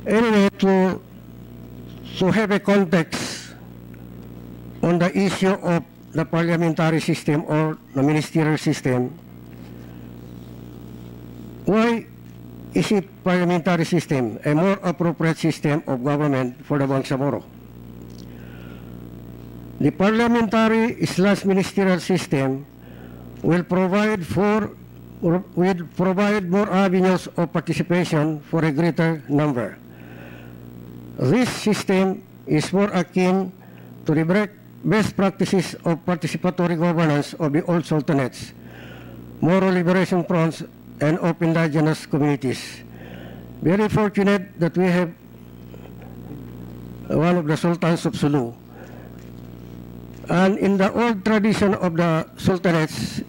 Anyway, to have a context on the issue of the parliamentary system or the ministerial system, why is it parliamentary system a more appropriate system of government for the Bangsamoro? The parliamentary/ministerial system will provide more avenues of participation for a greater number. This system is more akin to the best practices of participatory governance of the old sultanates, moral liberation fronts, and of indigenous communities. Very fortunate that we have one of the sultans of Sulu. And in the old tradition of the sultanates,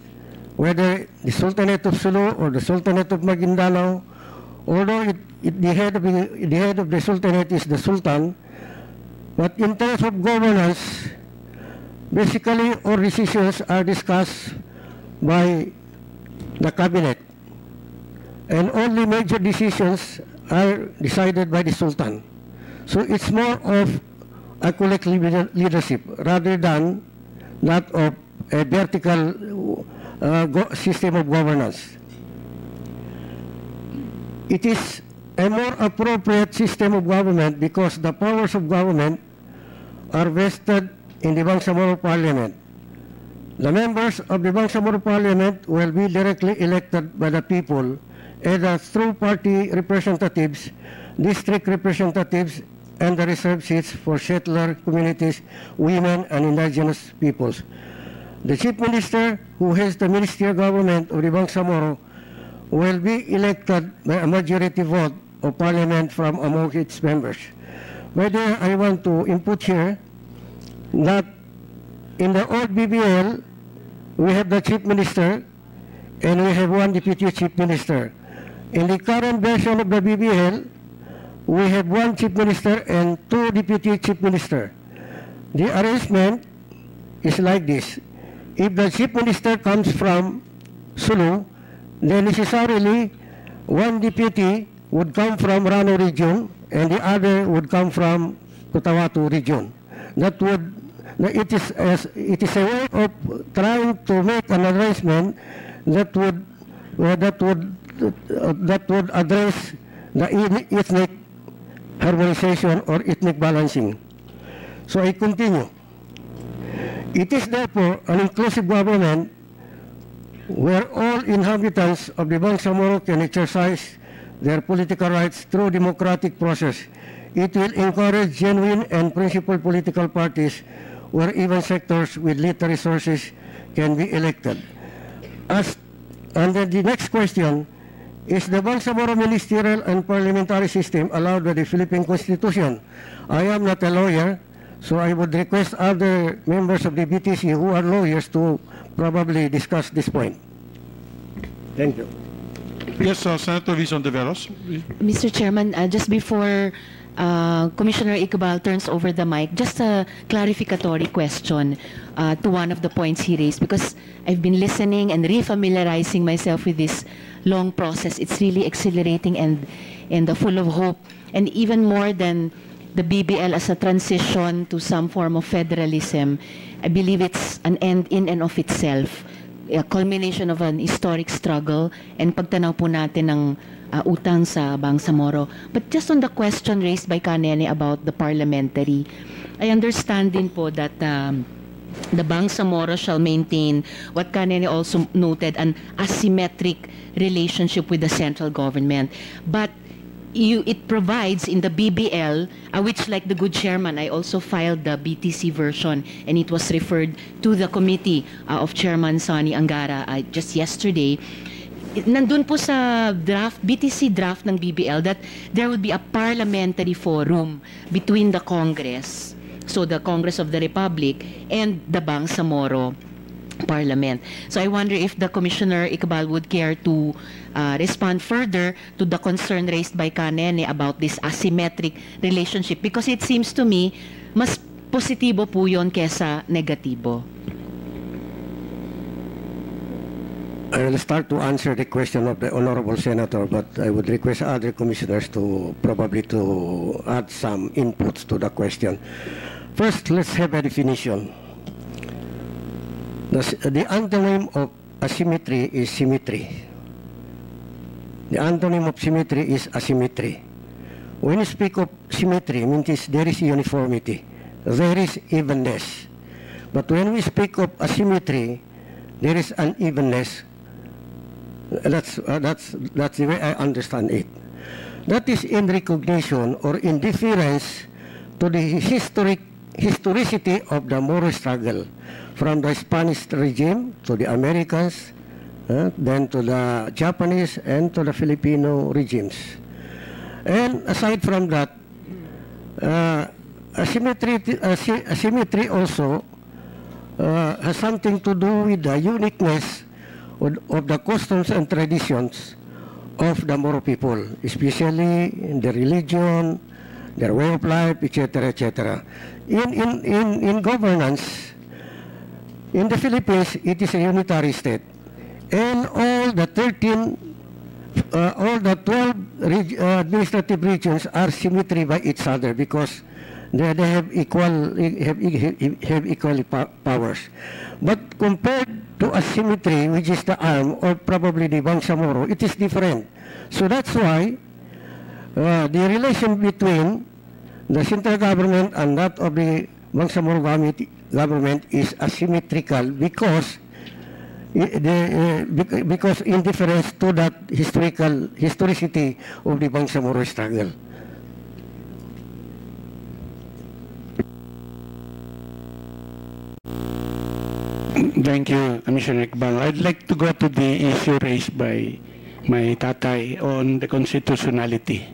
whether the Sultanate of Sulu or the Sultanate of Mindanao, although the head of the Sultanate is the Sultan, but in terms of governance, basically all decisions are discussed by the cabinet, and only major decisions are decided by the Sultan. So it's more of a collective leadership rather than that of a vertical system of governance. It is a more appropriate system of government because the powers of government are vested in the Bangsamoro Parliament. The members of the Bangsamoro Parliament will be directly elected by the people, either through party representatives, district representatives, and the reserved seats for settler communities, women, and indigenous peoples. The Chief Minister, who has the ministerial government of the Bangsamoro, will be elected by a majority vote of Parliament from among its members. By the way, I want to input here that in the old BBL, we have the Chief Minister and we have one Deputy Chief Minister. In the current version of the BBL, we have one Chief Minister and two Deputy Chief Minister. The arrangement is like this. If the Chief Minister comes from Sulu, then necessarily one deputy would come from Rano region and the other would come from Cotabato region. It is a way of trying to make an arrangement that would address the ethnic harmonization or ethnic balancing. So I continue. It is therefore an inclusive government where all inhabitants of the Bangsamoro can exercise their political rights through democratic process. It will encourage genuine and principled political parties where even sectors with little resources can be elected. Under the next question, is the Bangsamoro ministerial and parliamentary system allowed by the Philippine Constitution? I am not a lawyer, so I would request other members of the BTC who are lawyers to probably discuss this point. Thank you. Yes, Senator Rizon de Veros. Mr. Chairman, just before Commissioner Iqbal turns over the mic, just a clarificatory question to one of the points he raised, because I've been listening and refamiliarizing myself with this long process. It's really exhilarating and full of hope, and even more than the BBL as a transition to some form of federalism, I believe it's an end in and of itself, a culmination of an historic struggle, and pagtanaw po natin ng utang sa Bangsamoro. But just on the question raised by Kanene about the parliamentary, I understand din po that the Bangsamoro shall maintain what Kanene also noted, an asymmetric relationship with the central government. But it provides in the BBL, which, like the good chairman, I also filed the BTC version, and it was referred to the committee of Chairman Sonny Angara just yesterday. Nandun po sa draft, BTC draft ng BBL, that there would be a parliamentary forum between the Congress, so the Congress of the Republic, and the Bangsamoro Parliament. So I wonder if the Commissioner Iqbal would care to respond further to the concern raised by Kanene about this asymmetric relationship, because it seems to me mas positibo po yun kesa negatibo. I will start to answer the question of the Honorable Senator, but I would request other commissioners to probably to add some inputs to the question. First, let's have a definition. The antonym of asymmetry is symmetry. The antonym of symmetry is asymmetry. When you speak of symmetry, it means there is uniformity, there is evenness. But when we speak of asymmetry, there is unevenness. That's the way I understand it. That is in recognition or in deference to the historicity of the Moro struggle, from the Spanish regime to the Americans, then to the Japanese and to the Filipino regimes. And aside from that, asymmetry also has something to do with the uniqueness of the customs and traditions of the Moro people, especially in their religion, their way of life, etc., etc. In governance, in the Philippines, it is a unitary state, and all the 12 administrative regions are symmetry by each other because they have equal powers. But compared to asymmetry, which is the arm or probably the Bangsamoro, it is different. So that's why the relation between the central government and that of the Bangsamoro government is asymmetrical because in difference to that historicity of the Bangsamoro struggle. Thank you, Commissioner Iqbal. I'd like to go to the issue raised by my tatay on the constitutionality.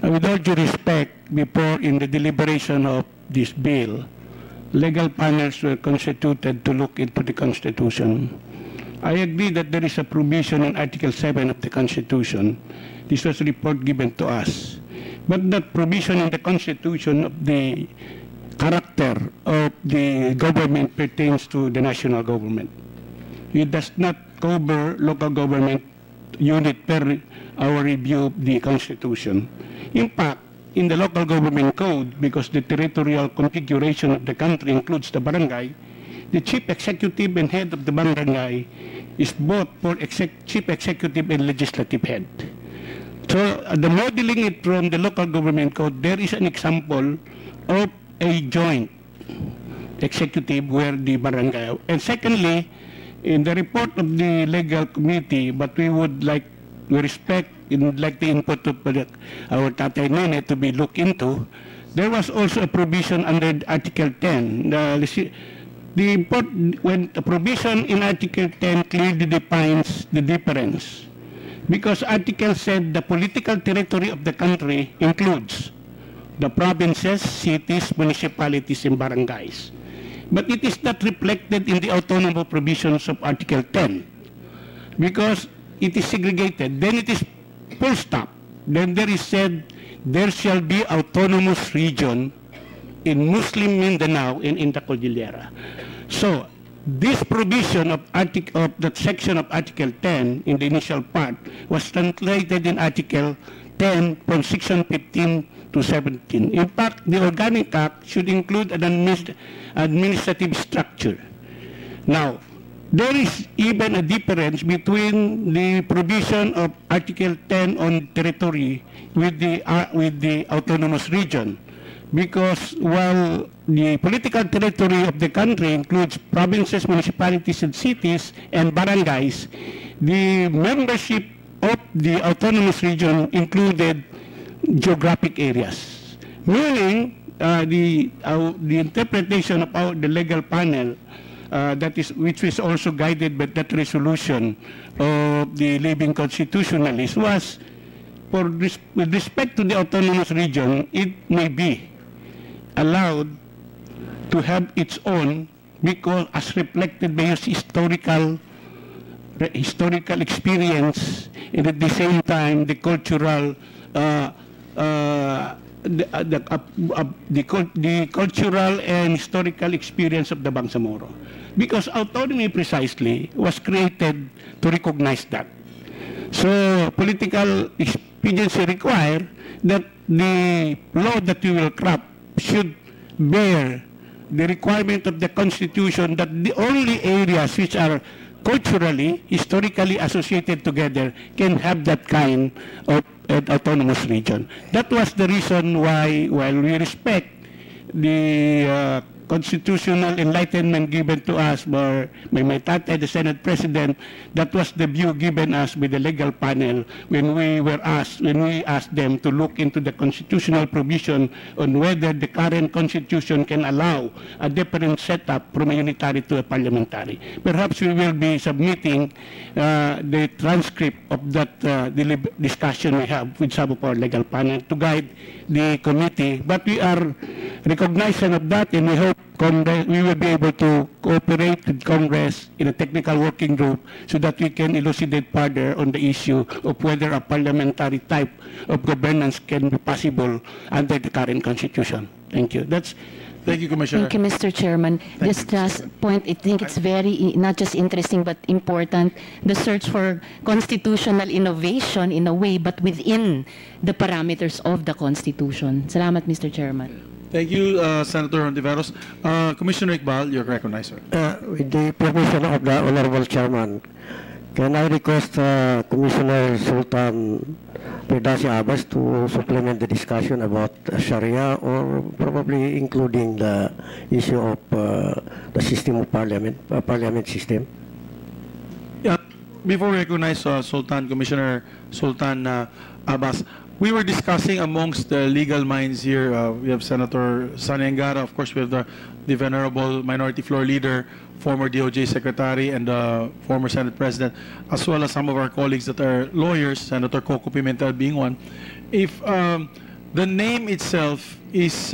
With all due respect, before in the deliberation of this bill, legal panels were constituted to look into the Constitution. I agree that there is a provision in Article 7 of the Constitution. This was a report given to us. But that provision in the Constitution of the character of the government pertains to the national government. It does not cover local government unit per our review of the Constitution. In fact, in the local government code, because the territorial configuration of the country includes the barangay, the chief executive and head of the barangay is both for chief executive and legislative head. So the modeling it from the local government code, there is an example of a joint executive where the barangay. And secondly, in the report of the legal committee, but we would like, we respect and would like the input of our Tatay Nene to be looked into, there was also a provision under Article 10. When the provision in Article 10 clearly defines the difference, because Article said the political territory of the country includes the provinces, cities, municipalities, and barangays. But it is not reflected in the autonomous provisions of Article 10 because it is segregated. Then it is full stop. Then there is said there shall be autonomous region in Muslim Mindanao and in the Cordillera. So this provision of that section of Article 10 in the initial part was translated in Article 10 from Section 15 to 17. In fact, the Organic Act should include an administrative structure. Now, there is even a difference between the provision of Article 10 on territory with the autonomous region, because while the political territory of the country includes provinces, municipalities, and cities, and barangays, the membership of the autonomous region included geographic areas, meaning the interpretation of the legal panel which is also guided by that resolution of the living constitutionalists was, with respect to the autonomous region, it may be allowed to have its own, because as reflected by its historical experience, and at the same time the cultural the cultural and historical experience of the Bangsamoro. Because autonomy precisely was created to recognize that. So political expediency require that the law that you will craft should bear the requirement of the Constitution that the only areas which are culturally, historically associated together can have that kind of an autonomous region. That was the reason why, while we respect the constitutional enlightenment given to us by my tatay, the Senate President, that was the view given us by the legal panel when we asked them to look into the constitutional provision on whether the current constitution can allow a different setup from a unitary to a parliamentary. Perhaps we will be submitting the transcript of that discussion we have with some of our legal panel to guide the committee. But we are recognizant of that, and we hope Congress, we will be able to cooperate with Congress in a technical working group so that we can elucidate further on the issue of whether a parliamentary type of governance can be possible under the current constitution. Thank you. Thank you, Commissioner. Thank you, Mr. Chairman. Just last point, I think it's very, not just interesting, but important, the search for constitutional innovation in a way, but within the parameters of the Constitution. Salamat, Mr. Chairman. Thank you, Senator Hontiveros. Commissioner Iqbal, you're recognized, sir. With the permission of the Honorable Chairman, can I request Commissioner Sultan Perdasi Abbas to supplement the discussion about Sharia, or probably including the issue of the system of parliament system? Yeah, before we recognize Commissioner Sultan Abbas, we were discussing amongst the legal minds here. We have Senator Sani Angara, of course, we have the Venerable Minority Floor Leader, former DOJ Secretary, and former Senate President, as well as some of our colleagues that are lawyers, Senator Coco Pimentel being one. If the name itself is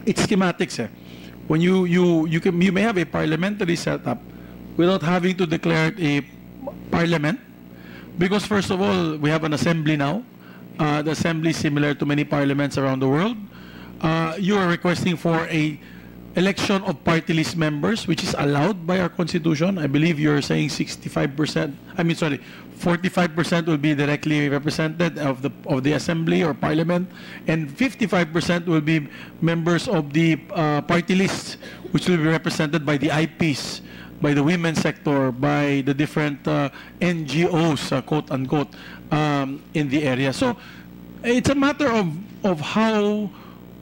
it's schematics, when you may have a parliamentary setup without having to declare it a parliament, because first of all, we have an assembly now. The assembly is similar to many parliaments around the world. You are requesting for a election of party list members, which is allowed by our constitution. I believe you're saying 45%. 45% will be directly represented of the assembly or parliament, and 55% will be members of the party list, which will be represented by the IPs, by the women's sector, by the different NGOs, quote unquote, in the area. So it's a matter of how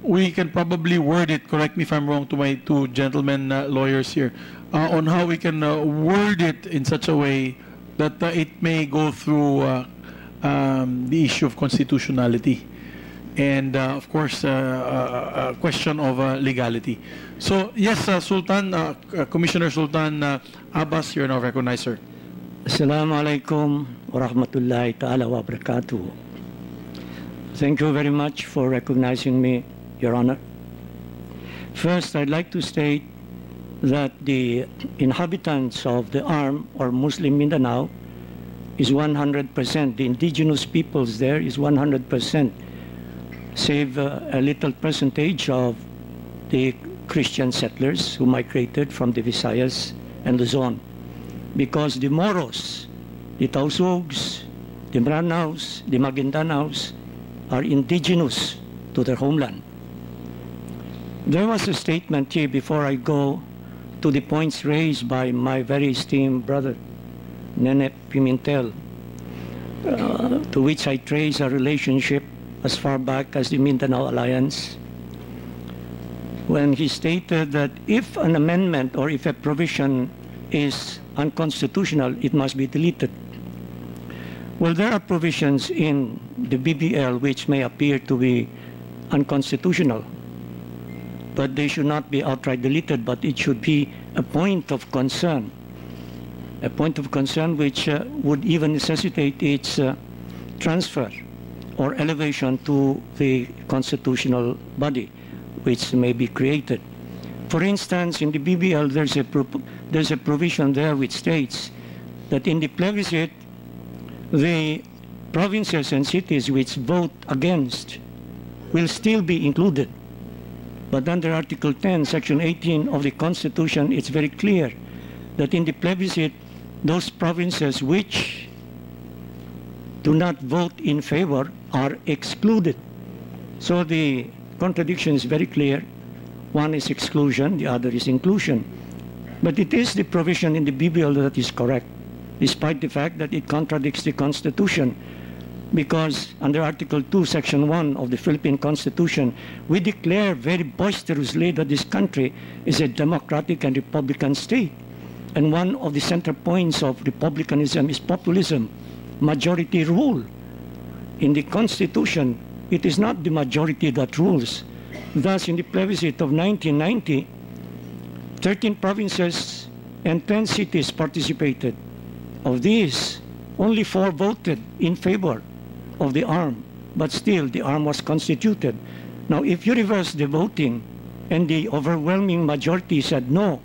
we can probably word it, correct me if I'm wrong, to my two gentlemen lawyers here, on how we can word it in such a way that it may go through the issue of constitutionality and, of course, a question of legality. So, yes, Sultan, Commissioner Sultan Abbas, you're now recognized, sir. Assalamu alaikum wa rahmatullahi ta'ala wa barakatuh. Thank you very much for recognizing me, Your Honor. First, I'd like to state that the inhabitants of the ARM or Muslim Mindanao is 100%. The indigenous peoples there is 100%, save a little percentage of the Christian settlers who migrated from the Visayas and Luzon. Because the Moros, the Tausugs, the Mindanos, the Magindanaos are indigenous to their homeland. There was a statement here before I go to the points raised by my very esteemed brother, Nene Pimentel, to which I trace a relationship as far back as the Mindanao Alliance, when he stated that if an amendment or if a provision is unconstitutional, it must be deleted. Well, there are provisions in the BBL which may appear to be unconstitutional, but they should not be outright deleted, but it should be a point of concern which would even necessitate its transfer or elevation to the constitutional body which may be created. For instance, in the BBL, there's a provision there which states that in the plebiscite, the provinces and cities which vote against will still be included. But under Article 10, Section 18 of the Constitution, it's very clear that in the plebiscite, those provinces which do not vote in favor are excluded. So the contradiction is very clear. One is exclusion, the other is inclusion. But it is the provision in the BBL that is correct, despite the fact that it contradicts the Constitution. Because under Article 2, Section 1 of the Philippine Constitution, we declare very boisterously that this country is a democratic and republican state. And one of the center points of republicanism is populism, majority rule. In the Constitution, it is not the majority that rules. Thus, in the plebiscite of 1990, 13 provinces and 10 cities participated. Of these, only 4 voted in favor of the ARM, but still the ARM was constituted. Now, if you reverse the voting and the overwhelming majority said no,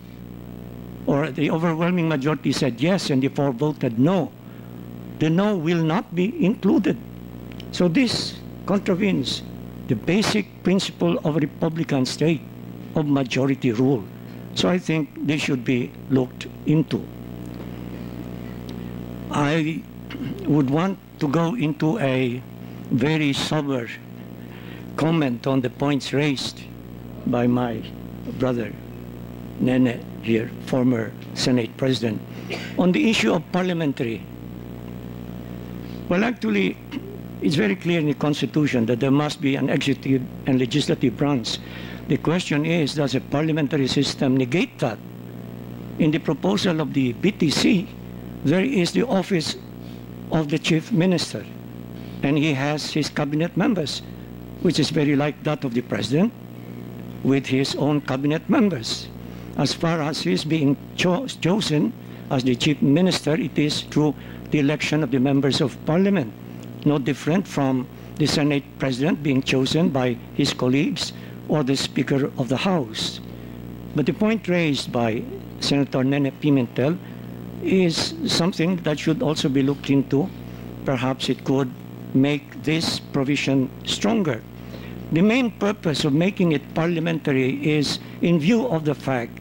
or the overwhelming majority said yes and the 4 voted no, the no will not be included. So this contravenes the basic principle of a republican state of majority rule. So I think this should be looked into. I would want to go into a very sober comment on the points raised by my brother Nene here, former Senate President, on the issue of parliamentary. Well, actually, it's very clear in the Constitution that there must be an executive and legislative branch. The question is, does a parliamentary system negate that? In the proposal of the BTC, there is the office of the chief minister, and he has his cabinet members, which is very like that of the president, with his own cabinet members. As far as he is being chosen as the chief minister, it is through the election of the members of parliament, no different from the Senate president being chosen by his colleagues or the Speaker of the House. But the point raised by Senator Nene Pimentel is something that should also be looked into. Perhaps it could make this provision stronger. The main purpose of making it parliamentary is in view of the fact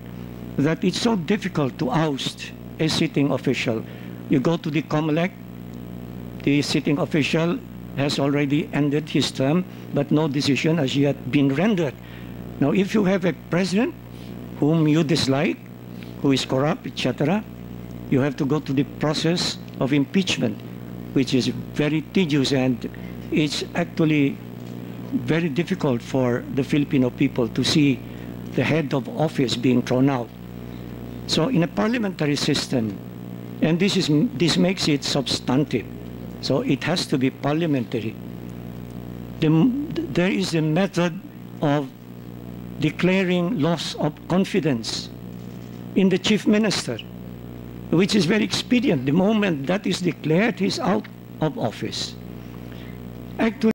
that it's so difficult to oust a sitting official. You go to the COMELEC, the sitting official has already ended his term, but no decision has yet been rendered. Now, if you have a president whom you dislike, who is corrupt, etc., you have to go to the process of impeachment, which is very tedious, and it's actually very difficult for the Filipino people to see the head of office being thrown out. So in a parliamentary system, and this makes it substantive, so it has to be parliamentary. There is a method of declaring loss of confidence in the chief minister, which is very expedient. The moment that is declared, he's out of office. Actually,